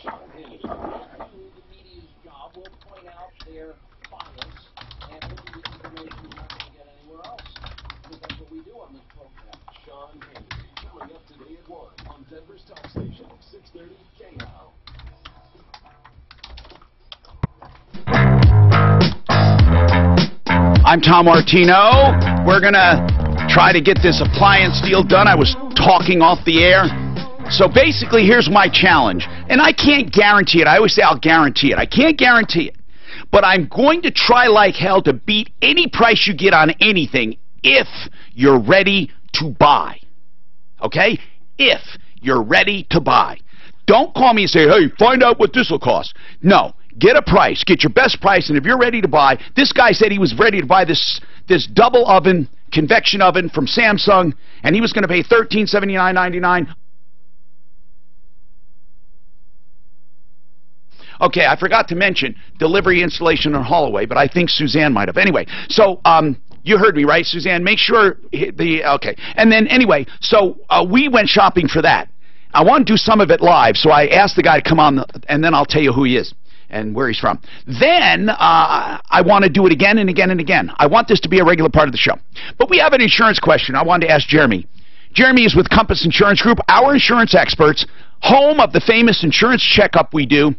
Sean Hannity. The media's job will point out their bias and give you information you're not going to get anywhere else. Because that's what we do on this program.
Sean Hannity, coming up today at 1 on Denver's Talk Station, 630 KHOW.
I'm Tom Martino. We're going to try to get this appliance deal done. I was talking off the air. So basically, here's my challenge. And I can't guarantee it. I always say I'll guarantee it. I can't guarantee it. But I'm going to try like hell to beat any price you get on anything if you're ready to buy. Okay? If you're ready to buy. Don't call me and say, hey, find out what this will cost. No. Get a price. Get your best price. And if you're ready to buy, this guy said he was ready to buy this double oven, convection oven from Samsung, and he was going to pay $1379.99. Okay, I forgot to mention delivery, installation, and haul away, but I think Suzanne might have. Anyway, so you heard me, right, Suzanne? Make sure okay. And then anyway, so we went shopping for that. I want to do some of it live, so I asked the guy to come on, and then I'll tell you who he is and where he's from. Then I want to do it again and again and again. I want this to be a regular part of the show. But we have an insurance question I wanted to ask Jeremy. Jeremy is with Compass Insurance Group, our insurance experts, home of the famous insurance checkup we do,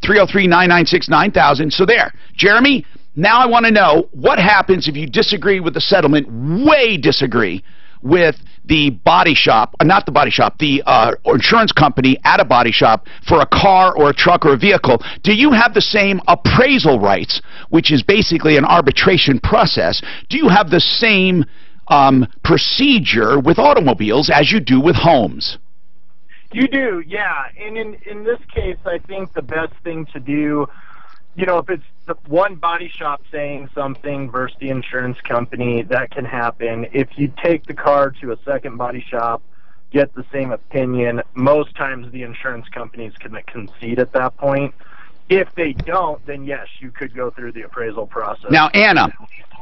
303-996-9000. So there, Jeremy, now I want to know what happens if you disagree with the settlement, way disagree with the body shop, not the body shop, the insurance company at a body shop for a car or a truck or a vehicle. Do you have the same appraisal rights, which is basically an arbitration process? Do you have the same procedure with automobiles as you do with homes?
You do, yeah. And in this case, I think the best thing to do, you know, if it's the one body shop saying something versus the insurance company, that can happen. If you take the car to a second body shop, get the same opinion, most times the insurance companies can concede at that point. If they don't, then yes, you could go through the appraisal process.
Now, Anna,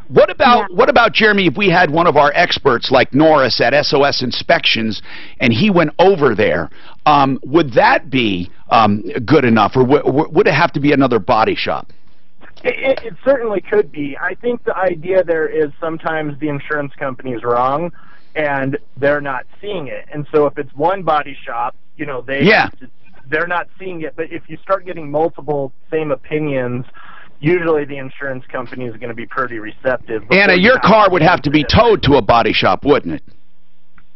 what about Jeremy, if we had one of our experts like Norris at SOS Inspections and he went over there, would that be good enough, or would it have to be another body shop?
It certainly could be. I think the idea there is sometimes the insurance company is wrong and they're not seeing it. And so if it's one body shop, you know, they're not seeing it. But if you start getting multiple same opinions, usually the insurance company is going to be pretty receptive.
Anna, your car would have to be towed to a body shop, wouldn't it?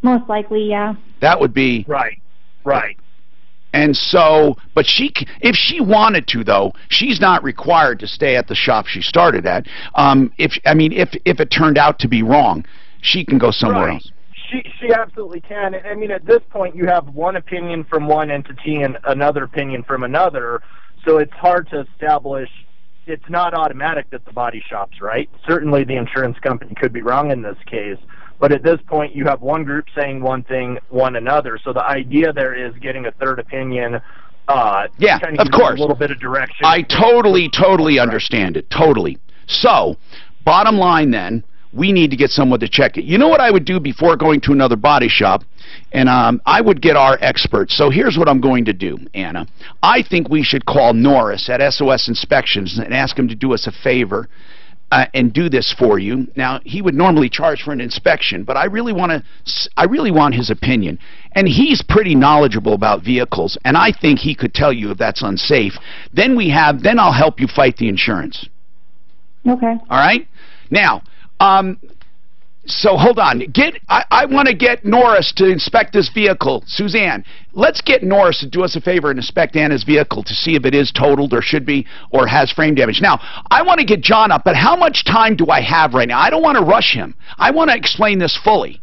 Most likely, yeah.
That would be...
Right.
And so, but if she wanted to, though, she's not required to stay at the shop she started at. If it turned out to be wrong, she can go somewhere else.
She absolutely can. I mean, at this point, you have one opinion from one entity and another opinion from another, so it's hard to establish. It's not automatic that the body shop's right. Certainly the insurance company could be wrong in this case, but at this point you have one group saying one thing, one another. So the idea there is getting a third opinion.
Yeah,
kind
of course.
A little bit of direction.
I totally understand it. Totally. So, bottom line then, we need to get someone to check it. You know what I would do before going to another body shop? And I would get our experts. So here's what I'm going to do, Anna. I think we should call Norris at SOS Inspections and ask him to do us a favor and do this for you. Now, he would normally charge for an inspection, but I really want his opinion. And he's pretty knowledgeable about vehicles, and I think he could tell you if that's unsafe. Then I'll help you fight the insurance.
Okay.
All right? Now, so hold on. I want to get Norris to inspect this vehicle. Suzanne, let's get Norris to do us a favor and inspect Anna's vehicle to see if it is totaled or should be or has frame damage. Now, I want to get John up, but how much time do I have right now? I don't want to rush him. I want to explain this fully.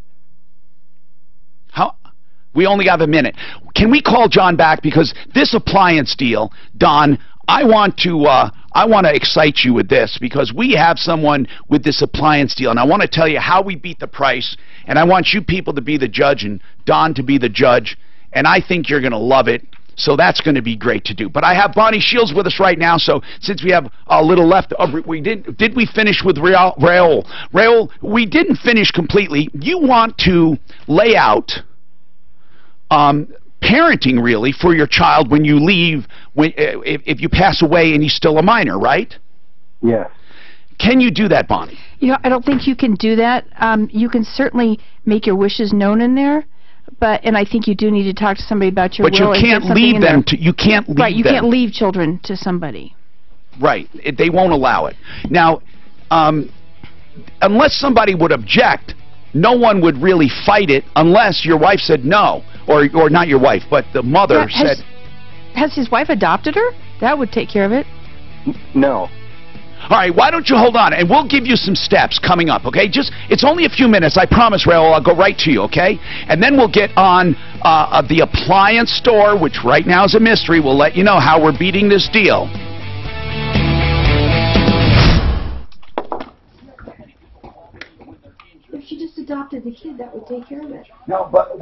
We only have a minute. Can we call John back? Because this appliance deal, Don, I want to excite you with this because we have someone with this appliance deal, and I want to tell you how we beat the price, and I want you people to be the judge and Don to be the judge, and I think you're going to love it, so that's going to be great to do. But I have Bonnie Shields with us right now, so since we have a little left, did we finish with Raul? Raul, we didn't finish completely. You want to lay out parenting, really, for your child when you leave, if you pass away and he's still a minor, right?
Yes.
Can you do that, Bonnie?
You know, I don't think you can do that. You can certainly make your wishes known in there, and I think you do need to talk to somebody about your will.
But you can't leave them to. You can't leave them.
Right. You can't leave children to somebody.
Right. They won't allow it. Now, unless somebody would object, no one would really fight it unless your wife said no. Or not your wife, but the mother said...
Has his wife adopted her? That would take care of it.
No.
All right, why don't you hold on, and we'll give you some steps coming up, okay? It's only a few minutes, I promise, Raul. I'll go right to you, okay? And then we'll get on the appliance store, which right now is a mystery. We'll let you know how we're beating this deal.
If she just adopted the kid, that would take care of it.
No, but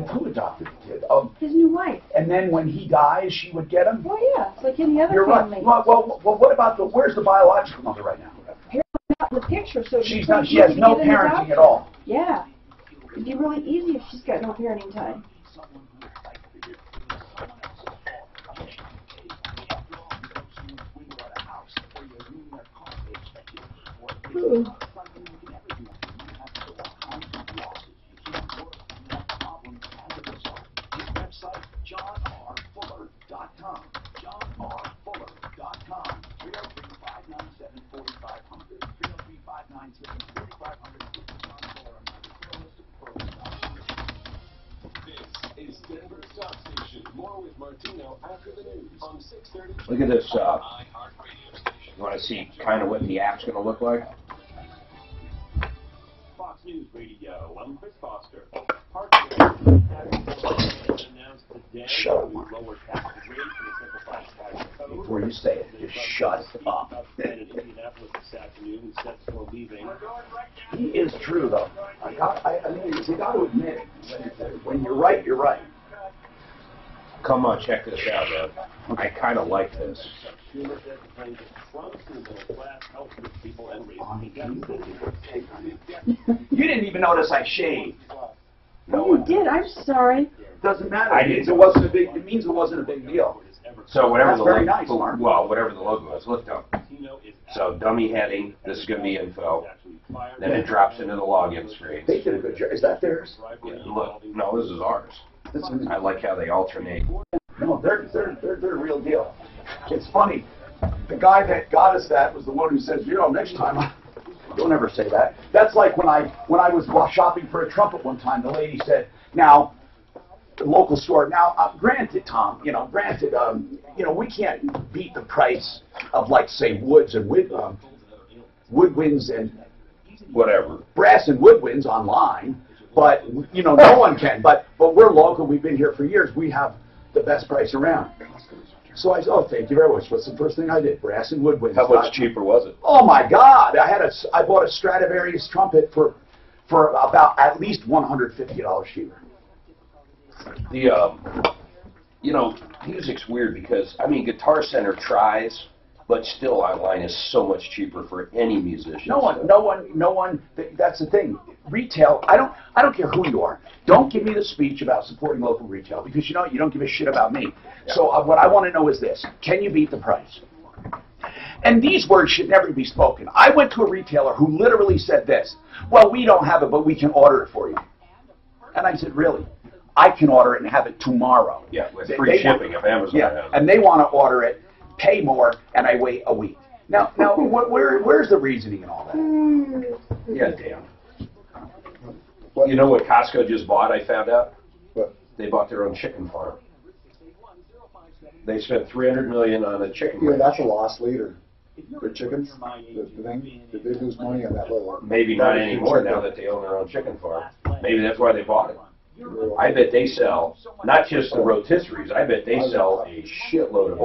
who adopted the kid?
His new wife.
And then when he dies, she would get him?
Well, yeah, it's like any other
You're
family.
Right. Well, what about where's the biological mother right now?
Apparently not in the picture, so
she has no parenting at all.
Yeah. It'd be really easy if she's got no parenting time. Ooh.
Look at this. You want to see kind of what the app's going to look like?
Fox News Radio. I'm Chris Foster.
Shut up, Mark. Before you say it, just shut up. He is true, though. I mean, you got to admit it. When you're right, you're right.
Come on, check this out, man. I kind of like this.
You didn't even notice I shaved.
No, you did. I'm sorry.
Doesn't matter.
I did.
It wasn't a big. It means it wasn't a big deal.
So whatever
That's
the
very
logo,
nice, Mark.
well, whatever the logo is, lift up. So dummy heading. This is going to be info. Then it drops into the login screen.
They did a good job. Is that theirs?
Yeah, look, no, this is ours. I like how they alternate.
No, they're a real deal. It's funny. The guy that got us that was the one who says, next time, don't ever say that. That's like when I was shopping for a trumpet one time. The lady said, now, the local store. Now, granted, Tom, we can't beat the price of, like, say, woods and woodwinds and
whatever,
brass and woodwinds online. But no one can. But we're local. We've been here for years. We have the best price around. So I said, oh, thank you very much. What's the first thing I did? Brass and woodwinds.
How much cheaper was it?
Oh my God! I bought a Stradivarius trumpet for about at least $150 cheaper.
Music's weird because Guitar Center tries, but still online is so much cheaper for any musician.
No one. That's the thing. Retail. I don't care who you are. Don't give me the speech about supporting local retail because you don't give a shit about me. Yeah. So what I want to know is this: can you beat the price? And these words should never be spoken. I went to a retailer who literally said this: "Well, we don't have it, but we can order it for you." And I said, "Really? I can order it and have it tomorrow."
Yeah, with free shipping if Amazon has it.
And they want to order it, pay more, and I wait a week. Now, where's the reasoning in all that?
Yeah, damn. You know what Costco just bought, I found out?
What?
They bought their own chicken farm. They spent $300 million on a chicken farm.
Yeah, that's a loss leader. Their chickens, the thing, did they lose money on that little?
Maybe not anymore now that they own their own chicken farm. Maybe that's why they bought it. I bet they sell, not just the rotisseries, I bet they sell a shitload of
the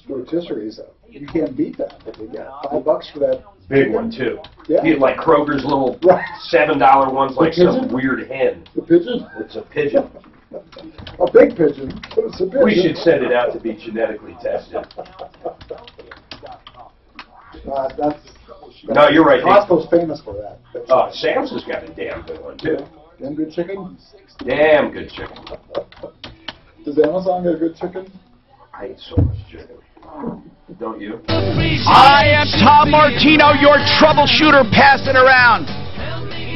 rotisseries, you can't beat that. They get $5 for that.
Big one, too.
Yeah.
You get like Kroger's little $7 ones, like some weird hen.
The pigeon?
It's a pigeon.
A big pigeon, but it's a pigeon.
We should send it out to be genetically tested. No, you're right.
Costco's famous for that.
Sam's has got a damn good one, too.
Damn good chicken?
Damn good chicken.
Does Amazon get a good chicken?
I eat so much chicken. Don't you?
I am Tom Martino, your troubleshooter. Pass it around.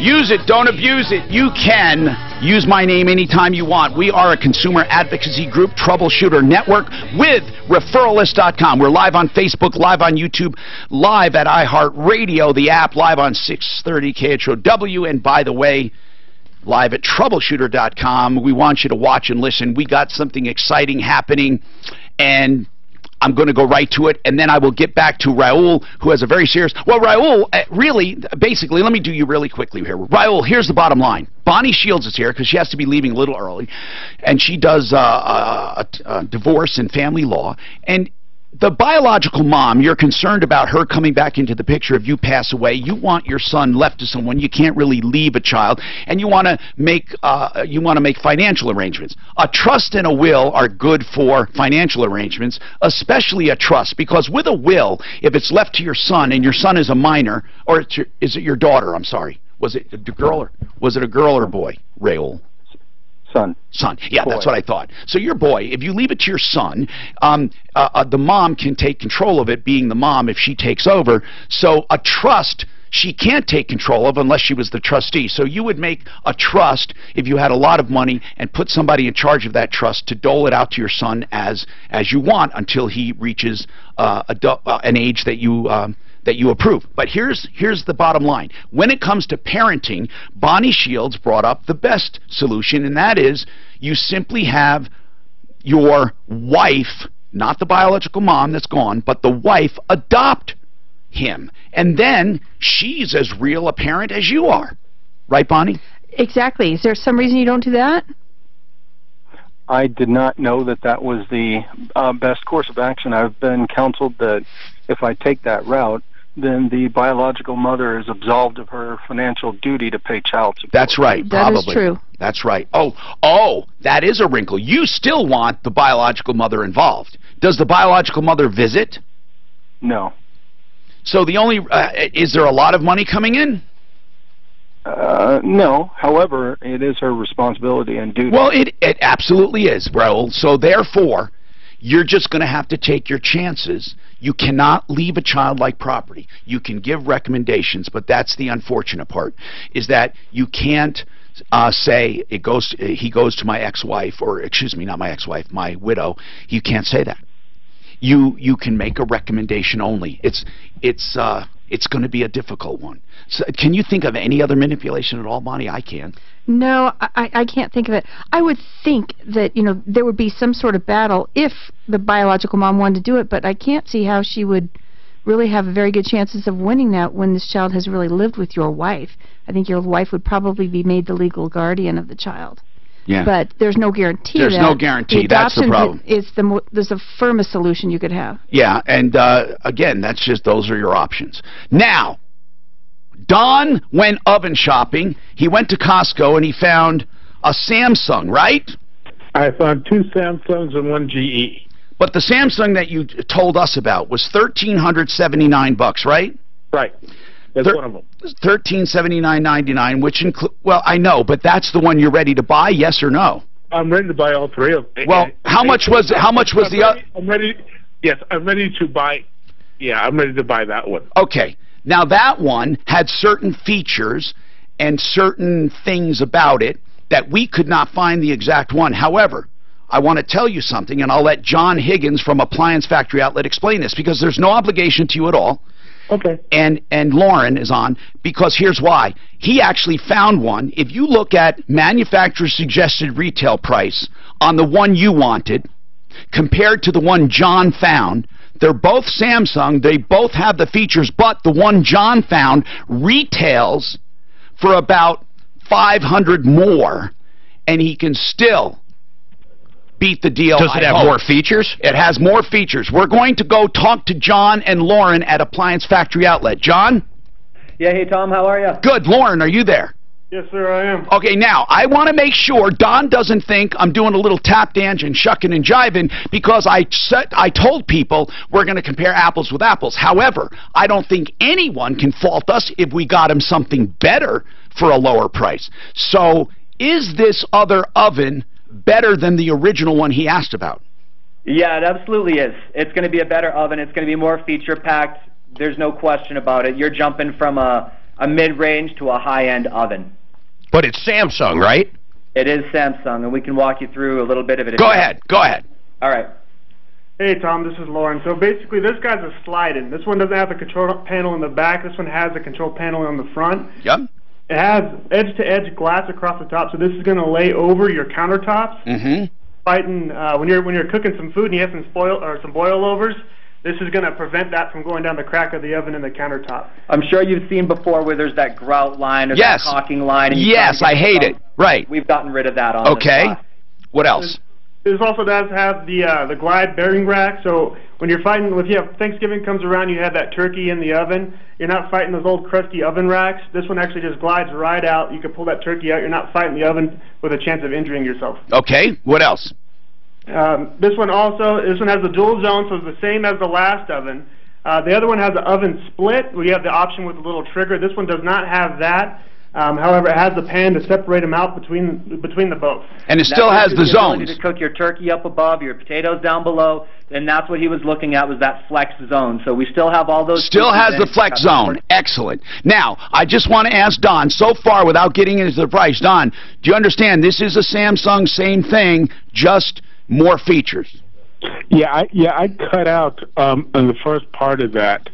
Use it, don't abuse it. You can use my name anytime you want. We are a consumer advocacy group, Troubleshooter Network, with Referralist.com. We're live on Facebook, live on YouTube, live at iHeartRadio, the app, live on 630 KHOW, and by the way, live at Troubleshooter.com. We want you to watch and listen. We got something exciting happening, and I'm going to go right to it, and then I will get back to Raul, who has a very serious... Well, Raul, really, basically, let me do you really quickly here. Raul, here's the bottom line. Bonnie Shields is here because she has to be leaving a little early, and she does divorce and family law, and the biological mom, you're concerned about her coming back into the picture if you pass away. You want your son left to someone. You can't really leave a child, and you want to make financial arrangements. A trust and a will are good for financial arrangements, especially a trust, because with a will, if it's left to your son and your son is a minor, or is it your daughter? I'm sorry. Was it a girl or a boy, Raul? Son. Yeah, boy. That's what I thought. So your boy, if you leave it to your son, the mom can take control of it, being the mom, if she takes over. So a trust she can't take control of unless she was the trustee. So you would make a trust if you had a lot of money and put somebody in charge of that trust to dole it out to your son as you want until he reaches an age that you approve. But here's the bottom line. When it comes to parenting, Bonnie Shields brought up the best solution, and that is you simply have your wife, not the biological mom that's gone, but the wife, adopt him. And then she's as real a parent as you are. Right, Bonnie?
Exactly. Is there some reason you don't do that?
I did not know that that was the best course of action. I've been counseled that if I take that route, then the biological mother is absolved of her financial duty to pay child support.
That's right, probably.
That is true.
That's right. Oh, that is a wrinkle. You still want the biological mother involved. Does the biological mother visit?
No.
So the only, is there a lot of money coming in?
No. However, it is her responsibility and duty.
Well, it absolutely is, Raul. So therefore, you're just going to have to take your chances. You cannot leave a child like property. You can give recommendations, but that's the unfortunate part, is that you can't say he goes to my ex-wife, or excuse me, not my ex-wife, my widow. You can't say that. You can make a recommendation only. It's going to be a difficult one. So can you think of any other manipulation at all, Bonnie? I can.
No, I can't think of it. I would think that, you know, there would be some sort of battle if the biological mom wanted to do it, but I can't see how she would really have very good chances of winning that when this child has really lived with your wife. I think your wife would probably be made the legal guardian of the child.
Yeah.
But there's no guarantee.
There's no guarantee. That's the problem.
There's a firmest solution you could have.
Yeah, and again, that's just, those are your options. Now, Don went oven shopping. He went to Costco and he found a Samsung, right?
I found 2 Samsungs and 1 GE.
But the Samsung that you told us about was $1,379, right?
Right. That's one of them.
$1,379.99, which include. Well, I know, but that's the one you're ready to buy. Yes or no?
I'm ready to buy all 3 of them.
Well, how much was the other?
I'm ready. Yes, I'm ready to buy. Yeah, I'm ready to buy that one.
Okay. Now that one had certain features and certain things about it that we could not find the exact one. However, I want to tell you something, and I'll let John Higgins from Appliance Factory Outlet explain this, because there's no obligation to you at all.
Okay.
And Lauren is on, because here's why. He actually found one. If you look at manufacturer's suggested retail price on the one you wanted compared to the one John found, they're both Samsung. They both have the features, but the one John found retails for about $500 more, and he can still beat the deal.
Does it have more features?
It has more features. We're going to go talk to John and Lauren at Appliance Factory Outlet. John?
Yeah, hey Tom, how are you?
Good. Lauren, are you there?
Yes, sir, I am.
Okay, now, I want to make sure Don doesn't think I'm doing a little tap dance and shucking and jiving, because I told people we're going to compare apples with apples. However, I don't think anyone can fault us if we got him something better for a lower price. So, is this other oven better than the original one he asked about?
Yeah, it absolutely is. It's going to be a better oven. It's going to be more feature-packed. There's no question about it. You're jumping from a mid-range to a high-end oven.
But it's Samsung, right?
It is Samsung, and we can walk you through a little bit of it.
Go ahead.
All right.
Hey, Tom, this is Lauren. So basically, this guy's a slide-in. This one doesn't have a control panel in the back. This one has a control panel on the front.
Yep.
It has edge-to-edge glass across the top, so this is going to lay over your countertops.
Mm-hmm.
Fighting when you're cooking some food and you have some boilovers, this is going to prevent that from going down the crack of the oven and the countertop.
I'm sure you've seen before where there's that grout line or
yes.
that caulking line. And
yes, I hate it. Right.
We've gotten rid of that on
okay.
this
What else?
This also does have the glide bearing rack, so when you're fighting, if Thanksgiving comes around, you have that turkey in the oven, you're not fighting those old crusty oven racks. This one actually just glides right out. You can pull that turkey out. You're not fighting the oven with a chance of injuring yourself.
Okay, what else?
This one has the dual zone, so it's the same as the last oven. The other one has the oven split, where you have the option with a little trigger. This one does not have that. However, it has the pan to separate them out between the both.
And it still has the zones.
To cook your turkey up above, your potatoes down below, and that's what he was looking at, was that flex zone. So we still have all those.
Still has the flex zone. Excellent. Now, I just want to ask Don, so far without getting into the price, Don, do you understand this is a Samsung, same thing, just more features?
Yeah, I cut out in the first part of that.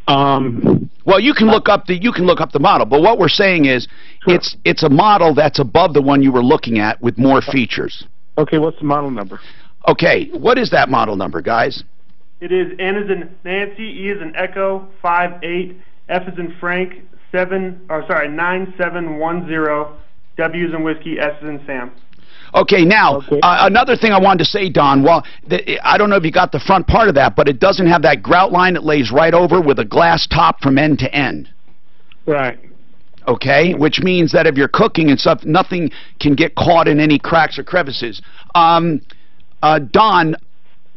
Well, you can look up the model, but what we're saying is it's a model that's above the one you were looking at with more features.
Okay, what's the model number?
Okay, what is that model number, guys?
It is N as in Nancy, E as in Echo, 58, F as in Frank, 9710, W as in Whiskey, S as in Sam.
Okay, now, another thing I wanted to say, Don, well, I don't know if you got the front part of that, but it doesn't have that grout line. It lays right over with a glass top from end to end.
Right.
Okay, which means that if you're cooking and stuff, nothing can get caught in any cracks or crevices. Don,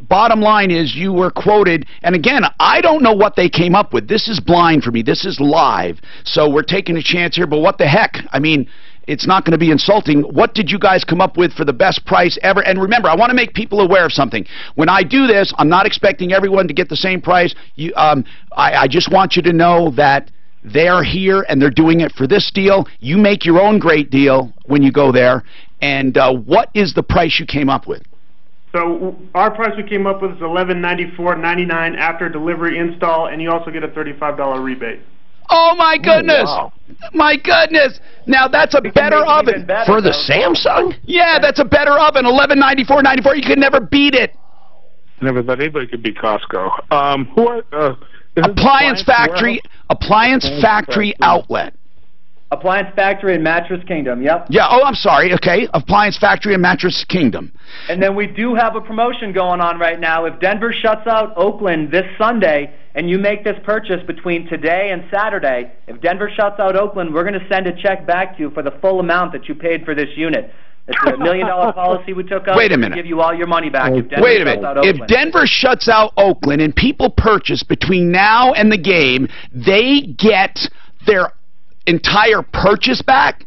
bottom line is you were quoted, and again, I don't know what they came up with. This is blind for me. This is live. So we're taking a chance here, but what the heck? I mean, it's not going to be insulting. What did you guys come up with for the best price ever? And remember, I want to make people aware of something. When I do this, I'm not expecting everyone to get the same price. I just want you to know that they're here and they're doing it for this deal. You make your own great deal when you go there. And what is the price you came up with?
So our price we came up with is $1194.99 after delivery install, and you also get a $35 rebate.
Oh my goodness! Oh, wow. My goodness! Now that's a better oven
for the Samsung.
Yeah, that's a better oven. $1194.94. You could never beat it.
Never thought anybody could beat Costco.
Appliance Factory Outlet.
Appliance Factory and Mattress Kingdom, yep.
Yeah, oh, I'm sorry, okay. Appliance Factory and Mattress Kingdom.
And then we do have a promotion going on right now. If Denver shuts out Oakland this Sunday, and you make this purchase between today and Saturday, if Denver shuts out Oakland, we're going to send a check back to you for the full amount that you paid for this unit. It's a $1 million policy we took out.
Wait a minute.
To give you all your money back. If Denver
Wait a minute. If Denver shuts out Oakland and people purchase between now and the game, they get their entire purchase back?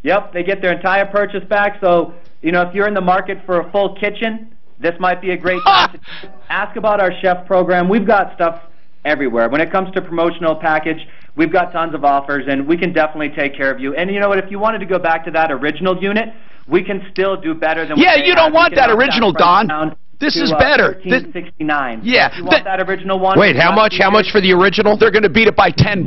Yep, they get their entire purchase back. So, you know, if you're in the market for a full kitchen, this might be a great time to ask about our chef program. We've got stuff everywhere. When it comes to promotional package, we've got tons of offers, and we can definitely take care of you. And you know what? If you wanted to go back to that original unit, we can still do better than
Yeah, you don't want that original, Don. This is better.
$13.69.
Yeah.
If you want that original one.
Wait, how much? How much for the original?
They're going to beat it by $10.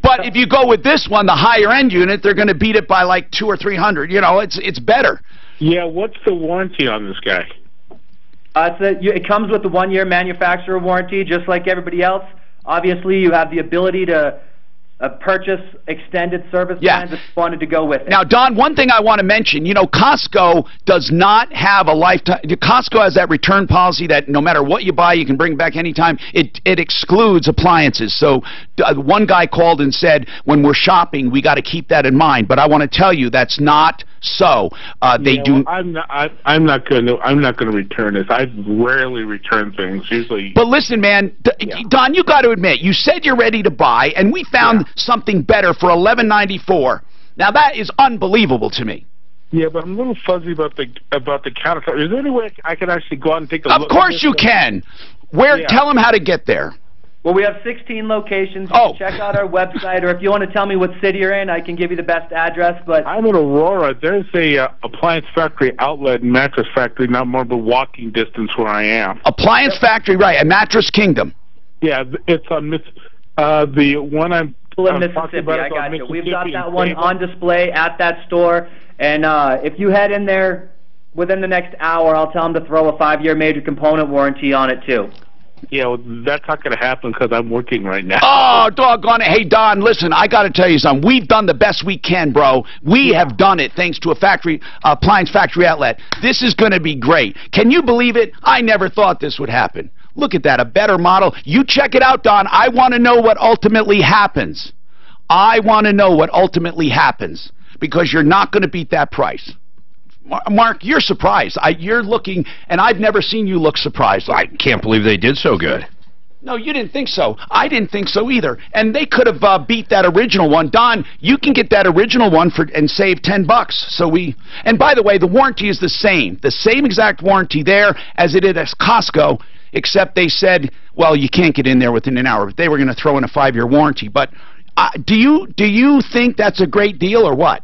But if you go with this one, the higher end unit, they're going to beat it by like $200 or $300. You know, it's better.
Yeah. What's the warranty on this guy?
It comes with the 1-year manufacturer warranty, just like everybody else. Obviously, you have the ability to purchase extended service plans if you wanted to go with it.
Now, Don, one thing I want to mention, you know, Costco does not have a lifetime. Costco has that return policy that no matter what you buy, you can bring back anytime. It excludes appliances. So one guy called and said, when we're shopping, we got to keep that in mind. But I want to tell you that's not so. They do.
Well, I'm not going to return this. I rarely return things. Usually.
But listen, man, Don, you got to admit, you said you're ready to buy, and we found something better for $11.94. Now that is unbelievable to me.
Yeah, but I'm a little fuzzy about the countertop. Is there any way I can actually go out and take a look?
Of course you can. Tell them how to get there.
Well, we have 16 locations. You can check out our website, or if you want to tell me what city you're in, I can give you the best address. But
I'm in Aurora. There's a Appliance Factory Outlet and Mattress Factory, not more than walking distance where I am.
Appliance Factory, right? At Mattress Kingdom.
Yeah, it's on the one I'm.
In Mississippi, I got you. We've got that one on display at that store, and if you head in there within the next hour, I'll tell them to throw a 5-year major component warranty on it too.
Yeah, well, that's not going to happen because I'm working right now.
Oh, doggone it. Hey, Don, listen, I got to tell you something. We've done the best we can, bro. We have done it thanks to Appliance Factory Outlet. This is going to be great. Can you believe it? I never thought this would happen. Look at that, a better model. You check it out, Don. I want to know what ultimately happens. I want to know what ultimately happens because you're not going to beat that price. Mark, you're surprised. You're looking, and I've never seen you look surprised.
I can't believe they did so good.
No, you didn't think so. I didn't think so either. And they could have beat that original one. Don, you can get that original one and save $10. And by the way, the warranty is the same exact warranty there as it is at Costco, except they said, well, you can't get in there within an hour. They were going to throw in a 5-year warranty. But do you think that's a great deal or what?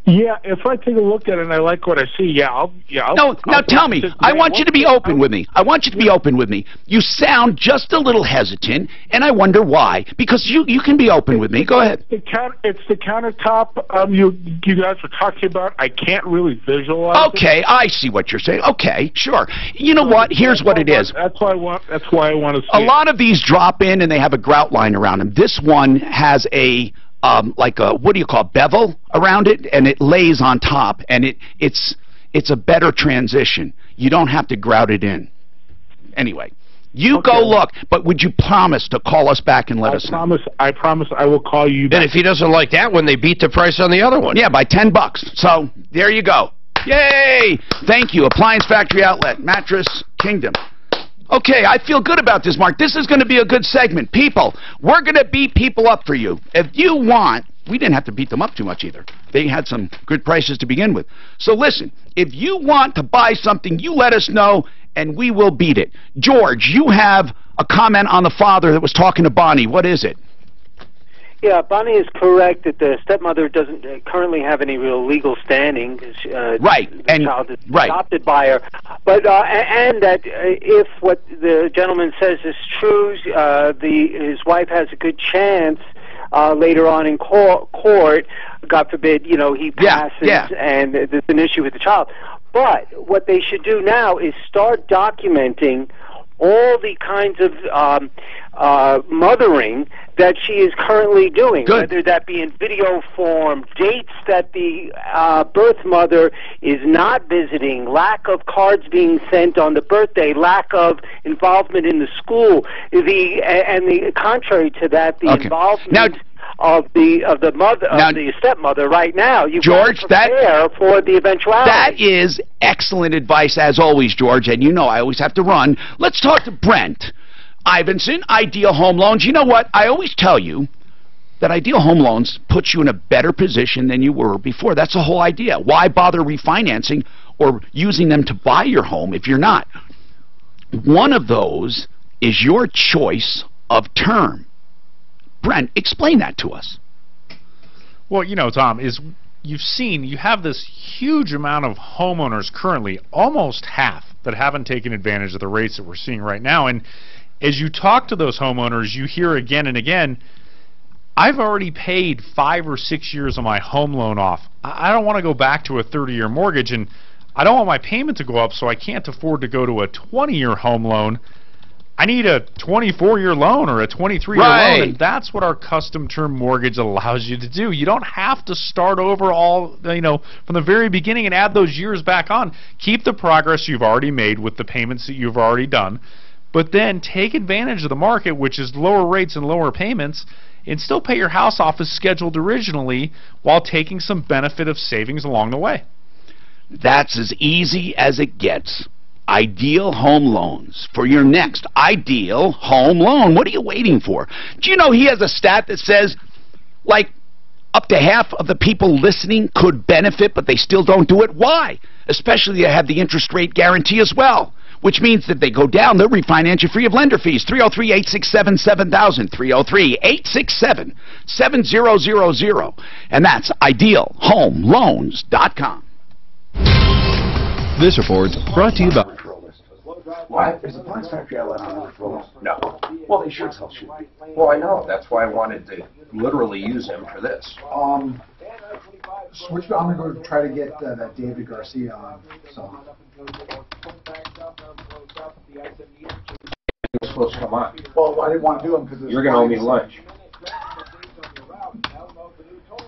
Yeah, if I take a look at it and I like what I see, I'll
No, now tell me. I want you to be open with me. I want you to be open with me. You sound just a little hesitant, and I wonder why. Because you can be open with me. Go ahead.
It's the countertop you guys were talking about. I can't really visualize.
Okay, I see what you're saying. Okay, sure. You know what? Here's what it is.
That's why I want to see
a lot of these drop in and they have a grout line around them. This one has a like a, what do you call it, bevel around it, and it lays on top, and it's a better transition. You don't have to grout it in. Anyway, you go look, but would you promise to call us back and let us know?
I promise I will call you back.
And if he doesn't like that one, they beat the price on the other one.
Yeah, by $10. So there you go. Yay! Thank you. Appliance Factory Outlet, Mattress Kingdom. Okay, I feel good about this, Mark. This is going to be a good segment. People, we're going to beat people up for you. If you want, we didn't have to beat them up too much either. They had some good prices to begin with. So listen, if you want to buy something, you let us know, and we will beat it. George, you have a comment on the father that was talking to Bonnie. What is it?
Yeah, Bonnie is correct that the stepmother doesn't currently have any real legal standing.
Right,
and the child is adopted by her. But and that if what the gentleman says is true, his wife has a good chance later on in court. God forbid, he passes, and there's an issue with the child. But what they should do now is start documenting all the kinds of mothering that she is currently doing, whether that be in video form, dates that the birth mother is not visiting, lack of cards being sent on the birthday, lack of involvement in the school, and the contrary to that, the involvement of the mother of the stepmother right now. You've
George,
got to prepare for the eventuality.
That is excellent advice as always, George, and you know I always have to run. Let's talk to Brent Ivinson, Ideal Home Loans. You know what? I always tell you that Ideal Home Loans puts you in a better position than you were before. That's the whole idea. Why bother refinancing or using them to buy your home if you're not? One of those is your choice of term. Brent, explain that to us.
Well, Tom, you have this huge amount of homeowners currently, almost half, that haven't taken advantage of the rates that we're seeing right now. And as you talk to those homeowners, you hear again and again, I've already paid 5 or 6 years of my home loan off. I don't want to go back to a 30-year mortgage, and I don't want my payment to go up, so I can't afford to go to a 20-year home loan. I need a 24-year loan or a 23-year loan, and that's what our custom term mortgage allows you to do. You don't have to start over all, from the very beginning and add those years back on. Keep the progress you've already made with the payments that you've already done, but then take advantage of the market, which is lower rates and lower payments, and still pay your house off as scheduled originally while taking some benefit of savings along the way.
That's as easy as it gets. Ideal Home Loans for your next ideal home loan. What are you waiting for? Do you know he has a stat that says, like, up to half of the people listening could benefit, but they still don't do it? Why? Especially they have the interest rate guarantee as well, which means that they go down, they'll refinance you free of lender fees. 303-867-7000, 303-867-7000, and that's idealhomeloans.com.
This report brought to you by...
What? Is the Appliance Factory Outlet on the referral list? No. Well, they sure tell you. Well, I know. That's why I wanted to literally use him for this.
Switch. I'm going to go try to get that David Garcia on. So.
He was supposed to come on.
Well, I didn't want to do him because
you're going to owe me lunch. All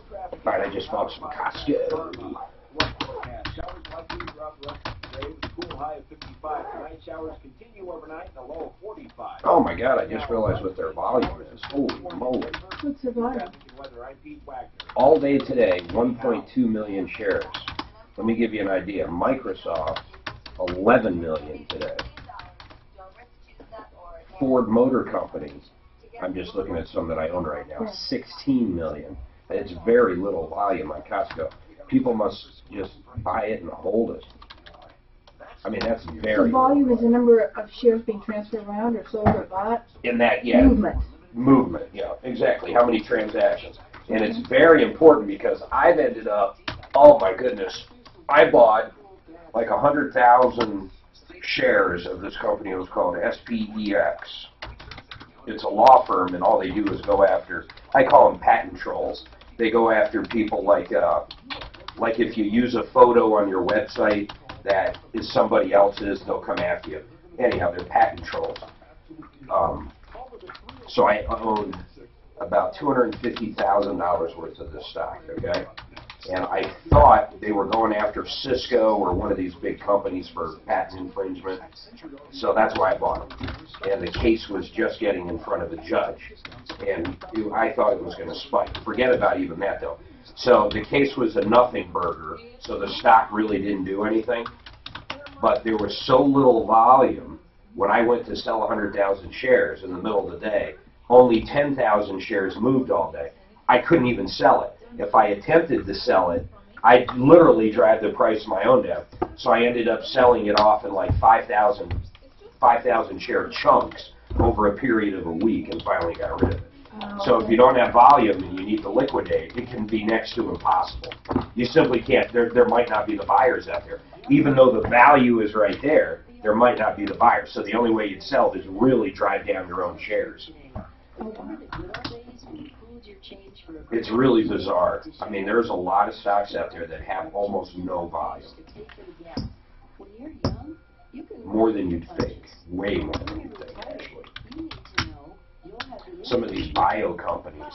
right, I just bought some Costco. Oh my God, I just realized what their volume is. Holy moly.
What's the volume?
All day today, 1.2 million shares. Let me give you an idea. Microsoft, 11 million today. Ford Motor Company, I'm just looking at some that I own right now, 16 million. And it's very little volume on Costco. People must just buy it and hold it. I mean, that's very...
The volume is the number of shares being transferred around or sold or bought?
In that, yeah.
Movement.
Movement, yeah, exactly. How many transactions. And it's very important because I've ended up Oh my goodness. I bought like 100,000 shares of this company. It was called SPEX. It's a law firm, and all they do is go after, I call them patent trolls. They go after people like if you use a photo on your website that is somebody else's, they'll come after you. Anyhow, they're patent trolls. So I owned about $250,000 worth of this stock, okay? And I thought they were going after Cisco or one of these big companies for patent infringement. So that's why I bought them. And the case was just getting in front of the judge. And I thought it was going to spike. Forget about even that, though. So the case was a nothing burger, so the stock really didn't do anything. But there was so little volume, when I went to sell 100,000 shares in the middle of the day, only 10,000 shares moved all day. I couldn't even sell it. If I attempted to sell it, I'd literally drive the price of my own down. So I ended up selling it off in like 5,000 share chunks over a period of a week and finally got rid of it. So if you don't have volume and you need to liquidate, it can be next to impossible. You simply can't. There might not be the buyers out there. Even though the value is right there, there might not be the buyers. So the only way you'd sell is really drive down your own shares. It's really bizarre. I mean, there's a lot of stocks out there that have almost no volume. More than you'd think. Way more than you'd think, actually. Some of these bio companies,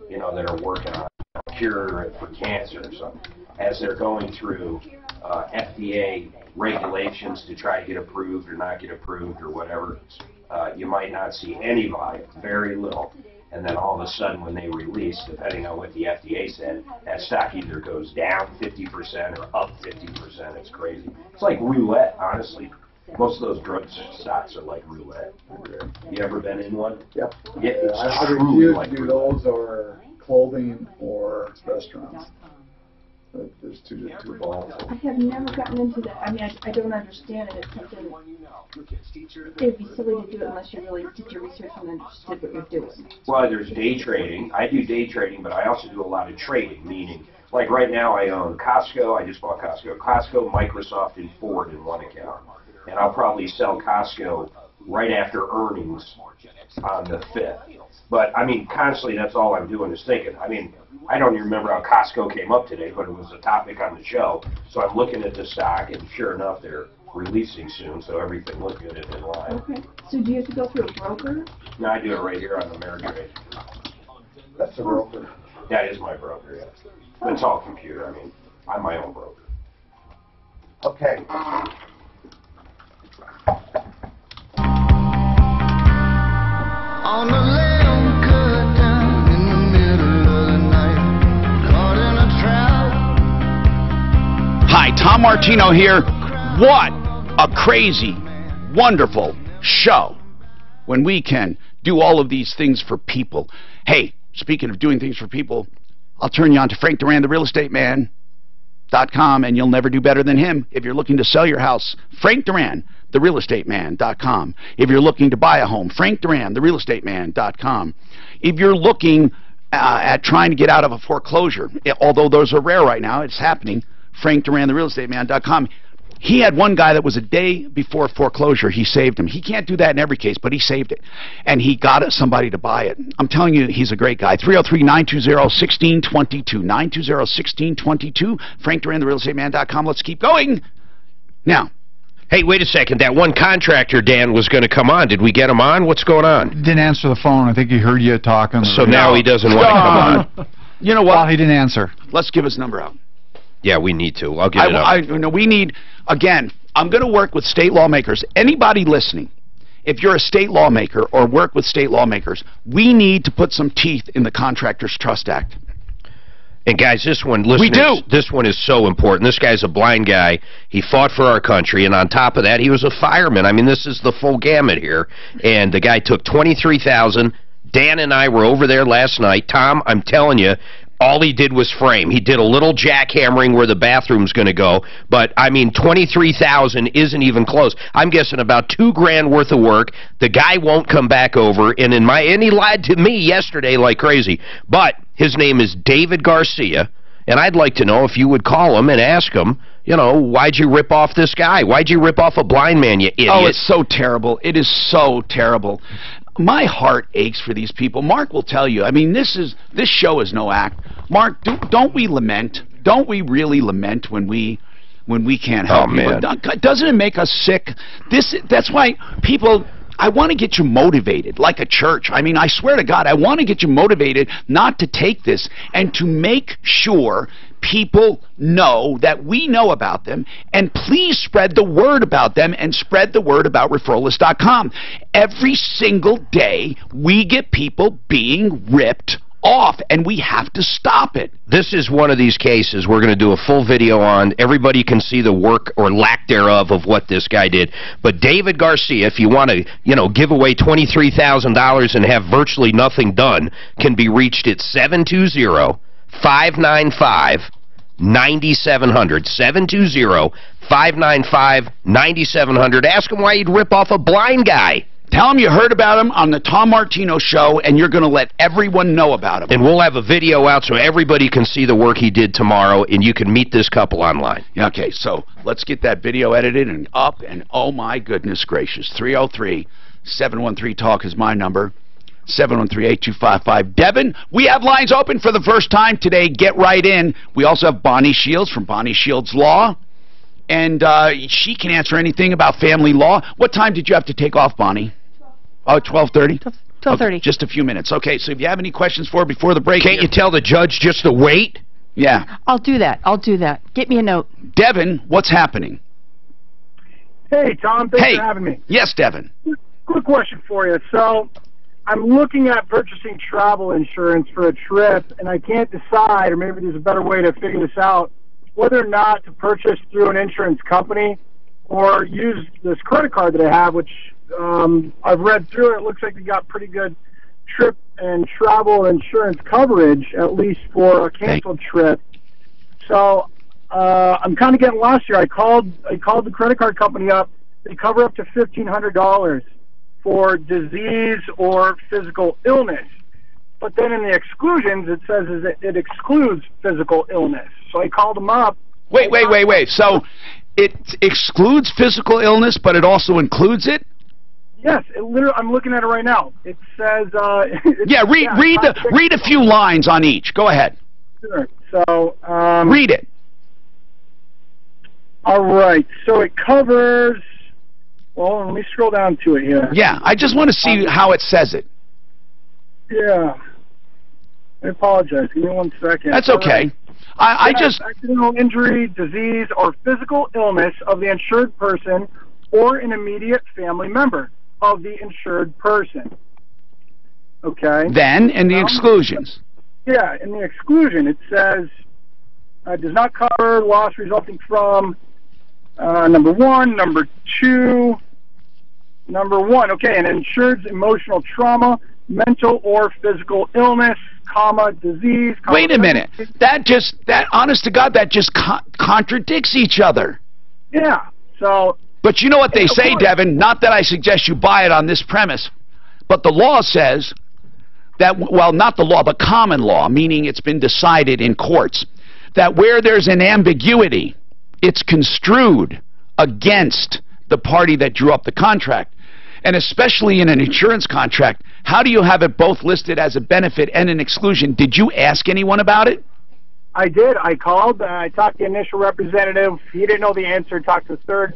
you know, that are working on a cure for cancer or something, as they're going through FDA regulations to try to get approved or not get approved or whatever, you might not see any volume, very little. And then all of a sudden when they release, depending on what the FDA said, that stock either goes down 50% or up 50%. It's crazy. It's like roulette, honestly. Most of those drug stocks are like roulette. You ever been in one?
Yep.
Yeah,
I refuse to do those or clothing or restaurants. There's too volatile.
I have never gotten into that. I mean, I don't understand it. It's something. It'd be silly to do it unless you really did your research and understood what you're doing.
Well, there's day trading. I do day trading, but I also do a lot of trading, meaning, like right now I own Costco. I just bought Costco. Costco, Microsoft, and Ford in one account. And I'll probably sell Costco right after earnings on the 5th. But, I mean, constantly that's all I'm doing is thinking. I mean, I don't even remember how Costco came up today, but it was a topic on the show. So I'm looking at the stock, and sure enough, they're releasing soon, so everything looked good and in line.
Okay. So do you have to go through a broker?
No, I do it right here on Ameritrade.
That's a broker.
That is my broker, yes. But it's all computer. I mean, I'm my own broker.
Okay.
On the lamb cut down in the middle of the night, caught in a trap.
Hi, Tom Martino here. What a crazy, wonderful show when we can do all of these things for people. Hey, speaking of doing things for people, I'll turn you on to Frank Duran, the real estate man.com, and you'll never do better than him if you're looking to sell your house. Frank Duran, therealestateman.com. If you're looking to buy a home, Frank Duran, therealestateman.com. If you're looking at trying to get out of a foreclosure, although those are rare right now, it's happening, Frank Duran, therealestateman.com. He had one guy that was a day before foreclosure. He saved him. He can't do that in every case, but he saved it. And he got somebody to buy it. I'm telling you, he's a great guy. 303-920-1622. 920-1622. Frank Duran, therealestateman.com. Let's keep going. Now,
hey, wait a second. That one contractor, Dan, was going to come on. Did we get him on? What's going on?
Didn't answer the phone. I think he heard you talking.
So now he doesn't want to come on.
You know what?
Well, he didn't answer.
Let's give his number out.
Yeah, we need to. I'll get it up.
We need, again, I'm going to work with state lawmakers. Anybody listening, if you're a state lawmaker or work with state lawmakers, we need to put some teeth in the Contractors Trust Act.
And guys, this one, listen, this one is so important. This guy's a blind guy. He fought for our country, and on top of that, he was a fireman. I mean, this is the full gamut here. And the guy took $23,000. Dan and I were over there last night. Tom, I'm telling you, all he did was frame. He did a little jackhammering where the bathroom's going to go, but, I mean, $23,000 isn't even close. I'm guessing about $2,000 worth of work. The guy won't come back over, and he lied to me yesterday like crazy. But his name is David Garcia, And I'd like to know if you would call him and ask him, you know, why'd you rip off this guy? Why'd you rip off a blind man, you idiot?
Oh, it's so terrible. It is so terrible. My heart aches for these people. Mark will tell you. I mean, this show is no act. Mark, don't we lament? Don't we really lament when we can't help people? Doesn't it make us sick? That's why people, I want to get you motivated, like a church. I mean, I swear to God, I want to get you motivated not to take this and to make sure people know that we know about them, and please spread the word about them and spread the word about referralist.com. Every single day we get people being ripped off, and we have to stop it.
This is one of these cases we're going to do a full video on. Everybody can see the work or lack thereof of what this guy did. But David Garcia, if you want to, you know, give away $23,000 and have virtually nothing done, can be reached at 720-595-9700. 720-595-9700. Ask him why he'd rip off a blind guy.
Tell him you heard about him on the Tom Martino Show, and you're going to let everyone know about him.
And we'll have a video out so everybody can see the work he did tomorrow, and you can meet this couple online.
Okay, so let's get that video edited and up, and oh my goodness gracious, 303-713-TALK is my number. 713-8255. Devin, we have lines open for the first time today. Get right in. We also have Bonnie Shields from Bonnie Shields Law, and she can answer anything about family law. What time did you have to take off, Bonnie? Oh, 12:30?
12:30.
Okay, just a few minutes. Okay, so if you have any questions before the break...
Can't you tell the judge just to wait?
Yeah.
I'll do that. Get me a note.
Devin, what's happening?
Hey, Tom. Thanks for having me.
Yes, Devin.
Quick question for you. So, I'm looking at purchasing travel insurance for a trip, and I can't decide, or maybe there's a better way to figure this out, whether or not to purchase through an insurance company or use this credit card that I have, which I've read through. It looks like they got pretty good trip and travel insurance coverage, at least for a canceled trip. So I'm kind of getting lost here. I called the credit card company up. They cover up to $1,500 for disease or physical illness. But then in the exclusions, it says it excludes physical illness. So I called them up.
Wait. So it excludes physical illness, but it also includes it?
Yes, I'm looking at it right now. It says...
read a few lines on each. Go ahead.
Sure. So...
read it.
All right. So it covers... Well, let me scroll down to it here.
Yeah, I just want to see how it says it.
Yeah. I apologize. Give me 1 second.
That's okay. I just...
Accidental injury, disease, or physical illness of the insured person or an immediate family member of the insured person. Okay?
Then, in the exclusions.
Yeah, in the exclusion, it says, does not cover loss resulting from, number one, number two, number one, okay, an insured's emotional trauma, mental or physical illness, disease.
Wait a minute. Honest to God, that just contradicts each other.
Yeah, so...
But you know what they say, Devin, not that I suggest you buy it on this premise, but the law says that, well, not the law, but common law, meaning it's been decided in courts, that where there's an ambiguity, it's construed against the party that drew up the contract. And especially in an insurance contract, how do you have it both listed as a benefit and an exclusion? Did you ask anyone about it?
I did. I called. I talked to the initial representative. He didn't know the answer. Talked to the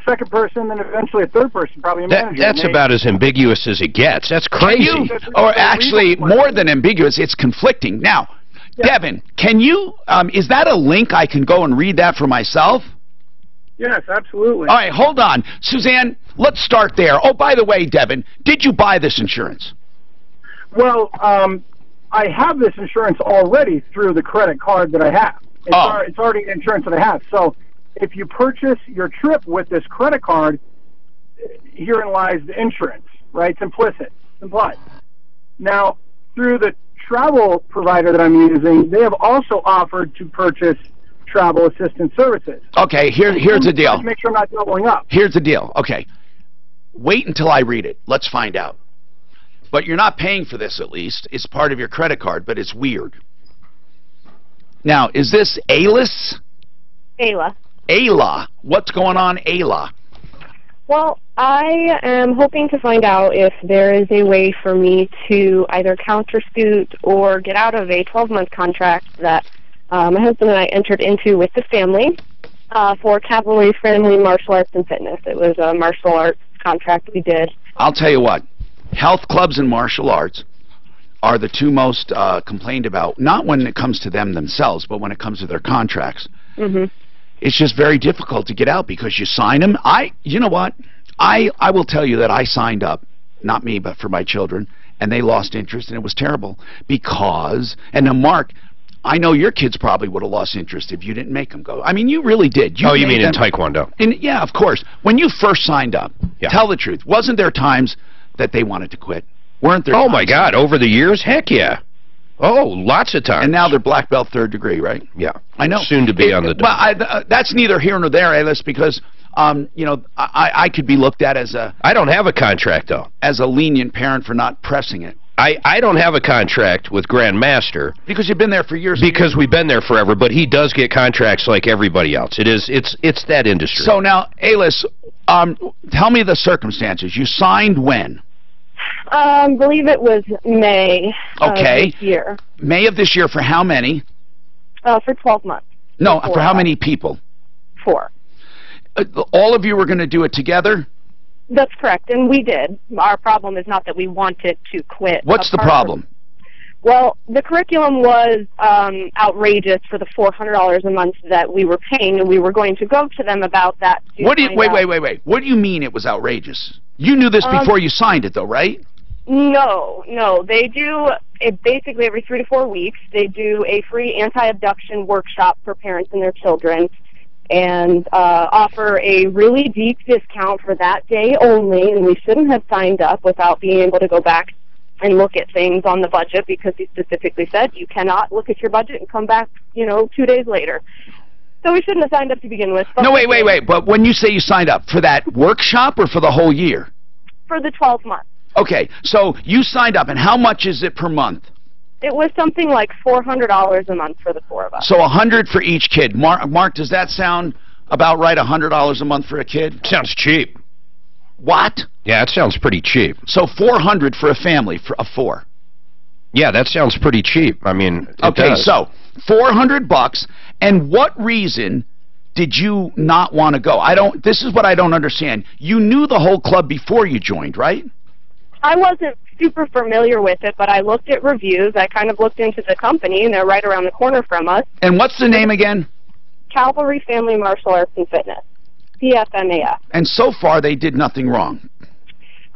second person, then eventually a third person, probably a manager.
That's about as ambiguous as it gets. That's crazy.
Or actually, more than ambiguous, it's conflicting. Now, yeah. Devin, can you, is that a link I can go and read that for myself?
Yes, absolutely.
All right, hold on. Suzanne, let's start there. Oh, by the way, Devin, did you buy this insurance?
Well, I have this insurance already through the credit card that I have. It's already insurance that I have. So if you purchase your trip with this credit card, herein lies the insurance, right? It's implicit, it's implied. Now, through the travel provider that I'm using, they have also offered to purchase travel assistance services.
Okay, here's the deal.
Make sure I'm not doubling up.
Here's the deal. Okay, wait until I read it. Let's find out. But you're not paying for this, at least. It's part of your credit card, but it's weird. Now, is this Alice?
Ayla.
Ayla. What's going on, Ayla?
Well, I am hoping to find out if there is a way for me to either countersuit or get out of a 12-month contract that my husband and I entered into with the family for Cavalry Friendly Martial Arts and Fitness. It was a martial arts contract we did.
I'll tell you what. Health clubs and martial arts are the two most complained about, not when it comes to them themselves, but when it comes to their contracts.
Mm-hmm.
It's just very difficult to get out because you sign them. You know what? I will tell you that I signed up, not me, but for my children, and they lost interest, and it was terrible because, and now Mark, I know your kids probably would have lost interest if you didn't make them go. I mean, you really did.
You mean in Taekwondo?
Yeah, of course. When you first signed up, tell the truth. Wasn't there times that they wanted to quit? Weren't there?
Oh, my God. Over the years? Heck yeah. Oh, lots of times.
And now they're black belt 3rd degree, right?
Yeah.
I know.
Soon to be on the...
Well, that's neither here nor there, Alice, because, you know, I could be looked at as a...
I don't have a contract, though.
As a lenient parent for not pressing it.
I don't have a contract with Grandmaster.
Because you've been there for years.
Because we've been there forever, but he does get contracts like everybody else. It's that industry.
So now, Alice, tell me the circumstances. You signed when?
I believe it was May of this year.
May of this year for how many?
For 12 months.
No, for how many people?
4.
All of you were going to do it together?
That's correct, and we did. Our problem is not that we wanted to quit.
What's the problem?
Well, the curriculum was outrageous for the $400 a month that we were paying, and we were going to go to them about that.
Wait. What do you mean it was outrageous? You knew this before you signed it, though, right?
No. They do it basically every 3 to 4 weeks. They do a free anti-abduction workshop for parents and their children, and offer a really deep discount for that day only. And we shouldn't have signed up without being able to go back and look at things on the budget, because he specifically said you cannot look at your budget and come back, 2 days later. So we shouldn't have signed up to begin with.
No, wait. But when you say you signed up, for that workshop or for the whole year?
For the 12 months.
Okay, so you signed up, and how much is it per month?
It was something like $400 a month for the 4 of us.
So $100 for each kid. Mark, does that sound about right, $100 a month for a kid?
Sounds cheap.
What?
Yeah, it sounds pretty cheap.
So $400 for a family of 4.
Yeah, that sounds pretty cheap. I mean,
okay, so $400, and what reason did you not want to go? This is what I don't understand. You knew the whole club before you joined, right?
I wasn't super familiar with it, but I looked at reviews. I kind of looked into the company, and they're right around the corner from us.
And what's the name again?
Cavalry Family Martial Arts and Fitness, CFMAF.
And so far, they did nothing wrong.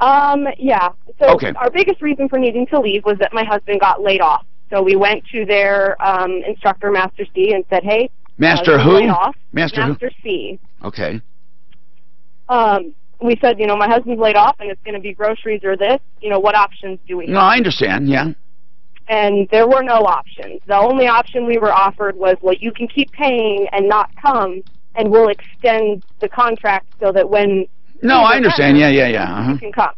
Yeah. So our biggest reason for needing to leave was that my husband got laid off. So we went to their instructor, Master C, and said, hey,
Master who?
Laid off.
Master
C.
Okay.
We said, my husband's laid off, and it's going to be groceries or this. What options do we have?
No, I understand, yeah.
And there were no options. The only option we were offered was, well, you can keep paying and not come, and we'll extend the contract so that when...
No, I understand, yeah.
You can come.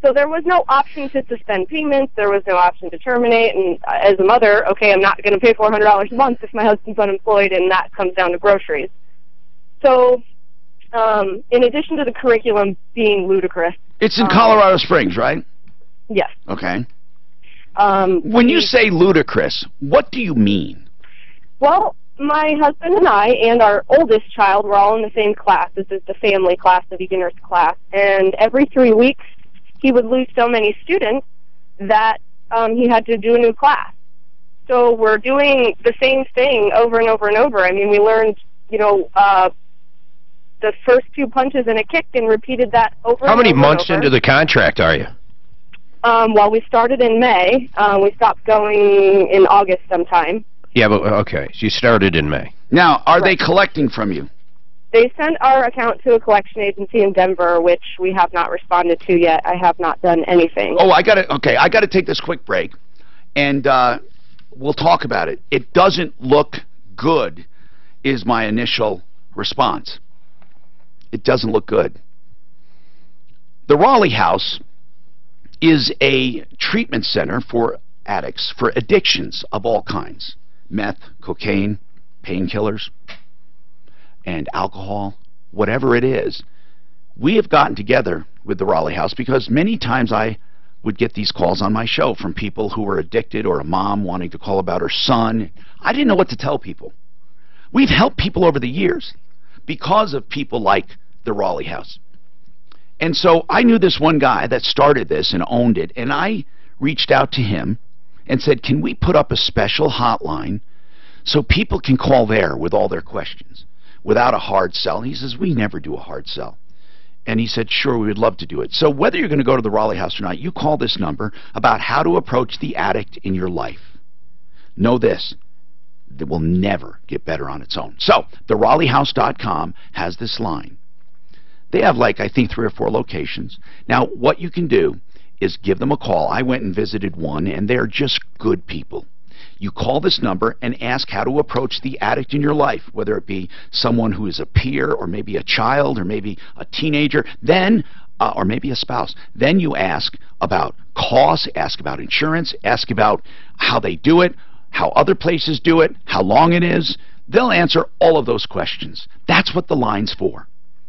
So there was no option to suspend payments. There was no option to terminate. And as a mother, okay, I'm not going to pay $400 a month if my husband's unemployed, and that comes down to groceries. So... in addition to the curriculum being ludicrous...
It's in Colorado Springs, right?
Yes.
Okay. When you say ludicrous, what do you mean?
Well, my husband and I and our oldest child were all in the same class. This is the family class, the beginner's class. And every 3 weeks, he would lose so many students that he had to do a new class. So we're doing the same thing over and over and over. I mean, we learned, the first 2 punches and a kick, and repeated that over and over.
How many months into the contract are you?
Well, we started in May. We stopped going in August sometime.
Yeah, but okay. So you started in May.
Now, are they collecting from you?
They sent our account to a collection agency in Denver, which we have not responded to yet. I have not done anything.
Oh, I got to take this quick break, and we'll talk about it. It doesn't look good, is my initial response. It doesn't look good. The Raleigh House is a treatment center for addicts, for addictions of all kinds.
meth, cocaine, painkillers, and alcohol, whatever it is. We have gotten together with the Raleigh House because many times I would get these calls on my show from people who were addicted, or a mom wanting to call about her son. I didn't know what to tell people. We've helped people over the years because of people like the Raleigh House. And so I knew this one guy that started this and owned it, and I reached out to him and said, can we put up a special hotline so people can call there with all their questions without a hard sell? And he says, we never do a hard sell. And he said, sure, we would love to do it. So whether you're going to go to the Raleigh House or not, you call this number about how to approach the addict in your life. Know this, it will never get better on its own. So theRaleighHouse.com has this line. They have, like, I think 3 or 4 locations. Now, what you can do is give them a call. I went and visited one, and they're just good people. You call this number and ask how to approach the addict in your life, whether it be someone who is a peer, or maybe a child, or maybe a teenager, then or maybe a spouse. Then you ask about costs, ask about insurance, ask about how they do it, how other places do it, how long it is. They'll answer all of those questions. That's what the line's for.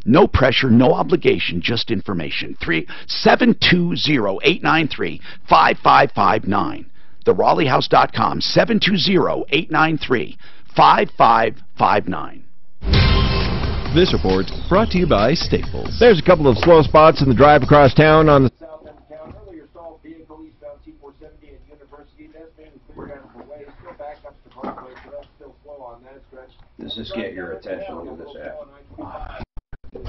No pressure, no obligation, just information. 720-893-5559. TheRaleighHouse.com, 720-893-5559.
This report brought to you by Staples.
There's a couple of slow spots in the drive across town on the...
Does this get your attention? Look at this ad.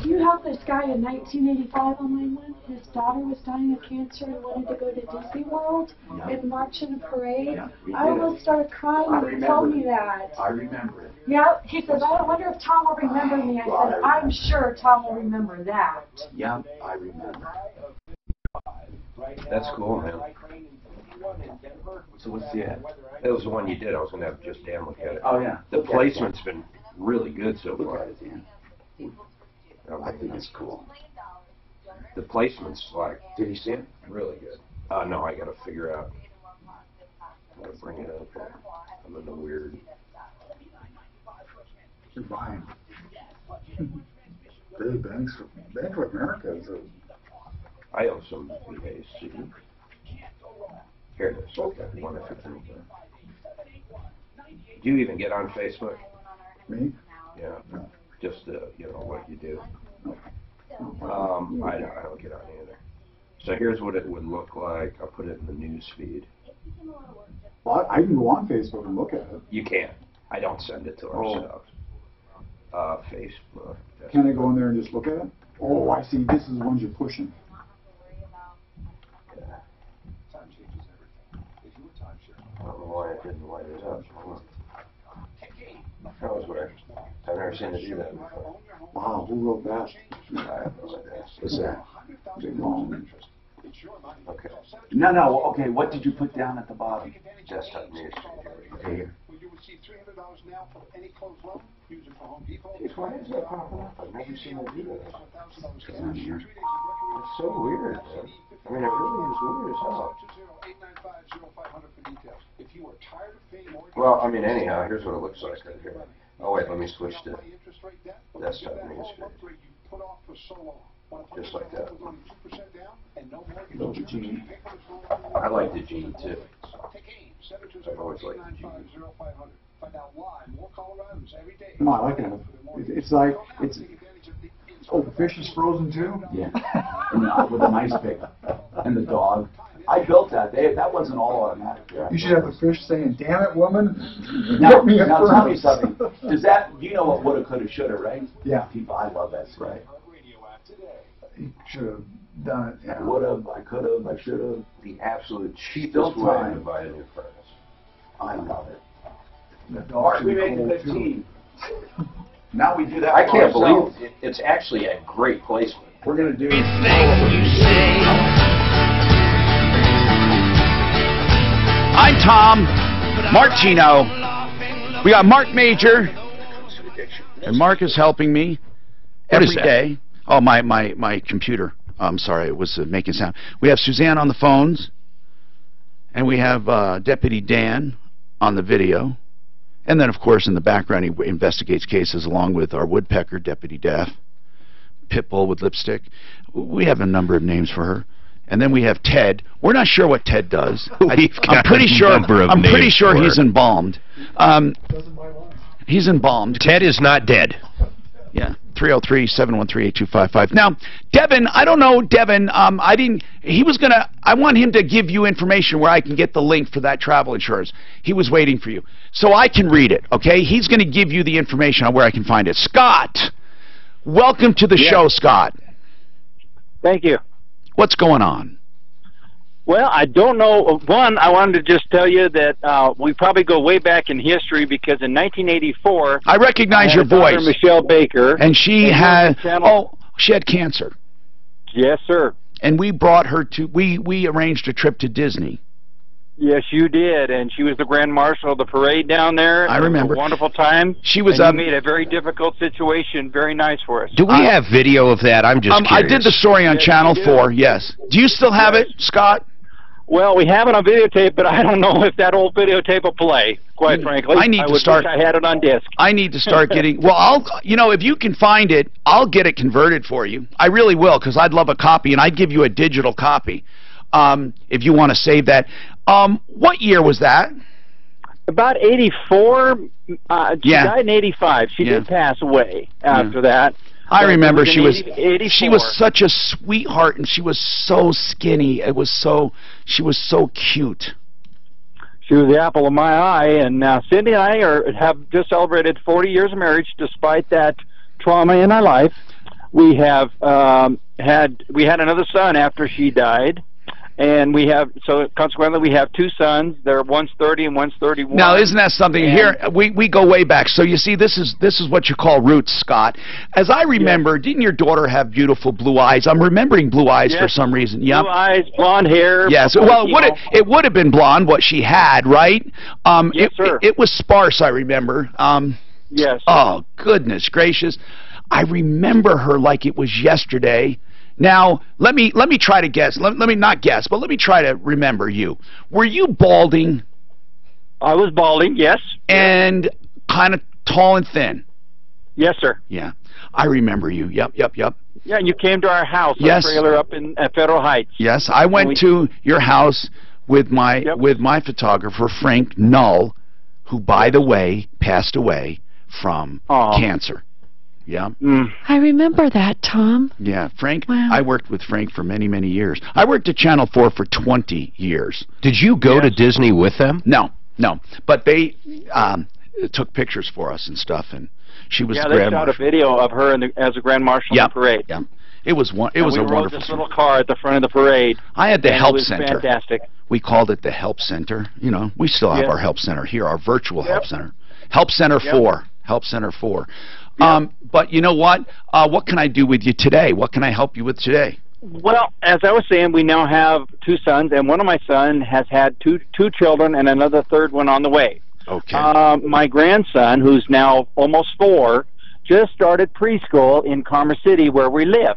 You helped this guy in 1985 on my one. His daughter was dying of cancer and wanted to go to Disney World and march in a parade. I almost started crying when he told me that.
I remember it.
Yeah, he says, I wonder if Tom will remember me. I said, I'm sure Tom will remember that.
Yeah, I remember.
That's cool, man.
So what's the ad?
That was the one you did. I was going to have just Dan look at it.
Oh, yeah.
The placement's been really good so
Look
far.
at it, Dan. I think it's cool.
The placement's like,
Did you see it?
really good. No, I got to figure out how to bring it up. I'm in the weird.
You're buying. Big Bank of America is a...
I owe some BAC. Here it is. Okay. Do you even get on Facebook?
Me?
Yeah.
No.
Just you know what you do. I don't get on either. So here's what it would look like. I'll put it in the news feed.
Well, I can go on Facebook and look at it.
You can. I don't send it to ourselves. Facebook.
Can I go in there and just look at it? Oh, I see. This is the ones you're pushing.
I don't know why it didn't light it up. That was weird. I've never seen it do that before.
Wow, who wrote that?
I have no idea.
What's that?
Big long.
Okay.
No, okay, what did you put down at the bottom?
Desktop news.
Okay, here.
Jeez, why is that popping up? I've never seen it do that.
It's not here.
It's so weird, man. I mean, it really is weird as hell. Well, I mean, anyhow, here's what it looks like right here. Oh, wait, let me switch to desktop news feed. Just like that. I like the Gene, too. I've always liked the Gene.
No, I like it. It's like, oh, the fish is frozen too?
Yeah. And with a nice pick. And the dog. I built that. That wasn't all automatic.
You should have the fish saying, damn it, woman.
Now
Get me a
tell me
furnace."
something. Do you know what woulda, coulda, shoulda, right?
Yeah.
People, I love that. Right.
You should have done it. Yeah.
Would've, I could've, I should've.
The absolute cheapest
Still
way
time.
to buy a new furnace.
I love it.
The dog
Mark,
should
we
be
made
cold,
it
too.
15. Now we do that.
I
for
can't believe
ourselves.
it's actually a great placement.
We're gonna do.
I'm Tom Martino. We got Mark Major, and Mark is helping me every day. Oh, my computer. I'm sorry, it was making sound. We have Suzanne on the phones, and we have Deputy Dan on the video,
And then, of course, in the background, he investigates cases along with our woodpecker, Deputy Daff, Pitbull with lipstick. We have a number of names for her. And then we have Ted. We're not sure what Ted does. I'm pretty sure he's embalmed. He's embalmed.
Ted is not dead.
Yeah, 303-713-8255. Now, Devin, I don't know, Devin, I want him to give you information where I can get the link for that travel insurance. He was waiting for you. So I can read it, okay? He's going to give you the information on where I can find it. Scott, welcome to the show, Scott.
Thank you.
What's going on?
Well, I don't know. One, I wanted to just tell you that we probably go way back in history because in 1984...
I recognize your voice.
Michelle Baker.
And she had... she had cancer.
Yes, sir.
And we brought her to... We arranged a trip to Disney.
Yes, you did. And she was the Grand Marshal of the parade down there.
I remember.
It was a wonderful time.
She was...
And you made a very difficult situation very nice for us.
Do we have video of that? I'm just curious.
I did the story on Channel 4, yes. Do you still have it, Scott?
Well, we have it on videotape, but I don't know if that old videotape will play, quite frankly.
I wish I
had it on disc.
I need to start getting... Well, if you can find it, I'll get it converted for you. I really will, because I'd love a copy, and I'd give you a digital copy if you want to save that. What year was that?
About 84. She died in 85. She did pass away after that.
I remember she was
84.
such a sweetheart, and she was so skinny. She was so cute.
She was the apple of my eye, and Cindy and I have just celebrated 40 years of marriage despite that trauma in our life. We have had another son after she died. And consequently, we have two sons. They're one's 30 and one's 31.
Now, isn't that something? Here, we go way back. So you see, this is what you call roots, Scott. As I remember, didn't your daughter have beautiful blue eyes? I'm remembering blue eyes for some reason. Yeah.
Blue eyes, blonde hair.
Yes. Well, it would have been blonde, what she had, right?
Yes, sir.
It was sparse, I remember.
Yes.
Oh, goodness gracious. I remember her like it was yesterday. Now, let me try to guess. Let me not guess, but let me try to remember you. Were you balding?
I was balding, yes.
And kind of tall and thin?
Yes, sir.
Yeah. I remember you. Yep.
Yeah, and you came to our house,
yes.
Our trailer up at Federal Heights.
Yes, I went to your house with my photographer, Frank Null, who, by the way, passed away from cancer. Yeah.
I remember that, Tom.
Yeah, Frank.
Wow.
I worked with Frank for many, many years. I worked at Channel 4 for 20 years.
Did you go to Disney with them?
No. But they took pictures for us and stuff, and she was the Grand Marshal.
They shot a video of her as a Grand Marshal of the parade.
Yeah. It was a wonderful.
We rode this little car at the front of the parade.
I had the help center.
It was fantastic.
We called it the help center. You know, we still have our help center here, our virtual help center. Help Center 4. Help Center 4. But you know what? What can I do with you today? What can I help you with today?
Well, as I was saying, we now have two sons, and one of my sons has had two children and another third one on the way.
Okay.
My grandson, who's now almost 4, just started preschool in Commerce City where we live.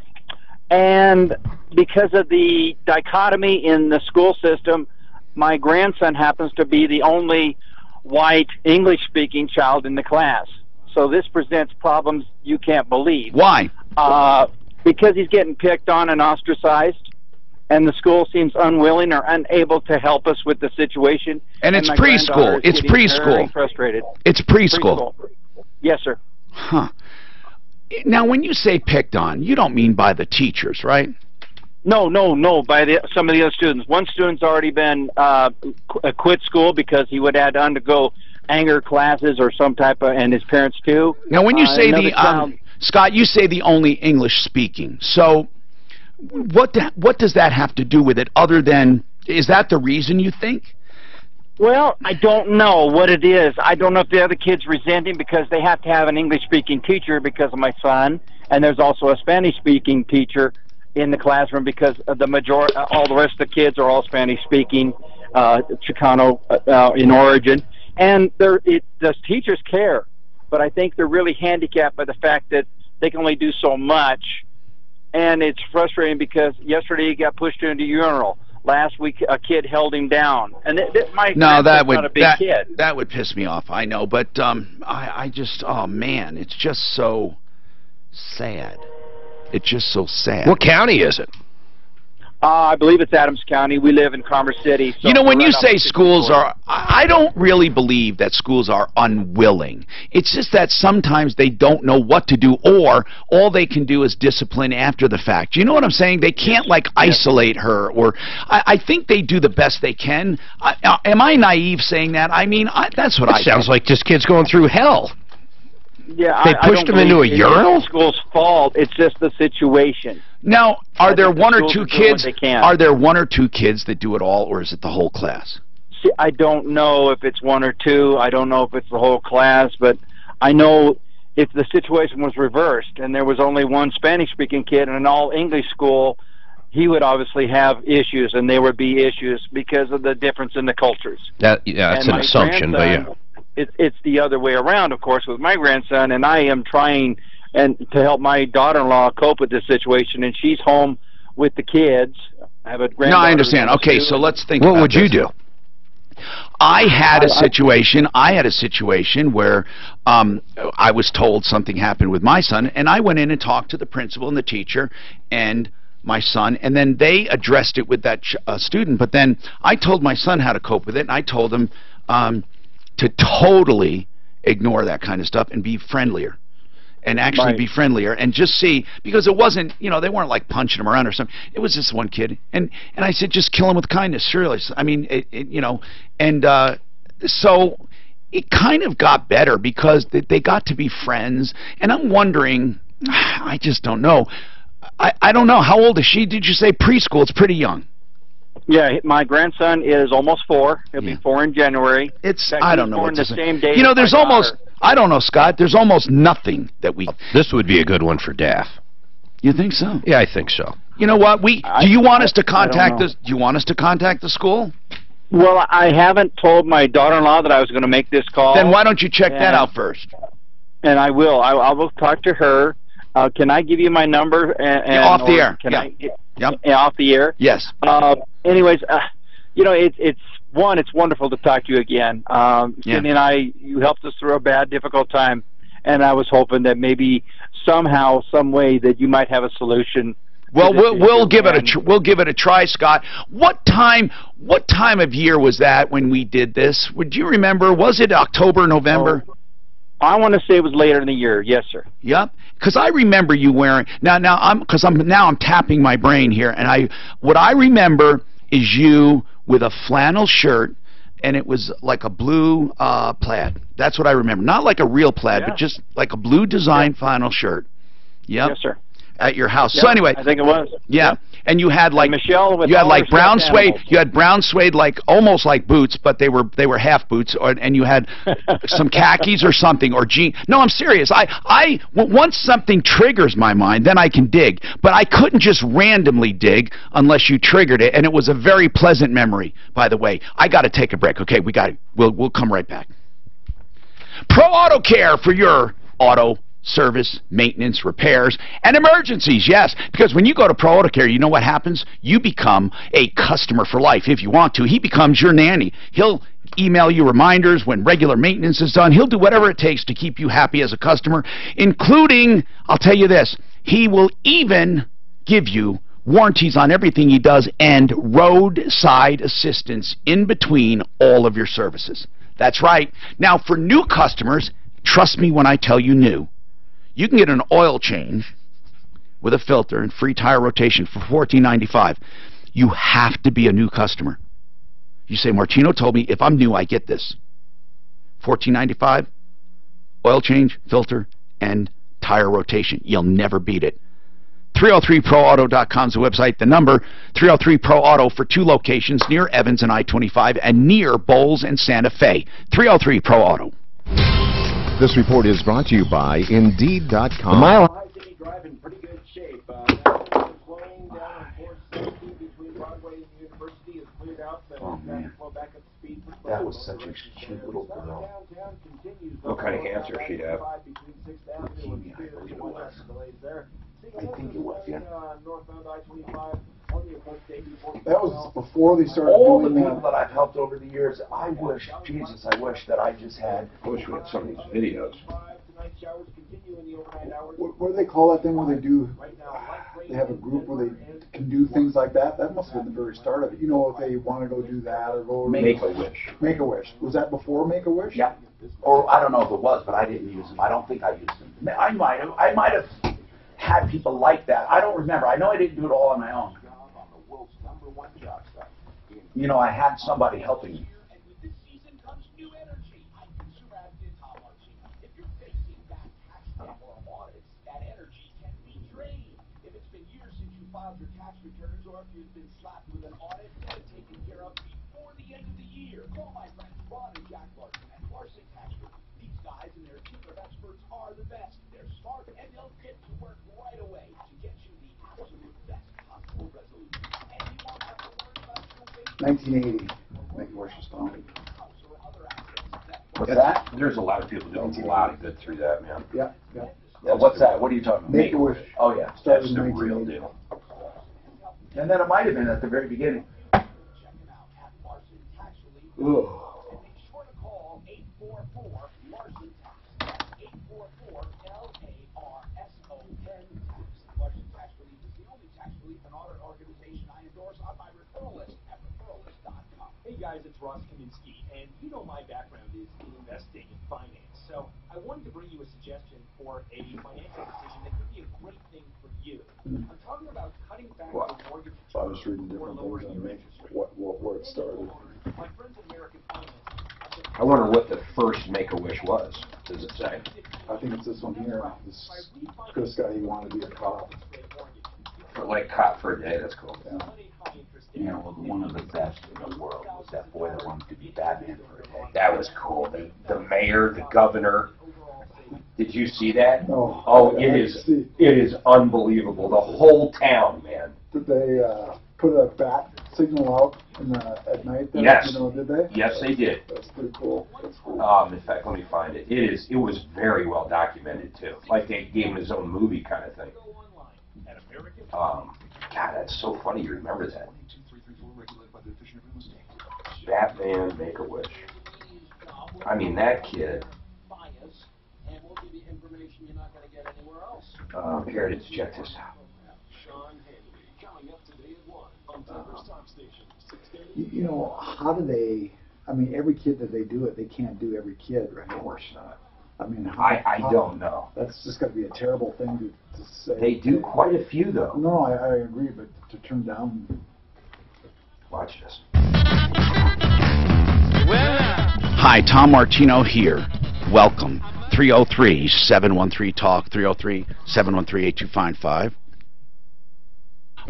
And because of the dichotomy in the school system, my grandson happens to be the only white English-speaking child in the class. So this presents problems you can't believe.
Why?
Because he's getting picked on and ostracized, and the school seems unwilling or unable to help us with the situation.
And it's preschool. It's preschool.
Very frustrated.
It's preschool.
Yes, sir.
Huh. Now, when you say picked on, you don't mean by the teachers, right?
No, by some of the other students. One student's already been quit school because he would have to undergo anger classes or some type of, and his parents too.
Now, when you say Scott, you say the only English speaking. So, what does that have to do with it? Other than, is that the reason you think?
Well, I don't know what it is. I don't know if the other kids resent him because they have to have an English-speaking teacher because of my son, and there's also a Spanish-speaking teacher in the classroom because of all the rest of the kids are all Spanish-speaking, Chicano in origin. And the teachers care, but I think they're really handicapped by the fact that they can only do so much. And it's frustrating because yesterday he got pushed into a urinal. last week a kid held him down, and my
No, that would
not a big kid.
that would piss me off. I know, but I just, oh man, it's just so sad. It's just so sad.
What county is it?
I believe it's Adams County. We live in Commerce City. So
You know, when
we're
you
right
say
off
schools
64.
are, I don't really believe that schools are unwilling. It's just that sometimes they don't know what to do, or all they can do is discipline after the fact. You know what I'm saying? They can't, like, isolate her, or I think they do the best they can. Am I naive saying that? I mean, that's what I think.
Sounds like this kid's going through hell.
Yeah,
They pushed him into a urinal?
It's the school's fault. It's just the situation.
Now, are there one or two
schools are doing what
kids?
they can.
Are there one or two kids that do it all, or is it the whole class?
See, I don't know if it's one or two. I don't know if it's the whole class, but I know if the situation was reversed and there was only one Spanish-speaking kid in an all-English school, he would obviously have issues, and there would be issues because of the difference in the cultures.
That's
And
an
my
assumption, but yeah.
It's the other way around, of course, with my grandson, and I am trying to help my daughter-in-law cope with this situation, and she's home with the kids. I have a granddaughter.
No, I understand. Okay,
too.
so let's think
What
about
would you
this.
do?
I had a situation where I was told something happened with my son, and I went in and talked to the principal and the teacher and my son, and then they addressed it with that student. But then I told my son how to cope with it, and I told him to totally ignore that kind of stuff and be friendlier. And actually be friendlier and just see, because it wasn't, you know, they weren't like punching him around or something. It was just one kid, and I said, just kill him with kindness. Surely, I mean, you know, and so it kind of got better because they got to be friends. And I'm wondering, I just don't know. I don't know, how old is she? Did you say preschool? It's pretty young.
Yeah, my grandson is almost 4. He'll be 4 in January.
It's,
In fact,
I
he's
don't know
born
what
the
to say.
same day
You know,
as
there's
my
almost,
daughter.
I don't know, Scott, there's almost nothing that we...
This would be a good one for DAF.
You think so?
Yeah, I think so.
You know what? Do you want us to
I don't
contact
know.
this? Do you want us to contact the school?
Well, I haven't told my daughter-in-law that I was going to make this call.
Then why don't you check that
And-
out first?
And I will. I will talk to her. Can I give you my number? And
Off the
or
air.
Can
Yeah.
Yeah, off the air?
Yes.
Anyways, you know, it's wonderful to talk to you again. Cindy and I, you helped us through a bad, difficult time, and I was hoping that maybe somehow, some way, that you might have a solution.
Well, we'll give it a try, Scott. What time of year was that when we did this? Would you remember? Was it October, November?
I want to say it was later in the year. Yes, sir.
Yep. Because I remember you wearing I'm tapping my brain here, and what I remember is you with a flannel shirt, and it was like a blue plaid. That's what I remember. Not like a real plaid, but just like a blue design flannel shirt. Yep.
Yes, sir.
At your house.
Yeah,
So anyway,
I think it was.
yeah. And you had like
Michelle with
you had
all
like
her
brown
stuffed
suede.
animals.
You had brown suede, like almost like boots, but they were half boots, and you had some khakis or something, or jeans. No, I'm serious. Once something triggers my mind, then I can dig. But I couldn't just randomly dig unless you triggered it, and it was a very pleasant memory. By the way, I got to take a break. Okay, we'll come right back. Pro Auto Care for your auto service, maintenance, repairs, and emergencies. Yes, because when you go to Pro Auto Care, you know what happens? You become a customer for life if you want to. He becomes your nanny. He'll email you reminders when regular maintenance is done. He'll do whatever it takes to keep you happy as a customer, including, I'll tell you this, he will even give you warranties on everything he does and roadside assistance in between all of your services. That's right. Now, for new customers, trust me when I tell you new, you can get an oil change with a filter and free tire rotation for $14.95. You have to be a new customer. You say, Martino told me if I'm new, I get this. $14.95, oil change, filter, and tire rotation. You'll never beat it. 303proauto.com is the website. The number, 303-PRO-AUTO for 2 locations near Evans and I-25 and near Bowles and Santa Fe. 303-PRO-AUTO.
This report is brought to you by Indeed.com.
Drive in pretty good shape. Flowing down on 460 between Broadway and University is cleared out.
Oh, man.
Flow back up to speed.
That was such a cute little girl.
Downtown continues.
What kind of cancer she have?
Between 6th Avenue and
Leukemia, I believe it was.
delays there.
I think it was, yeah.
That was before they started
All the
doing
people
that.
that I've helped over the years, I wish, Jesus, I wish that I just had.
I wish we had some of these videos.
What do they call that thing where they have a group where they can do things like that? That must have been the very start of it. You know, if they want to go do that or go...
Make-A-Wish.
Make-A-Wish. Was that before Make-A-Wish?
Yeah. Or I don't know if it was, but I didn't use them. I don't think I used them. I might have had people like that. I don't remember. I know I didn't do it all on my own. You know, I had somebody helping me.
Your tax returns, or if you've been slapped with an audit, get it taken care of before the end of the year. Call my friends Ron and Jack Larson at Larson Tax Group. These guys and their team of experts are the best. They're smart and they'll get to work right away to get you the absolute best possible resolution. And you won't have to worry about your
1980. Make-A-Wish was founded.
What's that? There's a lot of people doing a lot of good through that, man.
Yeah, yeah.
What's that? What are you talking about?
Make-A-Wish.
Oh, yeah.
That's the real deal.
And then it might have been at the very beginning. Ooh.
Hey guys, it's Ross Kaminsky, and you know my background is in investing and finance. So I wanted to bring you a suggestion for a financial decision that could be a great thing for you. I'm talking about cutting back your mortgage.
So I was reading different things on where it started.
My friends at American Finance.
I wonder what the first Make-A-Wish was. Does it say?
I think it's this one here. This guy, he wanted to be a cop.
For like cop for a day, that's cool.
Yeah.
You know, one of the best in the world was that boy that wanted to be Batman for a day.
That was cool. The mayor, the governor. Did you see that?
Oh,
it is unbelievable. The whole town, man.
Did they put a bat signal out at night? There?
Yes.
You know, did they?
Yes, they did.
That's pretty cool. That's cool.
In fact, let me find it. It was very well documented too. Like they gave him his own movie kind of thing. God, that's so funny. You remember that? Batman, Make-A-Wish. I mean, that kid. Heritage, check this out.
You know, how do they? I mean, every kid that they do it, they can't do every kid, right?
Of course not.
I mean,
I don't know.
That's just got to be a terrible thing to say.
They do quite a few, though.
No, I agree, but to turn down.
Watch this.
Hi, Tom Martino here. Welcome. 303-713-TALK, 303-713-8255.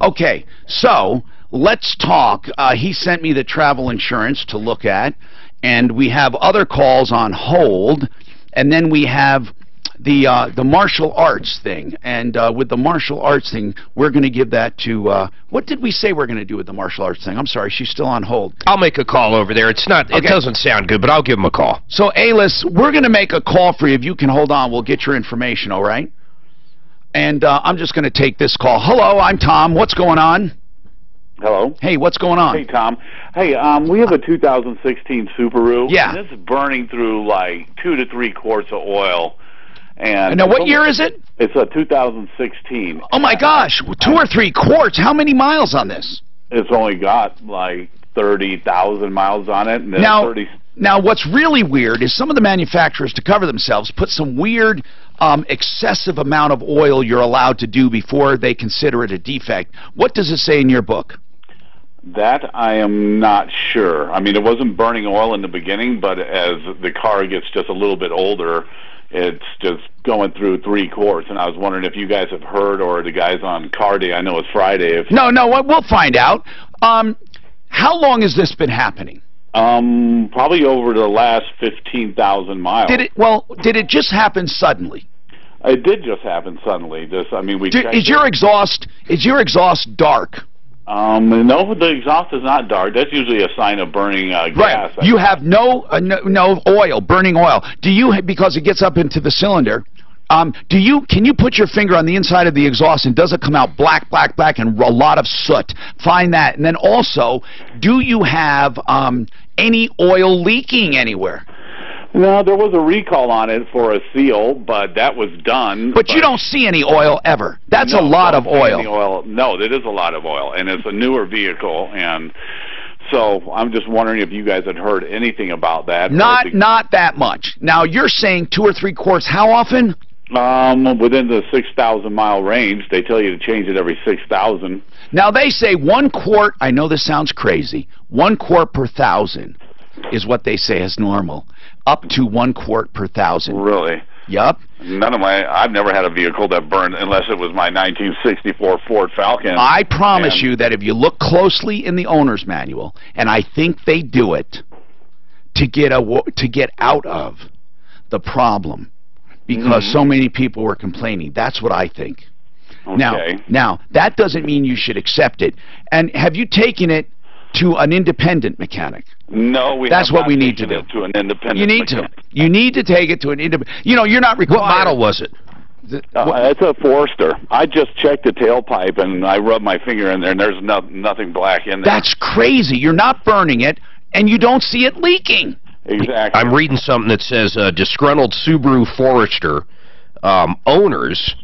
Okay, so let's talk. He sent me the travel insurance to look at, and we have other calls on hold, and then we have the martial arts thing. And with the martial arts thing, we're going to give that to, what did we say we're going to do with the martial arts thing? I'm sorry, she's still on hold.
I'll make a call over there. It's not. It doesn't sound good, but I'll give him a call.
So, Alis, we're going to make a call for you. If you can hold on, we'll get your information, all right? And I'm just going to take this call. Hello, I'm Tom. What's going on?
Hello.
Hey, what's going on?
Hey, Tom. Hey, we have a 2016 Subaru.
Yeah.
And it's burning through like 2 to 3 quarts of oil. And
now, what year is it?
It's a 2016.
Oh, my gosh. 2 or 3 quarts. How many miles on this?
It's only got like 30,000 miles on it. And then
Now, what's really weird is some of the manufacturers, to cover themselves, put some weird excessive amount of oil you're allowed to do before they consider it a defect. What does it say in your book?
That I am not sure. I mean, it wasn't burning oil in the beginning, but as the car gets just a little bit older, it's just going through 3 quarts. And I was wondering if you guys have heard, or the guys on Car Day, I know it's Friday.
No, we'll find out. How long has this been happening?
Probably over the last 15,000 miles.
Did it just happen suddenly?
It did just happen suddenly.
Is your exhaust dark?
No, the exhaust is not dark. That's usually a sign of burning gas.
Right. You have no oil, burning oil. Do you, because it gets up into the cylinder, Can you put your finger on the inside of the exhaust and does it come out black, and a lot of soot? Find that. And then also, do you have any oil leaking anywhere?
No, there was a recall on it for a seal, but that was done.
But you don't see any oil ever. That's a lot of oil.
No, that is a lot of oil, and it's a newer vehicle, and so I'm just wondering if you guys had heard anything about that.
Not that much. Now, you're saying 2 or 3 quarts. How often?
Within the 6,000 mile range. They tell you to change it every 6,000.
Now, they say 1 quart, I know this sounds crazy, 1 quart per 1,000 is what they say is normal. Up to 1 quart per 1,000.
Really?
Yup.
I've never had a vehicle that burned unless it was my 1964 Ford Falcon.
I promise you that if you look closely in the owner's manual, and I think they do it to get out of the problem, because so many people were complaining. That's what I think.
Okay.
Now, that doesn't mean you should accept it. And have you taken it to an independent mechanic?
No,
that's what we need to do.
To an independent mechanic.
You need to take it to an independent. You know, you're not required.
What model was it?
It's a Forester. I just checked the tailpipe and I rubbed my finger in there, and there's nothing black in there.
That's crazy. You're not burning it, and you don't see it leaking.
Exactly.
I'm reading something that says disgruntled Subaru Forester owners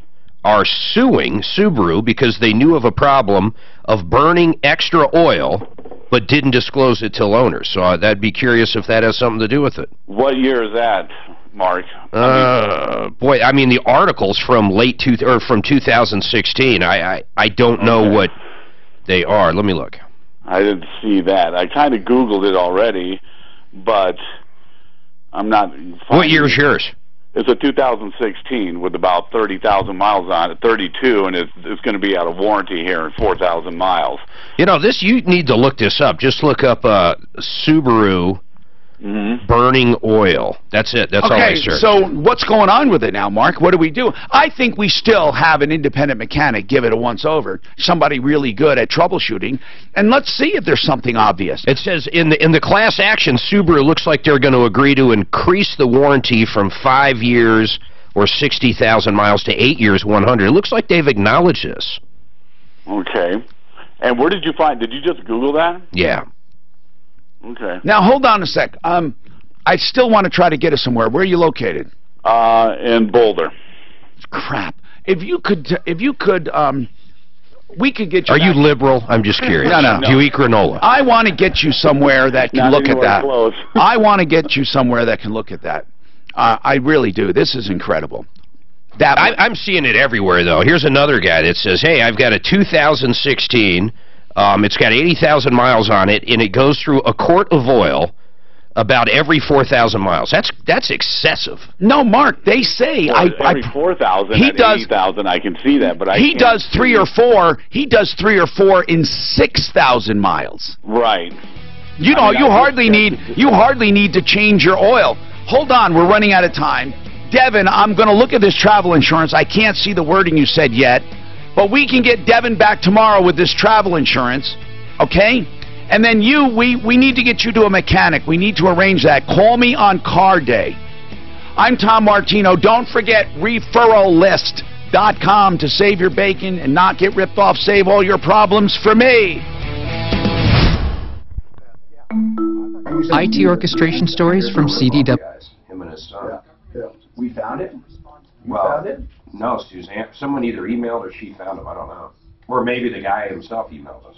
are suing Subaru because they knew of a problem of burning extra oil but didn't disclose it till owners. So I'd be curious if that has something to do with it.
What year is that, Mark?
Boy, I mean, the article's from from 2016. I don't know what they are. Let me look.
I didn't see that. I kind of Googled it already, but I'm not...
What year is yours?
It's a 2016 with about 30,000 miles on it, 32, and it's going to be out of warranty here in 4,000 miles.
You know, you need to look this up. Just look up Subaru burning oil. That's it. That's all I searched.
Okay, so what's going on with it now, Mark? What do we do? I think we still have an independent mechanic give it a once-over, somebody really good at troubleshooting, and let's see if there's something obvious.
It says in the class action, Subaru looks like they're going to agree to increase the warranty from 5 years or 60,000 miles to 8 years, 100. It looks like they've acknowledged this.
Okay. And where did you just Google that?
Yeah.
Okay.
Now, hold on a sec. I still want to try to get us somewhere. Where are you located?
In Boulder.
Crap. If you could, we could get you...
Are you liberal? I'm just curious.
No.
Do you eat granola?
I want to get you somewhere that can look at that.
Close.
I want to get you somewhere that can look at that. I really do. This is incredible.
I'm seeing it everywhere, though. Here's another guy that says, hey, I've got a 2016... it's got 80,000 miles on it, and it goes through a quart of oil about every 4,000 miles. That's excessive.
No, Mark, they say...
every 4,000 and 80,000, I can see that, but
he does 3 or 4. He does 3 or 4 in 6,000 miles.
Right.
You know, you hardly need to change your oil. Hold on, we're running out of time. Devin, I'm going to look at this travel insurance. I can't see the wording you said yet. But we can get Devin back tomorrow with this travel insurance, okay? And then we need to get you to a mechanic. We need to arrange that. Call me on car day. I'm Tom Martino. Don't forget referrallist.com to save your bacon and not get ripped off. Save all your problems for me.
IT orchestration stories from CDW.
Him and his son.
Yeah. We found it?
Found it? No, Suzanne. Someone either emailed or she found him. I don't know. Or maybe the guy himself emailed us.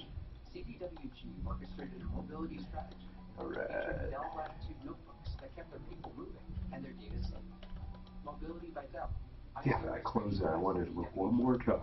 CDWG orchestrated a mobility strategy.
All right.
Dell Latitude notebooks that kept their people moving and their data safe. Mobility by Dell.
Yeah, I closed that. I wanted to look one more time.